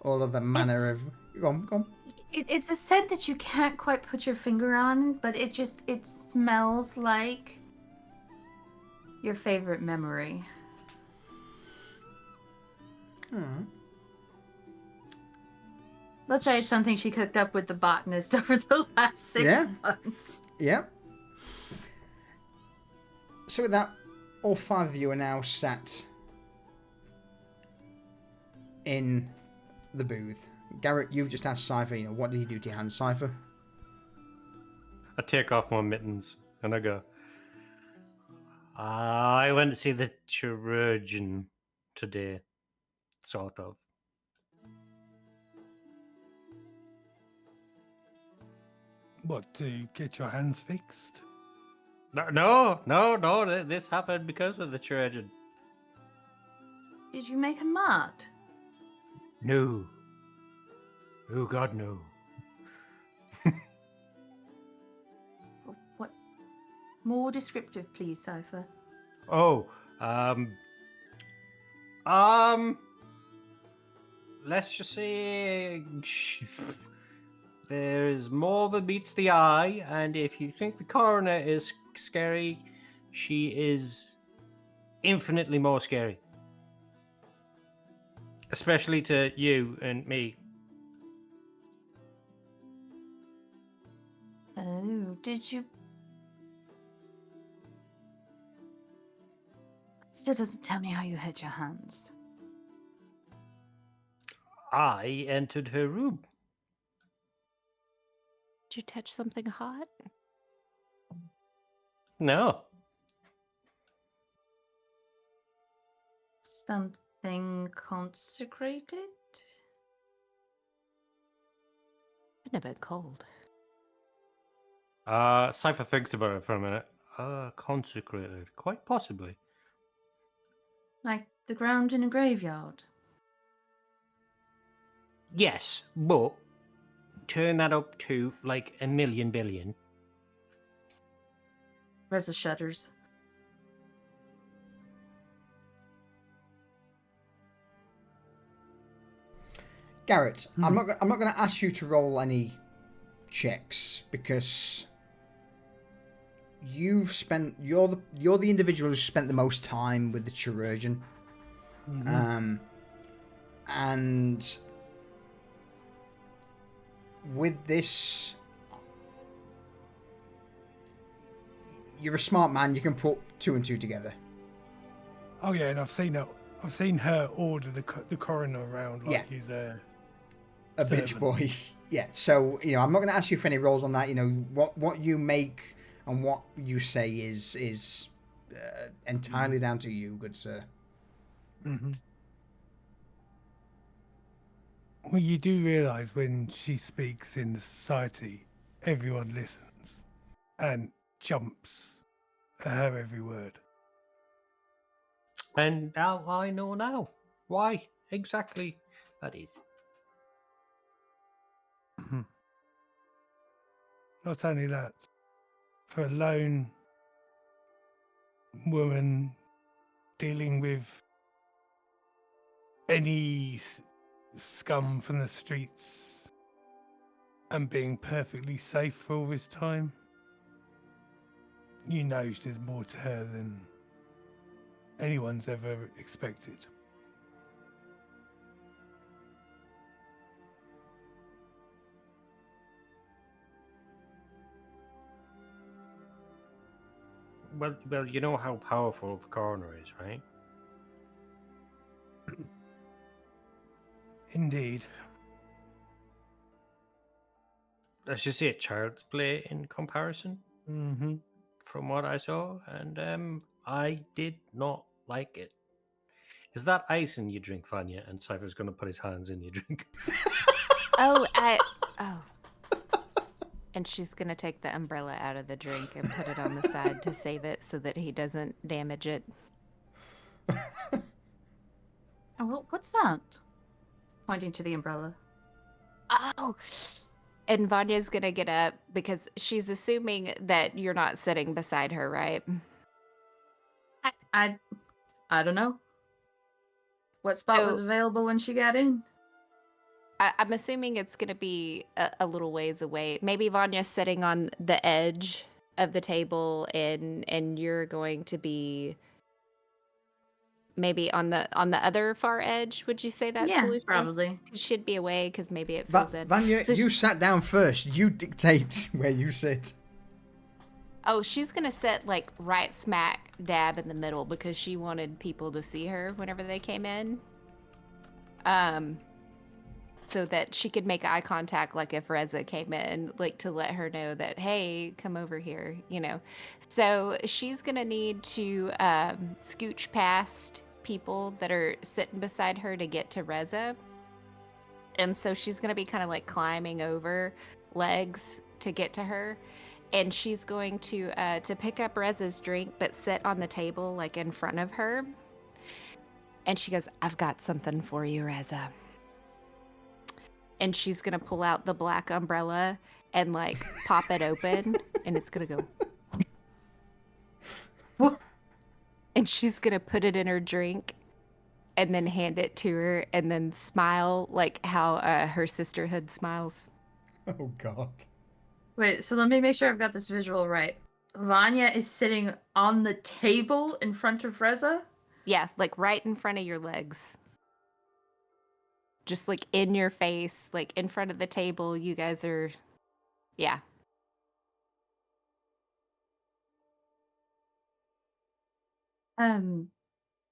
all of the manner of. Go on. It's a scent that you can't quite put your finger on, but it smells like your favorite memory. Let's say it's something she cooked up with the botanist over the last 6 months. Yeah. So with that, all 5 of you are now sat in the booth. Garrett, you've just asked Cypher, what did you do to your hands, Cypher? I take off my mittens and I go, I went to see the chirurgeon today, sort of. What, to get your hands fixed? No, this happened because of the chirurgeon. Did you make a mark? No. Oh, God, no. What? More descriptive, please, Cypher. Oh, let's just say there is more than meets the eye, and if you think the coroner is scary, she is infinitely more scary. Especially to you and me. Oh, did you? Still doesn't tell me how you hurt your hands. I entered her room. Did you touch something hot? No. Something consecrated? Been a bit cold. Cypher thinks about it for a minute. Consecrated. Quite possibly. Like the ground in a graveyard? Yes, but turn that up to like 1,000,000 billion. Reza shudders. Garrett, I'm not going to ask you to roll any checks because you're the individual who's spent the most time with the chirurgeon. And with this, you're a smart man. You can put 2 and 2 together. Oh yeah, and I've seen her order the coroner around like he's a bitch boy. Yeah. So I'm not going to ask you for any rolls on that. What you make and what you say is entirely down to you, good sir. Well, you do realise when she speaks in the society, everyone listens and jumps at her every word. And now I know now why exactly that is. Not only that, for a lone woman dealing with any scum from the streets and being perfectly safe for all this time, you know there's more to her than anyone's ever expected. Well, you know how powerful the coroner is, right? Indeed. Let's just say a child's play in comparison Mm-hmm. from what I saw, and I did not like it. Is that ice in your drink, Vanya? And Cypher's going to put his hands in your drink. Oh. And she's going to take the umbrella out of the drink and put it on the side to save it so that he doesn't damage it. Oh, well, what's that? Pointing to the umbrella. Oh! And Vanya's going to get up because she's assuming that you're not sitting beside her, right? I don't know. What spot was So- available when she got in? I'm assuming it's going to be a little ways away. Maybe Vanya's sitting on the edge of the table, and you're going to be maybe on the other far edge. Would you say that Yeah, solution? probably. It should be away because maybe it fills in. Vanya, So you sat down first. You dictate where you sit. Oh, she's going to sit like right smack dab in the middle because she wanted people to see her whenever they came in. So that she could make eye contact, like if Reza came in, like to let her know that, hey, come over here, you know. So she's gonna need to scooch past people that are sitting beside her to get to Reza. And so she's gonna be kind of like climbing over legs to get to her. And she's going to pick up Reza's drink, but sit on the table like in front of her. And she goes, I've got something for you, Reza. And she's gonna pull out the black umbrella and like pop it open, and it's gonna go. Whoop. And she's gonna put it in her drink, and then hand it to her, and then smile like how her sisterhood smiles. Oh God. Wait, so let me make sure I've got this visual right. Vanya is sitting on the table in front of Reza? Yeah, like right in front of your legs. Just like in your face, like in front of the table. You guys are, yeah.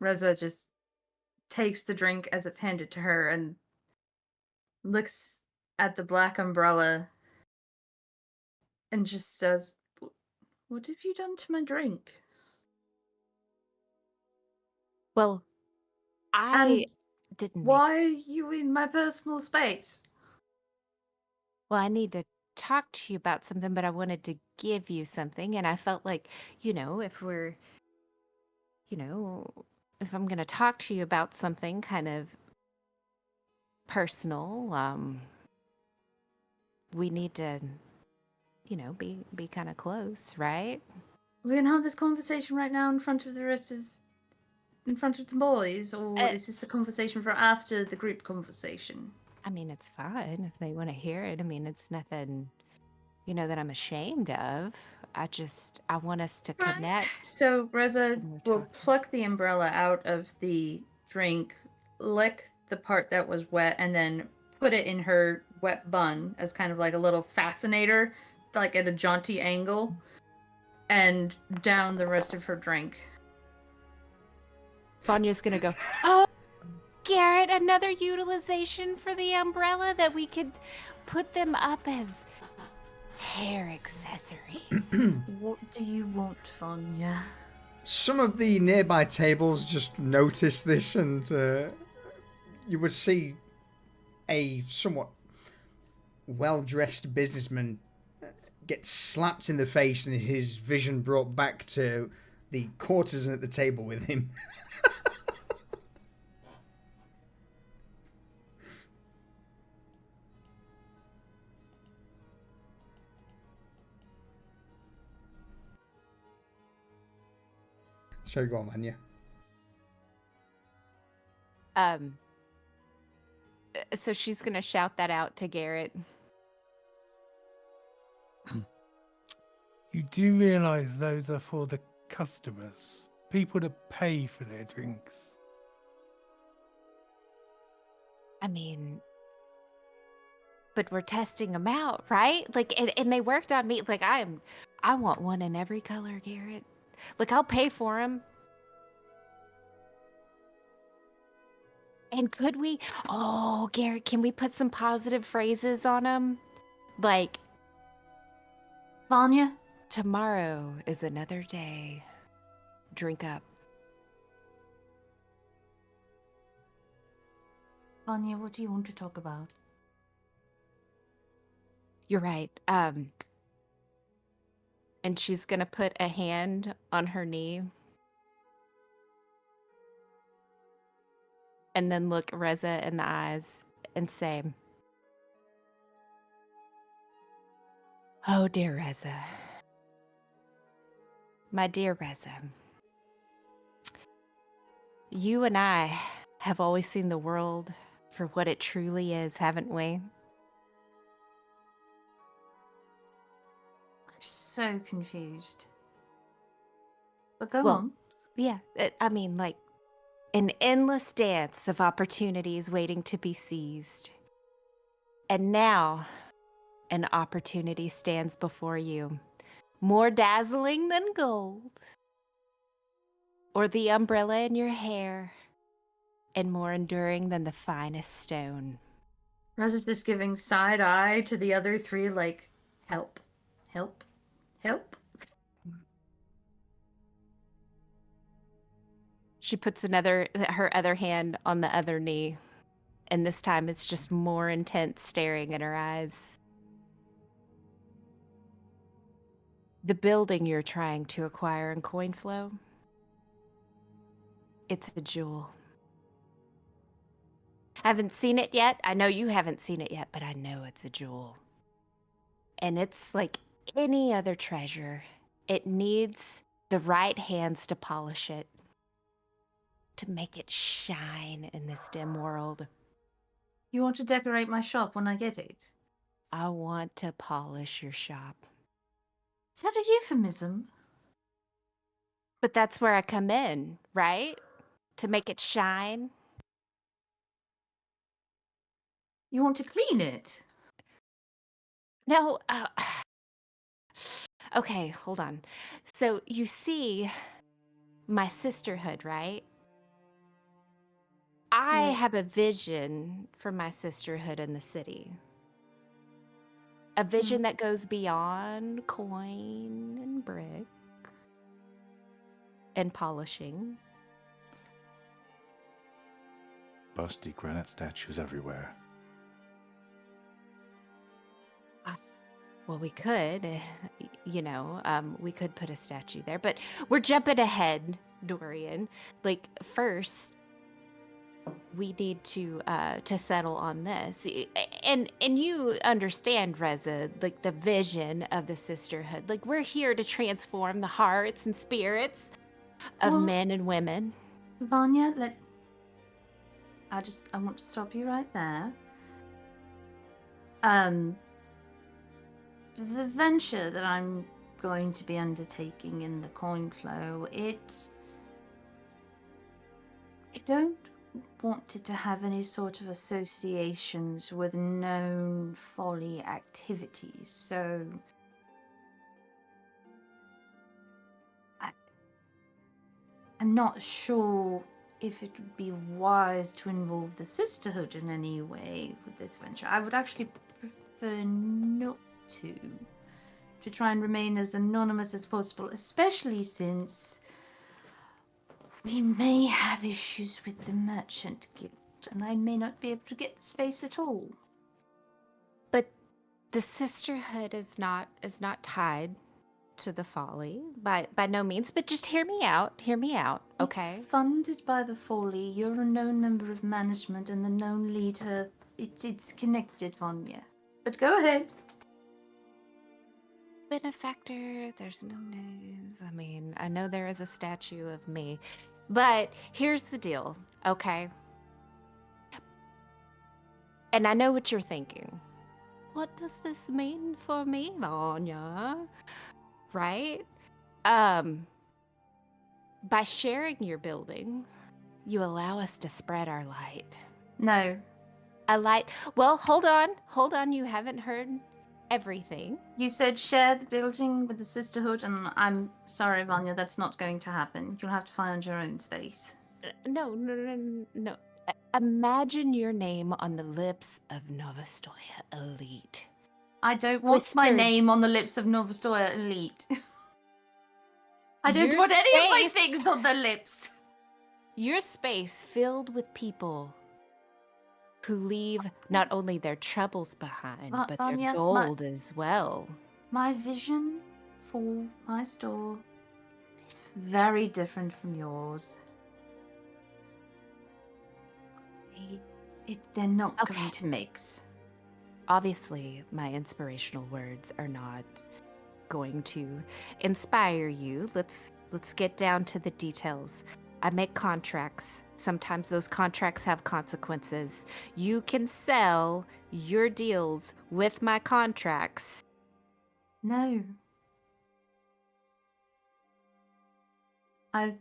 Reza just takes the drink as it's handed to her and looks at the black umbrella and just says, what have you done to my drink? Well, I And didn't. why are you in my personal space? Well, I need to talk to you about something, but I wanted to give you something. And I felt like, you know, if we're, you know, if I'm going to talk to you about something kind of personal, we need to, you know, be kind of close, right? We can have this conversation right now in front of in front of the boys, or is this a conversation for after the group conversation? I mean, it's fine if they want to hear it. I mean, it's nothing, you know, that I'm ashamed of. I want us to Right. connect. So Reza when we're will talking. pluck the umbrella out of the drink, lick the part that was wet, and then put it in her wet bun as kind of like a little fascinator, like at a jaunty angle, and down the rest of her drink. Vanya's gonna go, oh, Garrett, another utilization for the umbrella that we could put them up as hair accessories. What do you want, Vanya? Some of the nearby tables just notice this, and you would see a somewhat well-dressed businessman gets slapped in the face and his vision brought back to the courtesan at the table with him. So go on, Manya. So she's gonna shout that out to Garrett. You do realize those are for the customers, people to pay for their drinks. I mean, but we're testing them out, right? Like, and they worked on me. Like, I want one in every color, Garrett. Look, I'll pay for them. And could we? Oh, Garrett, can we put some positive phrases on them? Like, Vanya? tomorrow is another day. Drink up. Vanya, what do you want to talk about? You're right. And she's gonna put a hand on her knee. And then look Reza in the eyes and say, "Oh, dear Reza. My dear Reza. You and I have always seen the world for what it truly is, haven't we?" I'm so confused. But go Well, on. Yeah, I mean, like, an endless dance of opportunities waiting to be seized. And now, an opportunity stands before you, more dazzling than gold, or the umbrella in your hair, and more enduring than the finest stone. Reza's just giving side eye to the other three, like, help, help, help. She puts her other hand on the other knee, and this time it's just more intense staring in her eyes. The building you're trying to acquire in Coinflow, it's a jewel. I haven't seen it yet. I know you haven't seen it yet, but I know it's a jewel. And it's like any other treasure. It needs the right hands to polish it, to make it shine in this dim world. You want to decorate my shop when I get it? I want to polish your shop. Is that a euphemism? But that's where I come in, right? To make it shine. You want to clean it? No, okay, hold on. So you see my sisterhood, right? I Yes. have a vision for my sisterhood in the city. A vision that goes beyond coin and brick and polishing. Busty granite statues everywhere. Well, we could, we could put a statue there, but we're jumping ahead, Dorian. Like, first, we need to settle on this, and you understand, Reza, like the vision of the sisterhood. Like, we're here to transform the hearts and spirits of men and women. Vanya, I want to stop you right there. The venture that I'm going to be undertaking in the coin flow, I don't want it to have any sort of associations with known folly activities, so I'm not sure if it would be wise to involve the sisterhood in any way with this venture. I would actually prefer not to try and remain as anonymous as possible, especially since we may have issues with the merchant guild. and I may not be able to get the space at all. But the sisterhood is not tied to the folly by no means. But just hear me out. Hear me out. Okay. It's funded by the folly. You're a known member of management and the known leader. It's connected, Vanya. But go ahead. Benefactor, there's no names. I mean, I know there is a statue of me, but here's the deal, okay? And I know what you're thinking. What does this mean for me, Vanya? Right? By sharing your building, you allow us to spread our light. No. A light. Well, hold on. You haven't heard everything. You said share the building with the sisterhood, and I'm sorry, Vanya, that's not going to happen. You'll have to find your own space. No. Imagine your name on the lips of Novostoya Elite. I don't want my Whispered. name on the lips of Novostoya Elite. I don't Your want any of my space. things on the lips. Your space filled with people who leave not only their troubles behind, but Vanya, their gold as well. My vision for my store is very different from yours. They're not Okay. going to mix. Obviously, my inspirational words are not going to inspire you. Let's get down to the details. I make contracts. Sometimes those contracts have consequences. You can sell your deals with my contracts. No.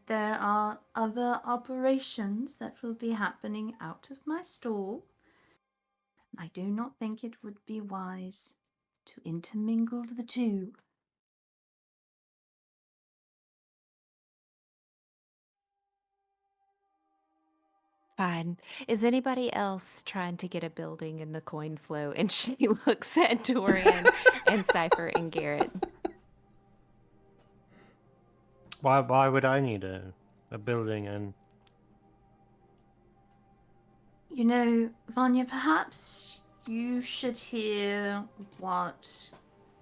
There are other operations that will be happening out of my store. I do not think it would be wise to intermingle the two. Fine. Is anybody else trying to get a building in the coin flow? And she looks at Dorian and Cypher and Garrett. Why would I need a building and You know, Vanya, perhaps you should hear what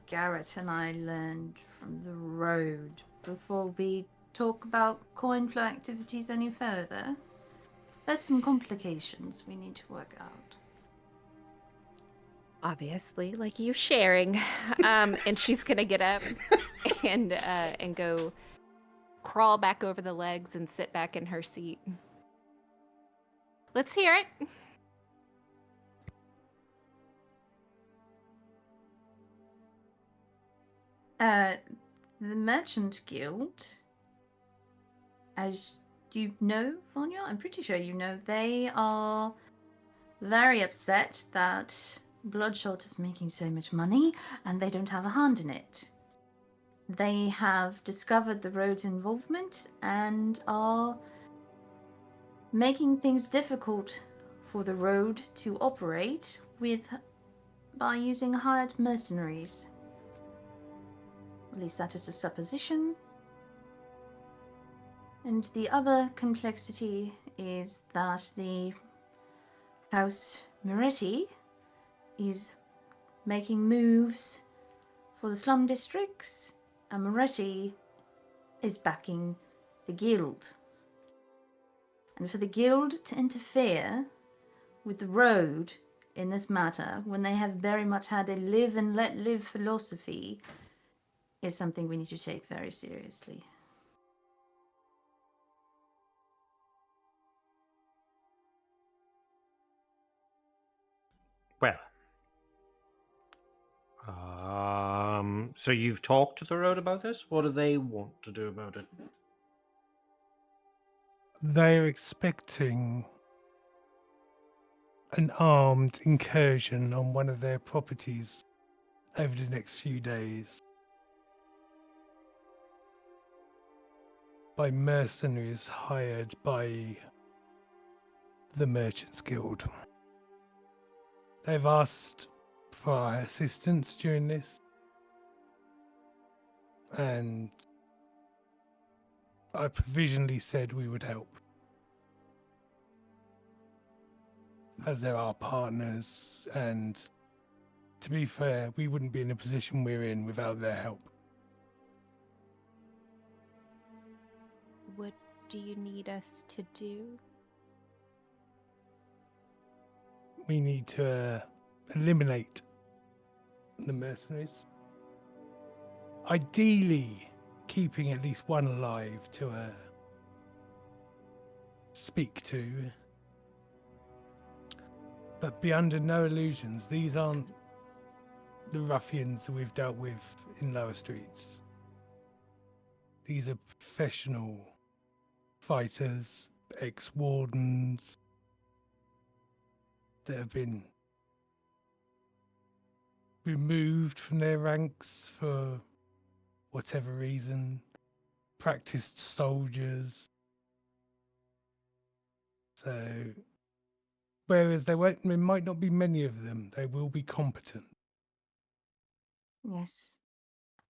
Garrett and I learned from the road before we talk about coin flow activities any further. There's some complications we need to work out. Obviously, like you sharing. And she's gonna get up and go crawl back over the legs and sit back in her seat. Let's hear it. The Merchant Guild, as you know, Vanya, I'm pretty sure you know, they are very upset that Bloodshot is making so much money and they don't have a hand in it. They have discovered the road's involvement and are making things difficult for the road to operate by using hired mercenaries. At least that is a supposition. And the other complexity is that the House Moretti is making moves for the slum districts, and Moretti is backing the guild. And for the guild to interfere with the road in this matter, when they have very much had a live and let live philosophy, is something we need to take very seriously. well? So you've talked to the road about this? What do they want to do about it? They're expecting an armed incursion on one of their properties over the next few days by mercenaries hired by the Merchants Guild. They've asked for our assistance during this, and I provisionally said we would help. as they're our partners, and to be fair, we wouldn't be in the position we're in without their help. What do you need us to do? We need to eliminate the mercenaries. Ideally, keeping at least one alive to speak to. But be under no illusions, these aren't the ruffians we've dealt with in lower streets. These are professional fighters, ex-wardens that have been removed from their ranks for whatever reason, practiced soldiers. So, whereas there might not be many of them, they will be competent. Yes.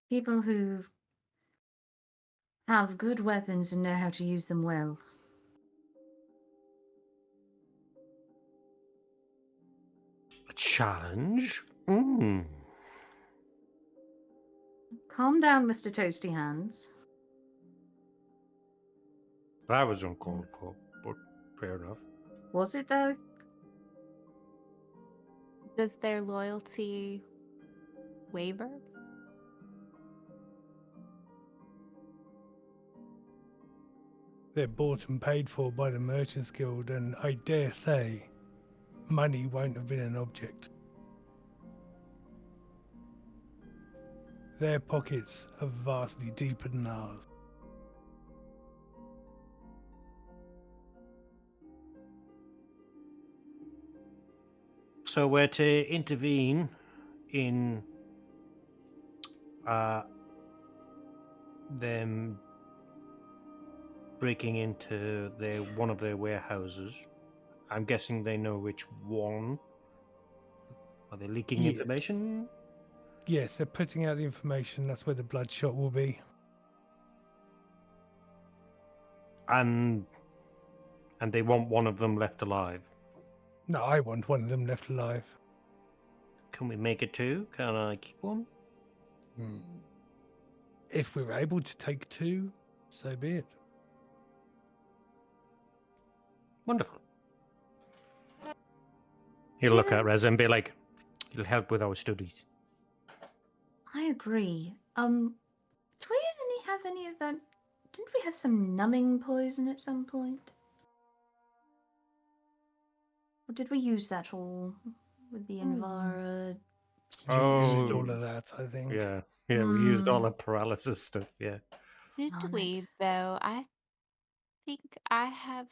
People who have good weapons and know how to use them well. A challenge? Calm down, Mr. Toasty Hands. That was uncalled for, but fair enough. Was it, though? Does their loyalty waver? They're bought and paid for by the Merchants Guild, and I dare say money won't have been an object. Their pockets are vastly deeper than ours. So we're to intervene in them breaking into one of their warehouses. I'm guessing they know which one. Are they leaking Yeah. information? Yes, they're putting out the information. That's where the bloodshot will be. And they want one of them left alive. No, I want one of them left alive. Can we make it two? Can I keep one? If we're able to take two, so be it. Wonderful. He'll look at Rez and be like, it'll help with our studies. I agree. Do we have any of that? Didn't we have some numbing poison at some point? Or did we use that all with the Envara? Used all of that, I think. Yeah, we used all the paralysis stuff, yeah. Did we, though? I think I have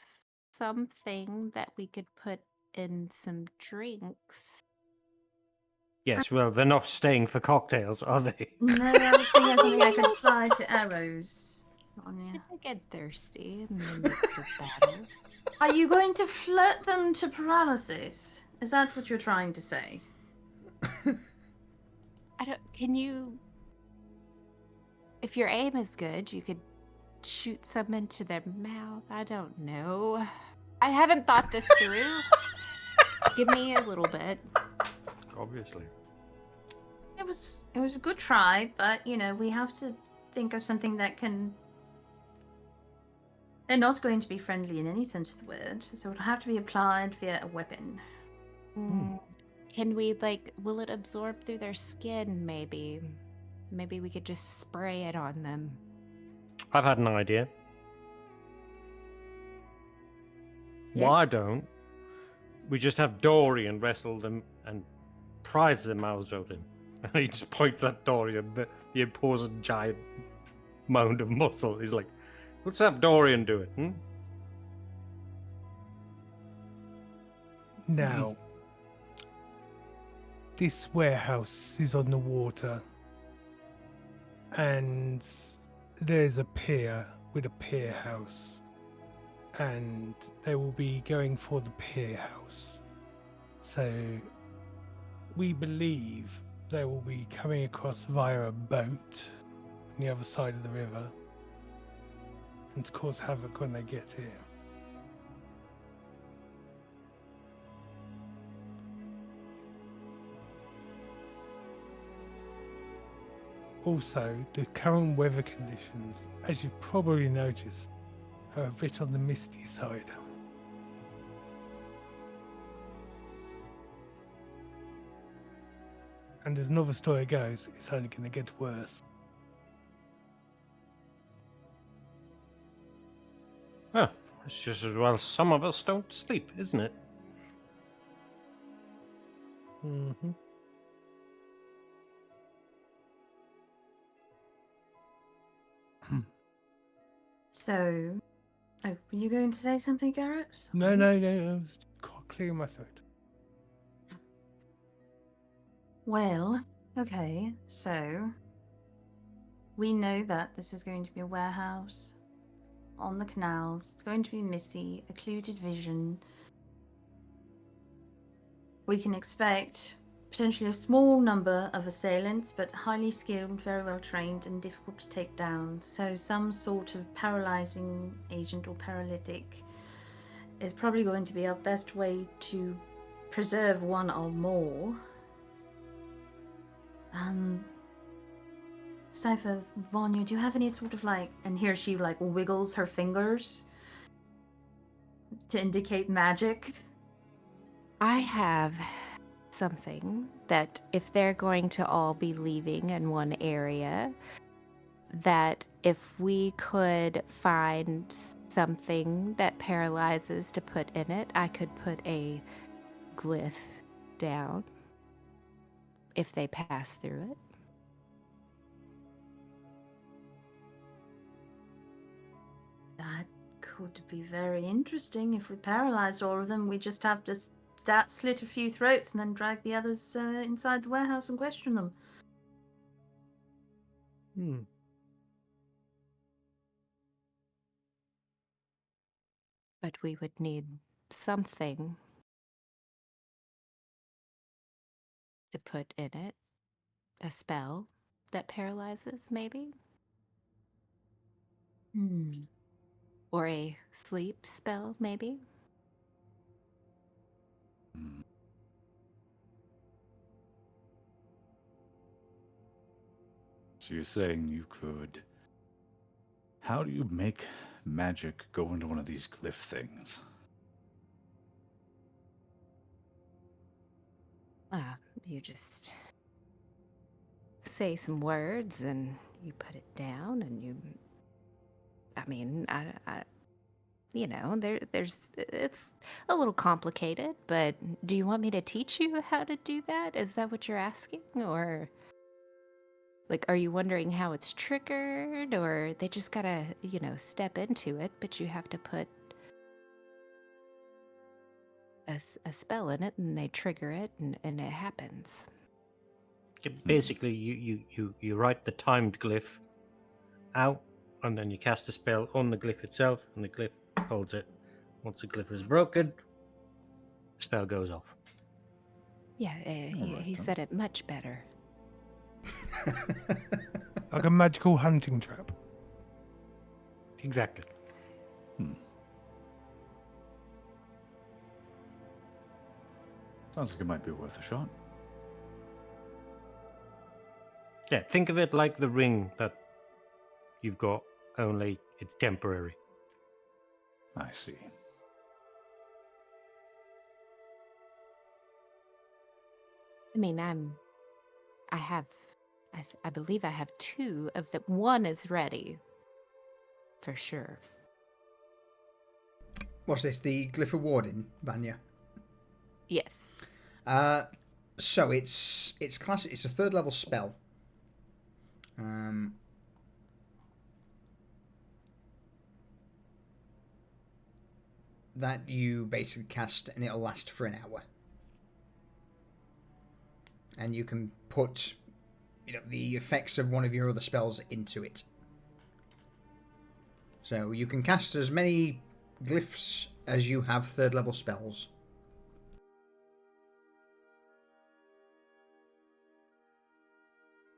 something that we could put in some drinks. Yes, well, they're not staying for cocktails, are they? No, I was thinking of something I could apply to arrows. I get thirsty in the midst of battle. Are you going to flirt them to paralysis? Is that what you're trying to say? Can you... If your aim is good, you could shoot some into their mouth. I don't know. I haven't thought this through. Give me a little bit. Obviously. It was a good try, but we have to think of something that can. They're not going to be friendly in any sense of the word, so it'll have to be applied via a weapon. Can we, will it absorb through their skin, maybe? Maybe we could just spray it on them. I've had an idea. Yes? Why don't we just have Dorian wrestle them and prise their mouths open? And he just points at Dorian, the imposing giant mound of muscle. He's like, let's have Dorian do it, Now, this warehouse is on the water, and there's a pier with a pier house, and they will be going for the pier house. So we believe they will be coming across via a boat on the other side of the river and to cause havoc when they get here. Also, the current weather conditions, as you've probably noticed, are a bit on the misty side. And as another story goes, it's only going to get worse. Huh. It's just as well some of us don't sleep, isn't it? Mm-hmm. So, oh, were you going to say something, Garrett? No, I was clearing my throat. Well, okay, so we know that this is going to be a warehouse on the canals. It's going to be Missy, occluded vision. We can expect potentially a small number of assailants, but highly skilled, very well trained, and difficult to take down. So some sort of paralyzing agent or paralytic is probably going to be our best way to preserve one or more. Cypher, Vanya, do you have any sort of like, and here she like wiggles her fingers to indicate magic? I have something that if they're going to all be leaving in one area, that if we could find something that paralyzes to put in it, I could put a glyph down if they pass through it. That could be very interesting. If we paralyzed all of them, we just have to slit a few throats and then drag the others inside the warehouse and question them. But we would need something to put in it. A spell that paralyzes, maybe? Or a sleep spell, maybe? So you're saying you could... How do you make magic go into one of these glyph things? You just say some words and you put it down and you... I mean, it's a little complicated, but do you want me to teach you how to do that? Is that what you're asking? Or, like, are you wondering how it's triggered? Or they just gotta, step into it, but you have to put a spell in it and they trigger it and it happens. Basically, you write the timed glyph out, and then you cast a spell on the glyph itself, and the glyph holds it. Once the glyph is broken, the spell goes off. Yeah, he said it much better. Like a magical hunting trap. Exactly. Sounds like it might be worth a shot. Yeah, think of it like the ring that you've got, only it's temporary. I see. I mean, I believe I have two of them. One is ready, for sure. What's this? The Glyph of Warding, Vanya? Yes. So it's classic. It's a 3rd level spell. That you basically cast and it'll last for an hour. And you can put the effects of one of your other spells into it. So you can cast as many glyphs as you have 3rd level spells.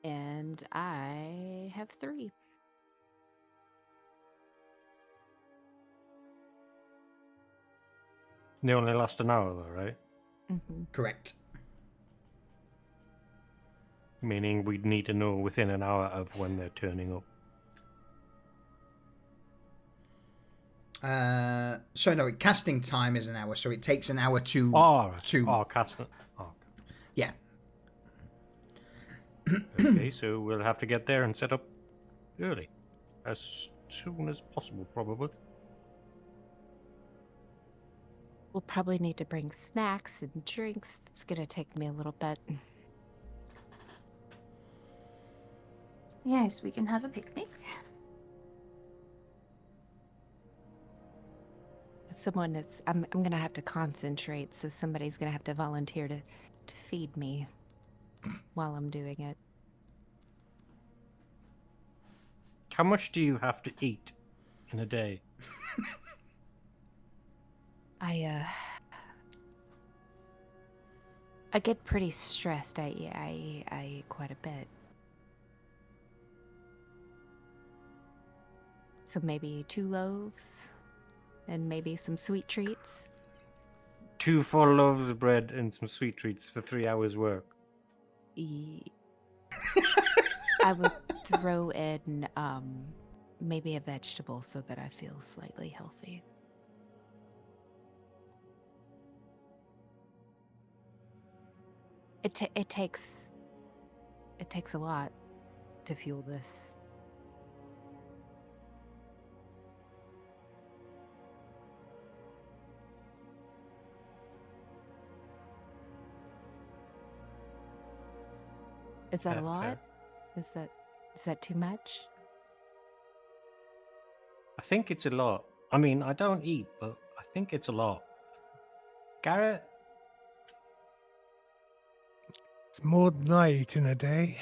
And I have 3. They only last an hour, though, right? Mm-hmm. Correct. Meaning we'd need to know within an hour of when they're turning up. So no, casting time is an hour, so it takes an hour to casting. Oh, yeah. okay, so we'll have to get there and set up early, as soon as possible, probably. We'll probably need to bring snacks and drinks. It's gonna take me a little bit. Yes, we can have a picnic. Someone is. I'm gonna have to concentrate, so somebody's gonna have to volunteer to feed me while I'm doing it. How much do you have to eat in a day? I get pretty stressed. I eat quite a bit. So maybe 2 loaves and maybe some sweet treats. 2 full loaves of bread and some sweet treats for 3 hours work. I would throw in maybe a vegetable so that I feel slightly healthy. It takes a lot to fuel this. Is that a lot? Fair. Is that too much? I think it's a lot. I mean, I don't eat, but I think it's a lot. Garrett? It's more than I eat in a day.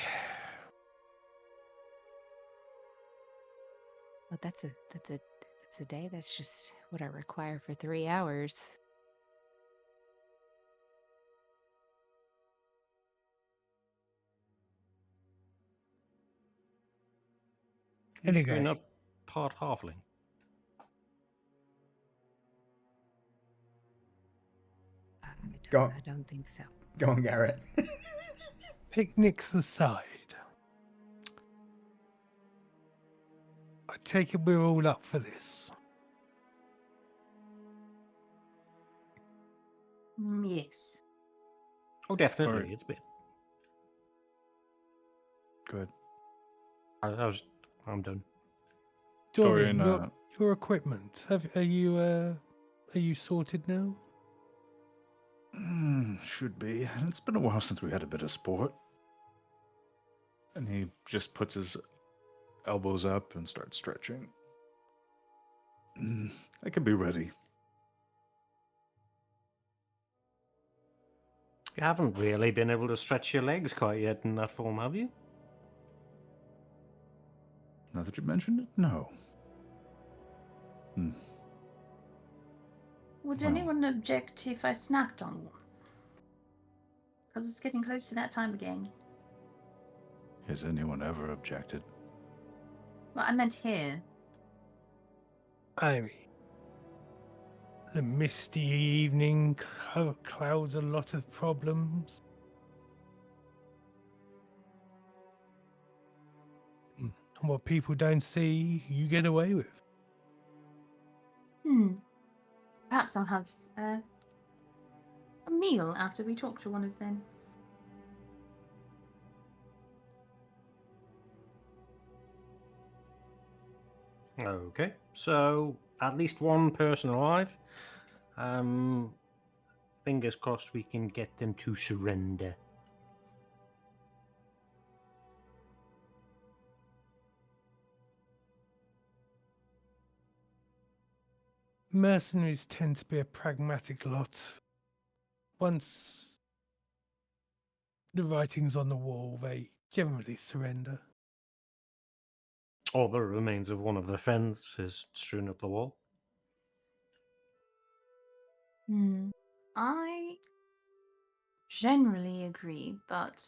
Well, that's a day. That's just what I require for 3 hours. Anyway. You're not part halfling. I don't think so. Go on, Garrett. Picnics aside, I take it we're all up for this. Yes. Oh, definitely. Alright. It's a bit. Good. I'm done. Dorian, Dorian, your equipment. Are you sorted now? Should be. It's been a while since we had a bit of sport. And he just puts his elbows up and starts stretching. I can be ready. You haven't really been able to stretch your legs quite yet in that form, have you? Now that you mentioned it, no. Would Well. anyone object if I snacked on one? Because it's getting close to that time again. Has anyone ever objected? Well, I meant here. I mean, the misty evening clouds a lot of problems. And what people don't see, you get away with. Perhaps I'll have a meal after we talk to one of them. Okay, so at least one person alive. Fingers crossed we can get them to surrender. Mercenaries tend to be a pragmatic lot. Once the writing's on the wall, they generally surrender. All the remains of one of their friends is strewn up the wall. I generally agree, but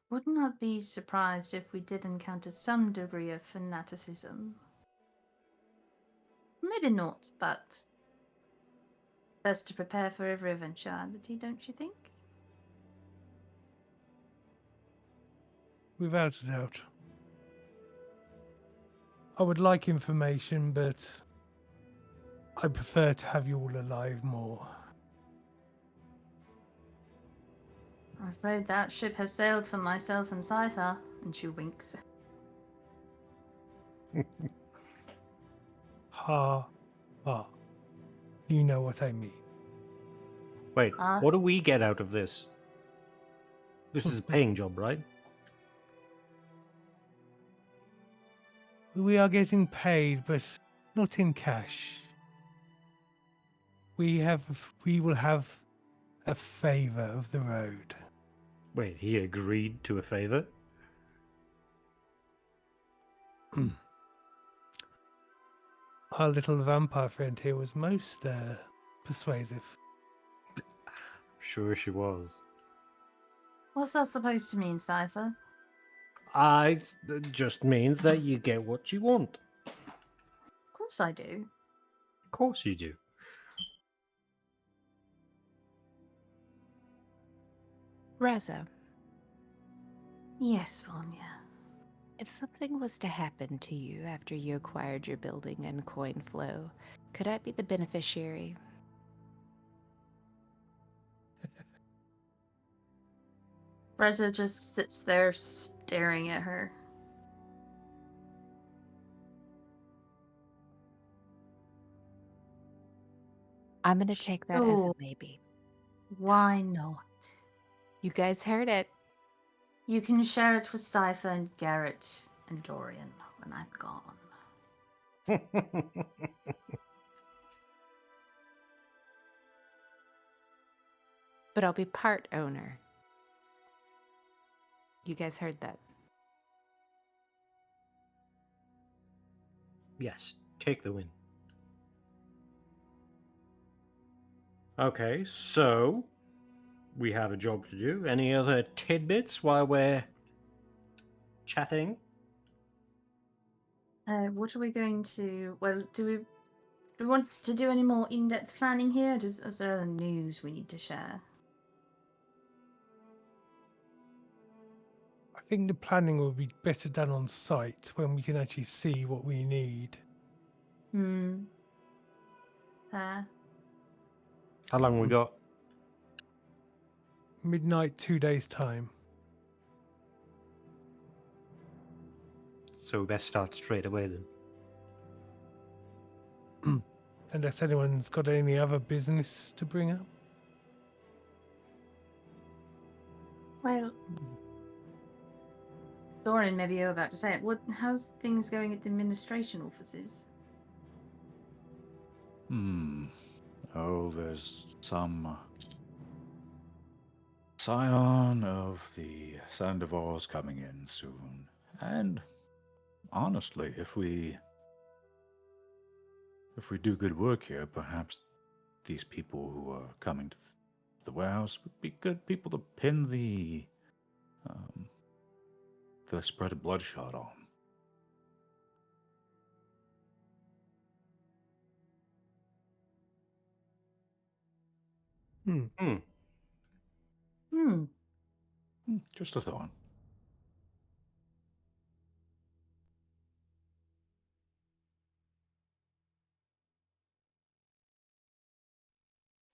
would not be surprised if we did encounter some degree of fanaticism. Maybe not, but best to prepare for every eventuality, don't you think? without a doubt. I would like information, but I prefer to have you all alive more. I'm afraid that ship has sailed for myself and Cypher, and she winks. Ha, ha. You know what I mean. Wait, Uh, what do we get out of this? This is a paying job, right? We are getting paid, but not in cash. We will have a favor of the road. Wait, he agreed to a favor? Our little vampire friend here was most persuasive. Sure she was. What's that supposed to mean, Cypher? It just means that you get what you want. Of course I do. Of course you do. Raza, Yes, Vanya. if something was to happen to you after you acquired your building and coin flow, could I be the beneficiary? Reza just sits there staring at her. I'm going to take that as a Sure. maybe. Why not? You guys heard it. You can share it with Cypher and Garrett and Dorian when I'm gone. But I'll be part owner. You guys heard that. Yes, take the win. Okay, so we have a job to do. Any other tidbits while we're chatting? What are we going to? Well, do we want to do any more in-depth planning here? Is there other news we need to share? I think the planning will be better done on site when we can actually see what we need. Fair. How long we got? Midnight, 2 days' time. So we best start straight away then. Unless anyone's got any other business to bring up. Well, Dorian, maybe you're about to say it. How's things going at the administration offices? Oh, there's some scion of the Sandivores coming in soon. And honestly, if we do good work here, perhaps these people who are coming to the warehouse would be good people to pin the spread of bloodshot on. Just a thought.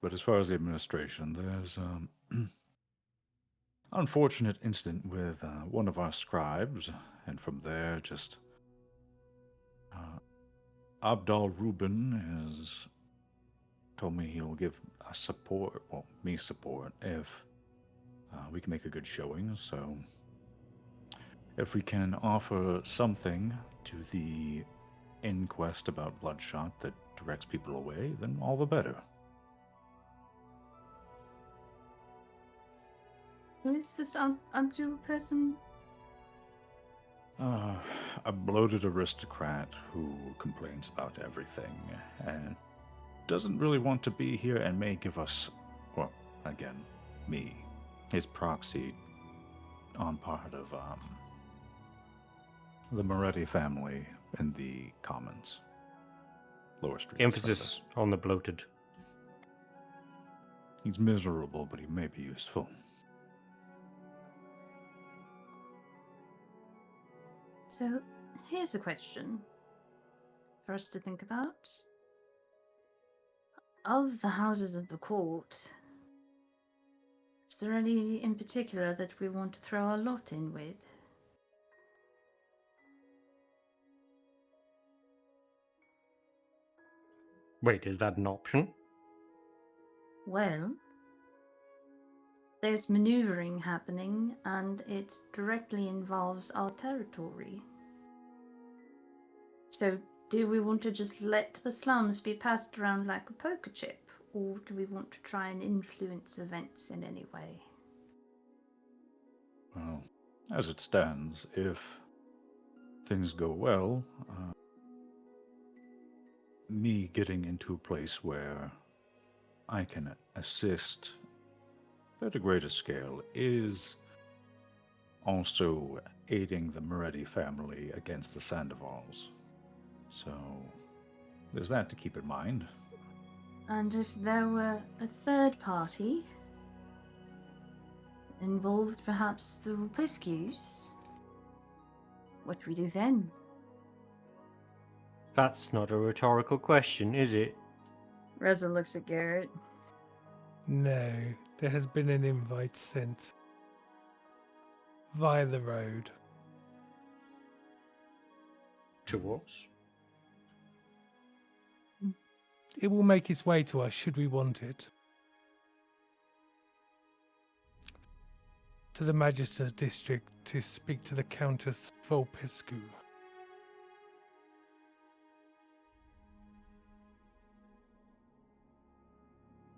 But as far as the administration, there's unfortunate incident with one of our scribes, and from there, just Abdal Rubin has told me he'll give us support, well, me support, if we can make a good showing. So, if we can offer something to the inquest about Bloodshot that directs people away, then all the better. Who is this Abdul person? A bloated aristocrat who complains about everything and doesn't really want to be here and may give us, well, again, me, his proxy on part of the Moretti family in the Commons. Lower Street. Emphasis on the bloated. He's miserable, but he may be useful. So, here's a question for us to think about. Of the houses of the court, is there any in particular that we want to throw our lot in with? Wait, is that an option? Well, there's maneuvering happening, and it directly involves our territory. So, do we want to just let the slums be passed around like a poker chip, or do we want to try and influence events in any way? Well, as it stands, if things go well, me getting into a place where I can assist at a greater scale is also aiding the Moretti family against the Sandovals. So, there's that to keep in mind. And if there were a third party involved, perhaps the Piscues, what do we do then? That's not a rhetorical question, is it? Reza looks at Garrett. No, there has been an invite sent via the road. To us? It will make its way to us should we want it. To the Magister District to speak to the Countess Vulpescu.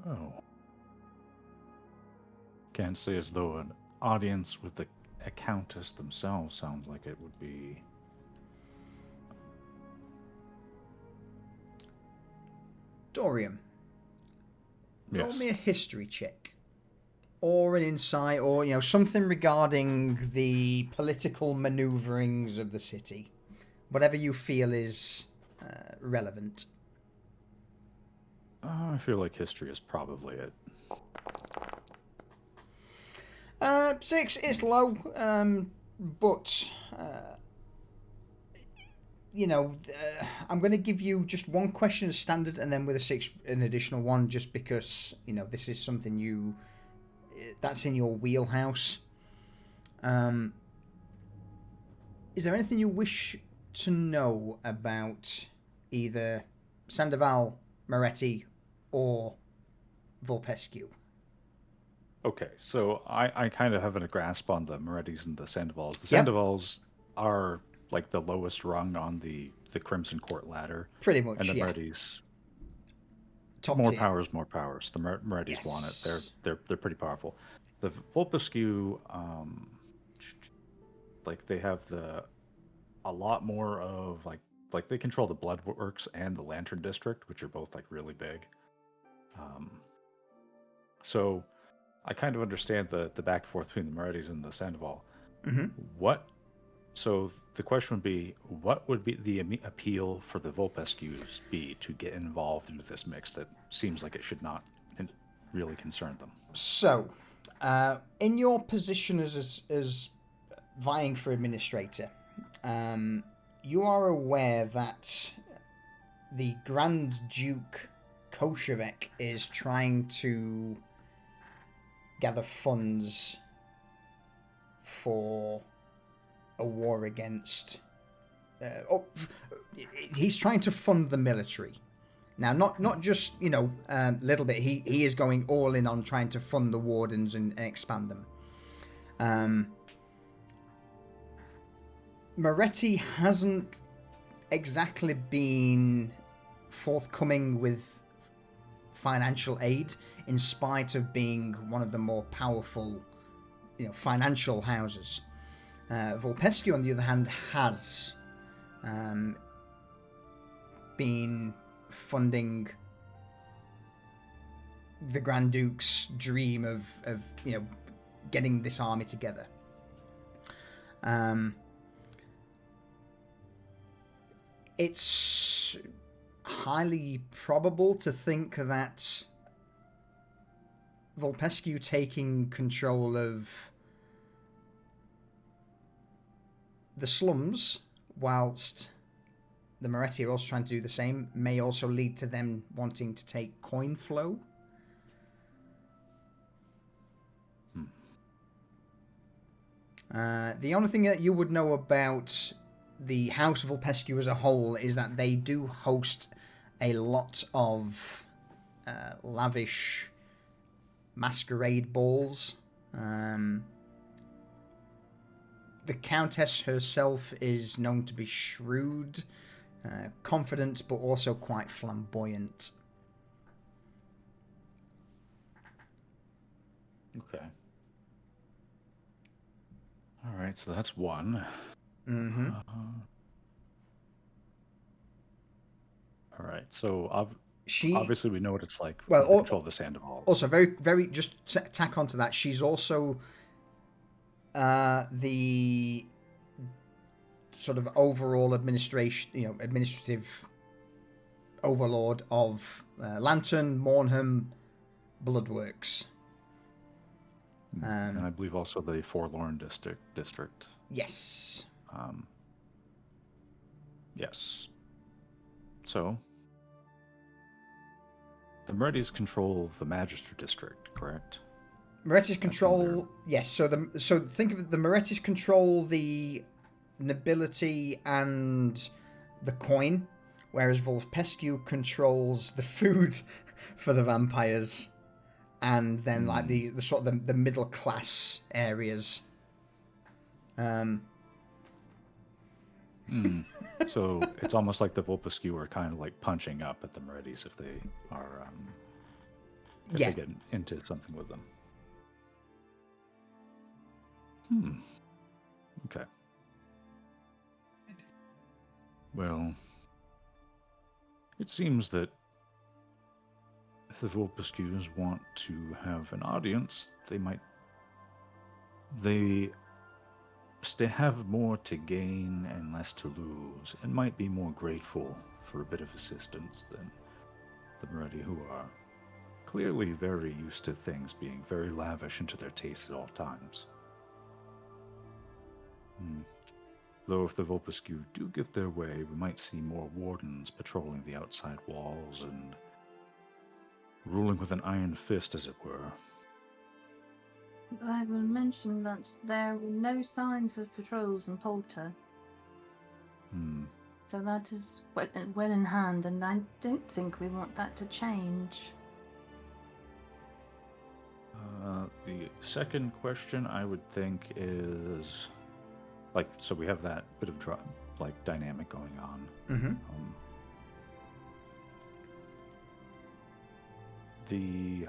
Oh. Can't say as though an audience with the Countess themselves sounds like it would be. Dorian, roll Yes. me a history check. Or an insight, or, something regarding the political maneuverings of the city. Whatever you feel is relevant. I feel like history is probably it. 6 is low, but I'm going to give you just one question as standard, and then with a 6 an additional one, just because this is something that's in your wheelhouse. Is there anything you wish to know about either Sandoval, Moretti, or Vulpescu? Okay, so I kind of have a grasp on the Morettis and the Sandovals. The Yep. Sandovals are like the lowest rung on the Crimson Court ladder. Pretty much, And the yeah. Morettis, Top more tier. powers, more powers. The Morettis want it. They're pretty powerful. The Vulpescu, like they have a lot more of like they control the Bloodworks and the Lantern District, which are both like really big. So I kind of understand the back and forth between the Morettis and the Sandoval. Mm-hmm. So the question would be, what would be the appeal for the Vulpescus be to get involved into this mix that seems like it should not really concern them? So, in your position as vying for administrator, you are aware that the Grand Duke Koshevek is trying to gather funds for a war against... he's trying to fund the military. Now, not just, little bit. He is going all in on trying to fund the wardens and expand them. Moretti hasn't exactly been forthcoming with financial aid, in spite of being one of the more powerful, financial houses. Vulpescu, on the other hand, has been funding the Grand Duke's dream of getting this army together. It's highly probable to think that Vulpescu taking control of the slums whilst the Moretti are also trying to do the same, may also lead to them wanting to take coin flow. The only thing that you would know about the House of Vulpescu as a whole is that they do host a lot of lavish masquerade balls. The Countess herself is known to be shrewd, confident, but also quite flamboyant. Okay. All right, so that's one. Mm-hmm. All right, so obviously we know what it's like well, to control the Sandoval's. Also, very, very, just tack onto that, she's also the sort of overall administrative overlord of Lantern, Mornham, Bloodworks. And I believe also the Forlorn district. Yes. Yes. So, the Morettis control the Magister district, correct? Morettis control... Yes, so think of it, the Morettis control the nobility and the coin, whereas Vulpescu controls the food for the vampires, and then like the sort of the middle class areas. So it's almost like the Vulpescu are kind of like punching up at the Morettis if they are they get into something with them. Okay. Well, it seems that if the Vulpescus want to have an audience, they have more to gain and less to lose, and might be more grateful for a bit of assistance than the Moretti, who are clearly very used to things being very lavish into their taste at all times. Though if the Vulpescu do get their way, we might see more wardens patrolling the outside walls and ruling with an iron fist, as it were. I will mention that there were no signs of patrols in Polter. So that is well in hand, and I don't think we want that to change. The second question I would think is, so we have that bit of dynamic going on. Mm-hmm. You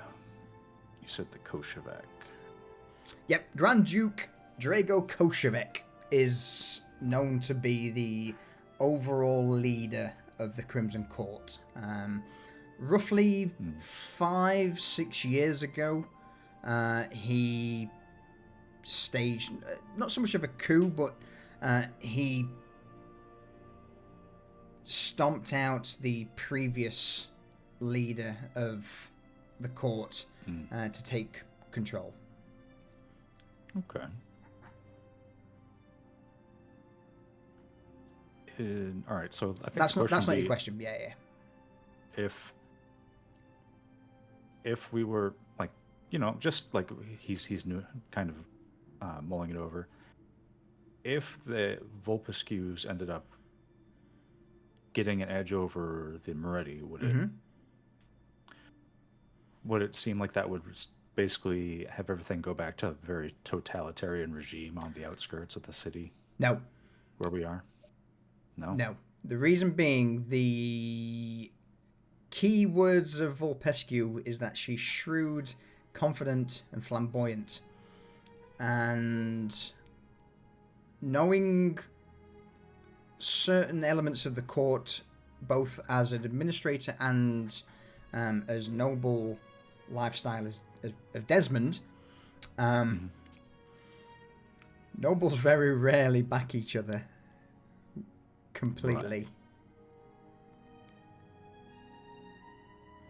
said the Koshevek. Yep, Grand Duke Drago Koshevek is known to be the overall leader of the Crimson Court. Roughly 5-6 years ago, he staged not so much of a coup, but he stomped out the previous leader of the court to take control. Okay. All right, so I think that's not your question. Yeah. If we were just like he's new, kind of mulling it over. If the Vulpescus ended up getting an edge over the Moretti, would it seem like that would basically have everything go back to a very totalitarian regime on the outskirts of the city? No. Where we are? No? No. The reason being, the key words of Vulpescu is that she's shrewd, confident, and flamboyant. And knowing certain elements of the court, both as an administrator and as noble lifestyle of Desmond, nobles very rarely back each other completely.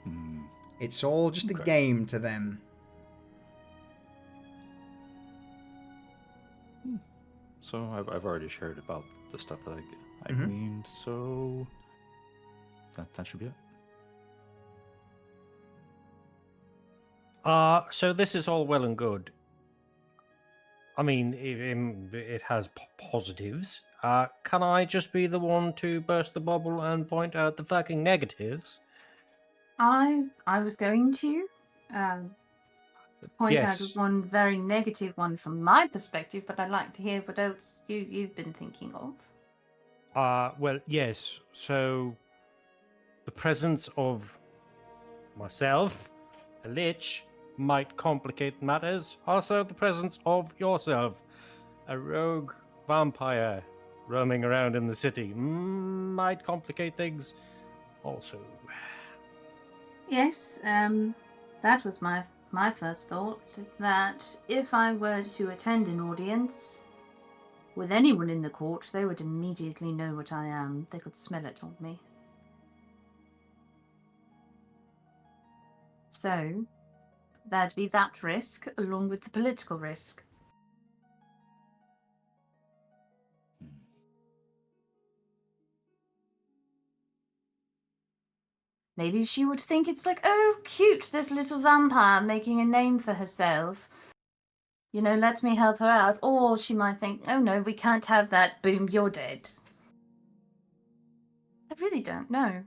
Right. It's all just a game to them. So I've already shared about the stuff that I gleaned, so that should be it. So this is all well and good. I mean, it has positives. Can I just be the one to burst the bubble and point out the fucking negatives? I was going to point out Yes. one very negative one from my perspective, but I'd like to hear what else you've been thinking of. Well, yes. So, the presence of myself, a lich, might complicate matters. Also, the presence of yourself, a rogue vampire roaming around in the city, might complicate things. Also, Yes, that was my first thought, that if I were to attend an audience with anyone in the court, they would immediately know what I am. They could smell it on me. So, there'd be that risk, along with the political risk. Maybe she would think it's like, oh, cute, this little vampire making a name for herself. You know, let me help her out. Or she might think, oh no, we can't have that. Boom, you're dead. I really don't know.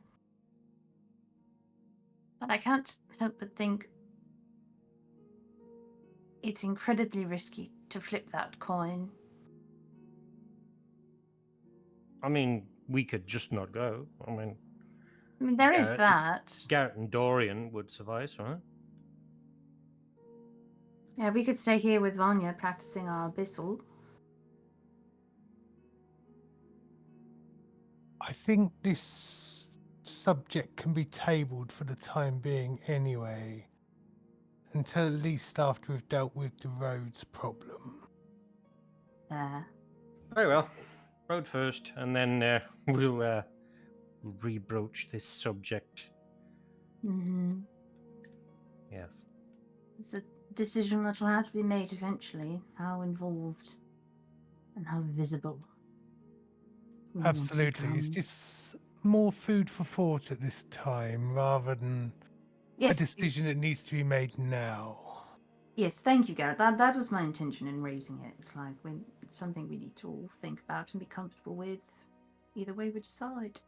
But I can't help but think it's incredibly risky to flip that coin. I mean, we could just not go. I mean, There is that. Garrett and Dorian would suffice, right? Yeah, we could stay here with Vanya practicing our abyssal. I think this subject can be tabled for the time being anyway, until at least after we've dealt with the roads problem. Very well. Road first, and then we'll rebroach this subject. Mm-hmm. Yes. It's a decision that will have to be made eventually. How involved and how visible. we want to Absolutely. It's become. just more food for thought at this time rather than a Yes, decision that needs to be made now. yes, thank you, Garrett. That was my intention in raising it. It's like it's something we need to all think about and be comfortable with. Either way we decide.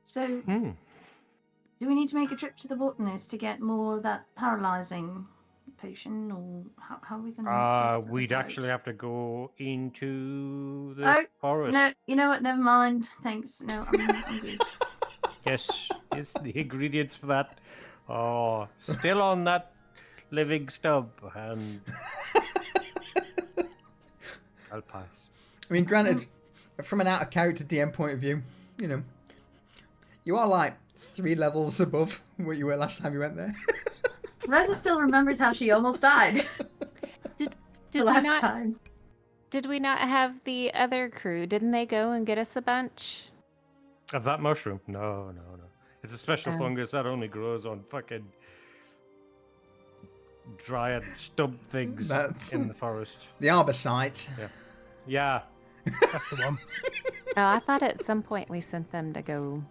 So, do we need to make a trip to the botanist to get more of that paralyzing potion, or how are we going to? We'd actually have to go into the Oh, forest. no, you know what? Never mind. Thanks. No, I'm good. Yes, it's the ingredients for that. Oh, still on that living stub, and I'll pass. I mean, granted, from an out-of-character DM point of view, you know, you are like 3 levels above what you were last time you went there. Reza still remembers how she almost died. Did the we last not? time. Did we not have the other crew? Didn't they go and get us a bunch? Of that mushroom? No. It's a special Oh. fungus that only grows on fucking dryad stub things That's- in the forest. The Arbosite. Yeah. That's the one. Oh, I thought at some point we sent them to go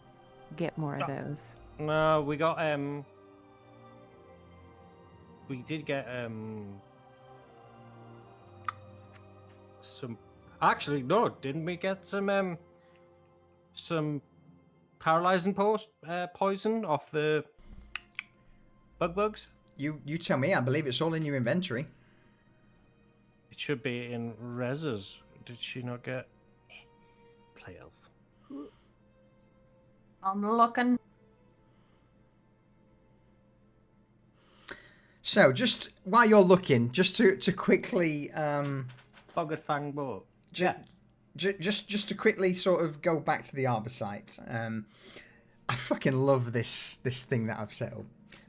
get more of No. those. No, we got we did get some. Actually, no, didn't we get some paralyzing poison off the bugs? You tell me. I believe it's all in your inventory. It should be in Reza's. Did she not get players? I'm looking. So, just while you're looking, just to quickly Bugger Fang Boat. just to quickly sort of go back to the Arbosite. I fucking love this thing that I've set up.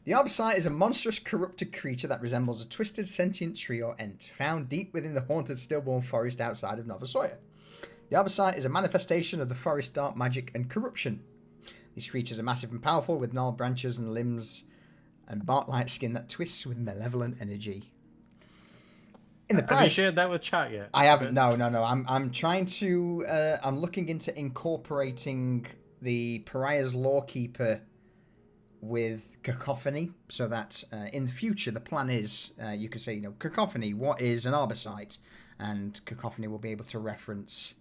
The Arbosite is a monstrous, corrupted creature that resembles a twisted sentient tree or ent, found deep within the haunted stillborn forest outside of Nova Sawyer. The Arbosite is a manifestation of the forest's dark magic and corruption. These creatures are massive and powerful, with gnarled branches and limbs and bark like skin that twists with malevolent energy. In the Have you price, shared that with chat yet? I haven't. No. I'm trying to. I'm looking into incorporating the Pariahs Lawkeeper with Cacophony, so that in the future the plan is you could say, Cacophony, what is an Arbosite, and Cacophony will be able to reference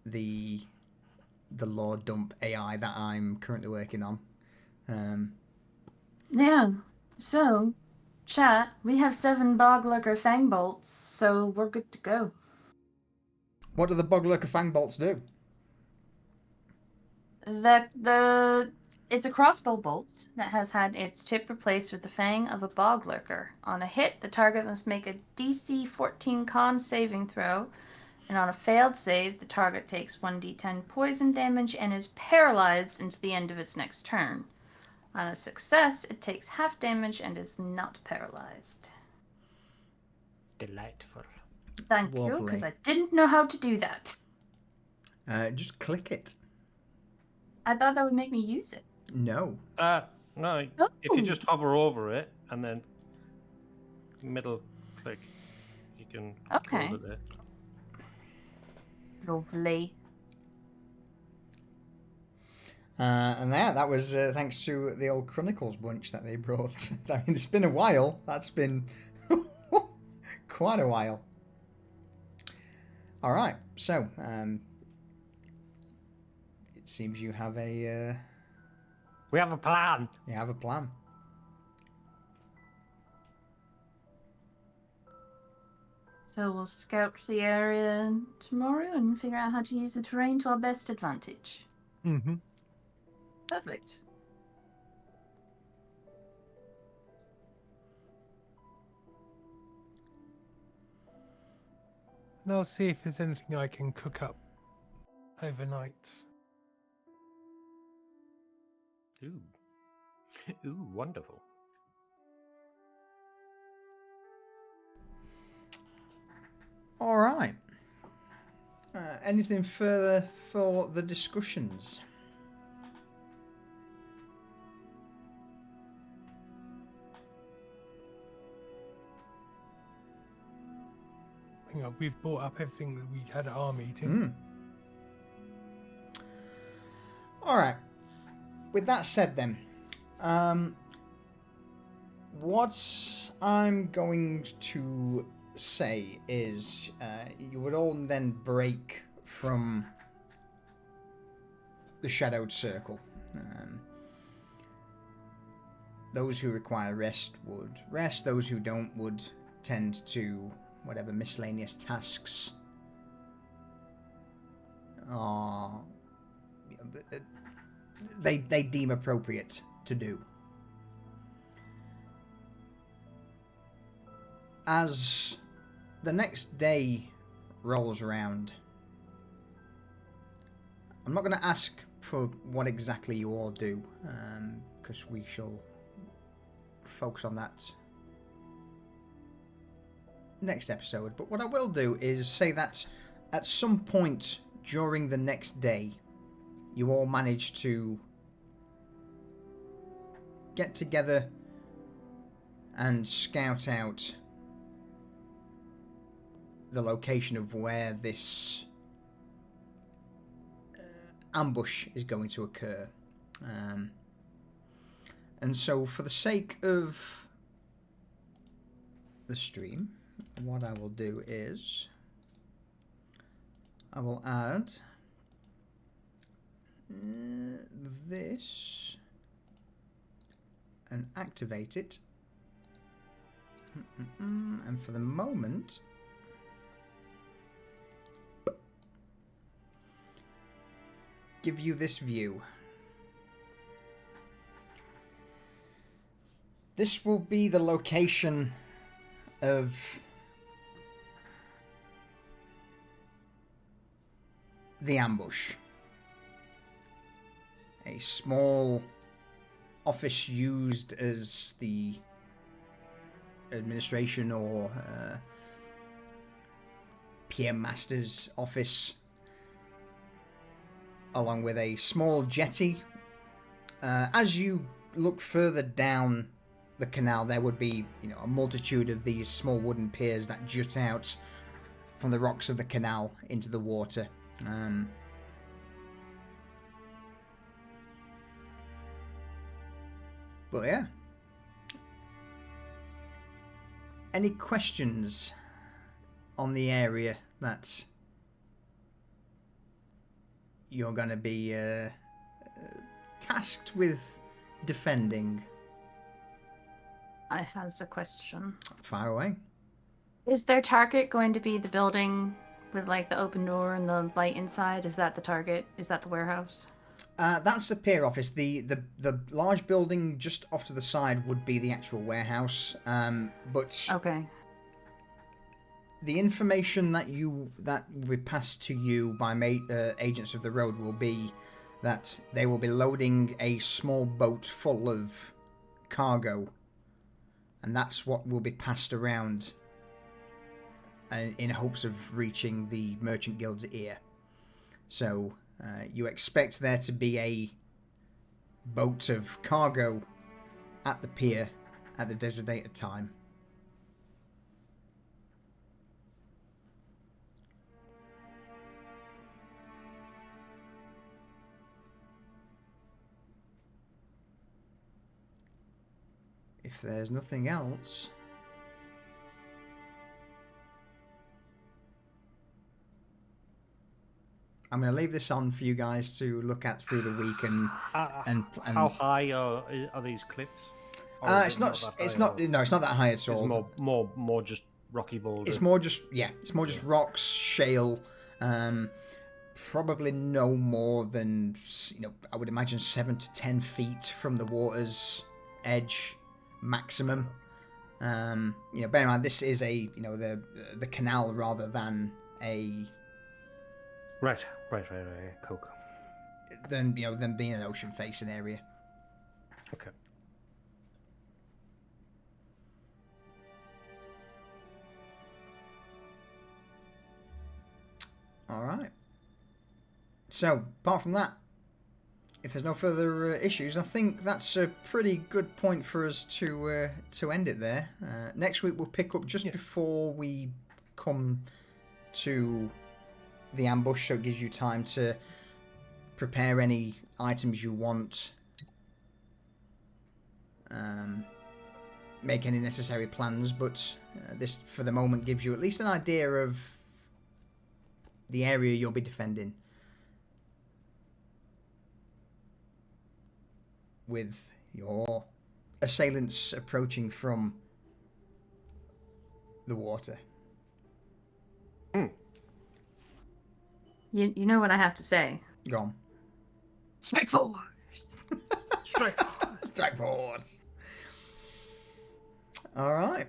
the lore dump AI that I'm currently working on. Yeah. So, chat, we have 7 Boglurker Fang Bolts, so we're good to go. What do the Boglurker Fang Bolts do? It's a crossbow bolt that has had its tip replaced with the fang of a Boglurker. On a hit, the target must make a DC 14 con saving throw, and on a failed save, the target takes 1d10 poison damage and is paralyzed until the end of its next turn. On a success, it takes half damage and is not paralyzed. Delightful. Thank you, Lovely. because I didn't know how to do that. Just click it. I thought that would make me use it. No. No. If Oh. you just hover over it and then middle click, you can Okay. hold it there. Lovely. And that was thanks to the old Chronicles bunch that they brought. I mean, it's been a while. That's been quite a while. All right, so it seems you have a We have a plan. you have a plan. So we'll scout the area tomorrow and figure out how to use the terrain to our best advantage. Mm-hmm. Perfect. And I'll see if there's anything I can cook up overnight. Ooh. Ooh, wonderful. All right. Anything further for the discussions? We've brought up everything that we had at our meeting. All right. With that said, then, what I'm going to say is, you would all then break from the Shadowed Circle. Those who require rest would rest. Those who don't would tend to whatever miscellaneous tasks are they deem appropriate to do. As the next day rolls around, I'm not going to ask for what exactly you all do, because we shall focus on that next episode. But what I will do is say that at some point during the next day, you all manage to get together and scout out the location of where this ambush is going to occur. And so for the sake of the stream, what I will do is I will add this and activate it. And for the moment, give you this view. This will be the location of the ambush. A small office used as the administration or PM Master's office, along with a small jetty. As you look further down the canal, there would be, a multitude of these small wooden piers that jut out from the rocks of the canal into the water. But yeah. Any questions on the area that you're going to be tasked with defending? I has a question. Fire away. Is their target going to be the building with like the open door and the light inside? Is that the target? Is that the warehouse? That's the pier office. The large building just off to the side would be the actual warehouse. But Okay. the information that will be passed to you by agents of the road will be that they will be loading a small boat full of cargo, and that's what will be passed around in hopes of reaching the Merchant Guild's ear. So you expect there to be a boat of cargo at the pier at the designated time. If there's nothing else, I'm going to leave this on for you guys to look at through the week and how high are these cliffs? It's not that high at all. It's more just rocky boulders. It's more just rocks, shale. Probably no more than I would imagine 7 to 10 feet from the water's edge maximum. Bear in mind this is a the canal rather than a right, coke. Than being an ocean facing area. Okay. All right. So, apart from that, if there's no further issues, I think that's a pretty good point for us to end it there. Next week we'll pick up just before we come to the ambush, so it gives you time to prepare any items you want, make any necessary plans, but this for the moment gives you at least an idea of the area you'll be defending, with your assailants approaching from the water. You know what I have to say. Go on. Strike force. Strike force. Strike force. All right.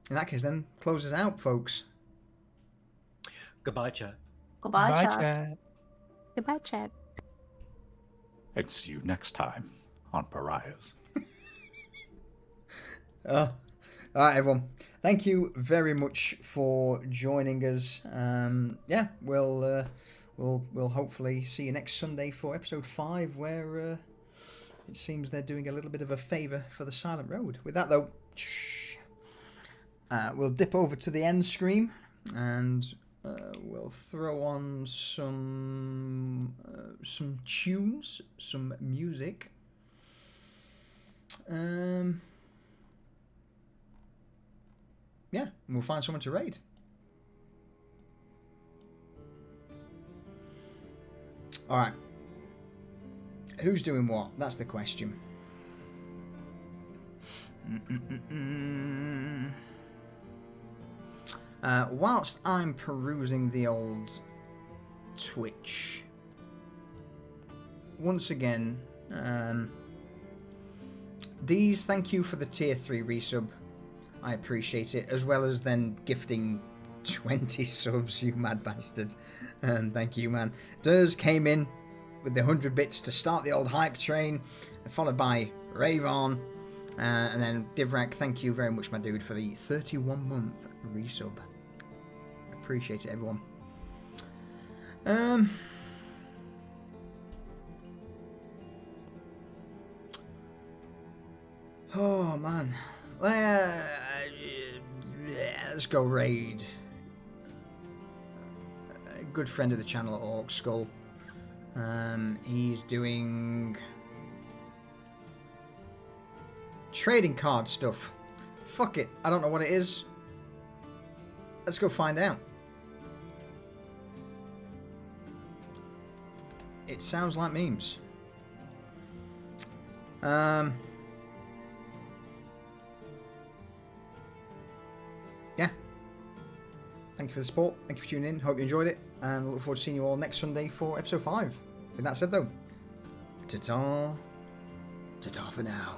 In that case, then, close us out, folks. Goodbye, chat. Goodbye, chat. Goodbye, chat. And see you next time on Pariahs. All right, everyone. Thank you very much for joining us. We'll hopefully see you next Sunday for episode 5, where it seems they're doing a little bit of a favour for the Silent Road. With that, though, we'll dip over to the end screen and we'll throw on some tunes, some music. Yeah, and we'll find someone to raid. Alright. Who's doing what? That's the question. Whilst I'm perusing the old Twitch, once again, Deez, thank you for the tier 3 resub. I appreciate it, as well as then gifting 20 subs, you mad bastard. Thank you, man. Durs came in with the 100 bits to start the old hype train, followed by Ravon, and then Divrak, thank you very much, my dude, for the 31-month resub. Appreciate it, everyone. Oh, man. Let's go raid. A good friend of the channel at Orc Skull. He's doing trading card stuff. Fuck it. I don't know what it is. Let's go find out. It sounds like memes. Yeah. Thank you for the support. Thank you for tuning in. Hope you enjoyed it. And I look forward to seeing you all next Sunday for episode 5. With that said, though, ta-ta. Ta-ta for now.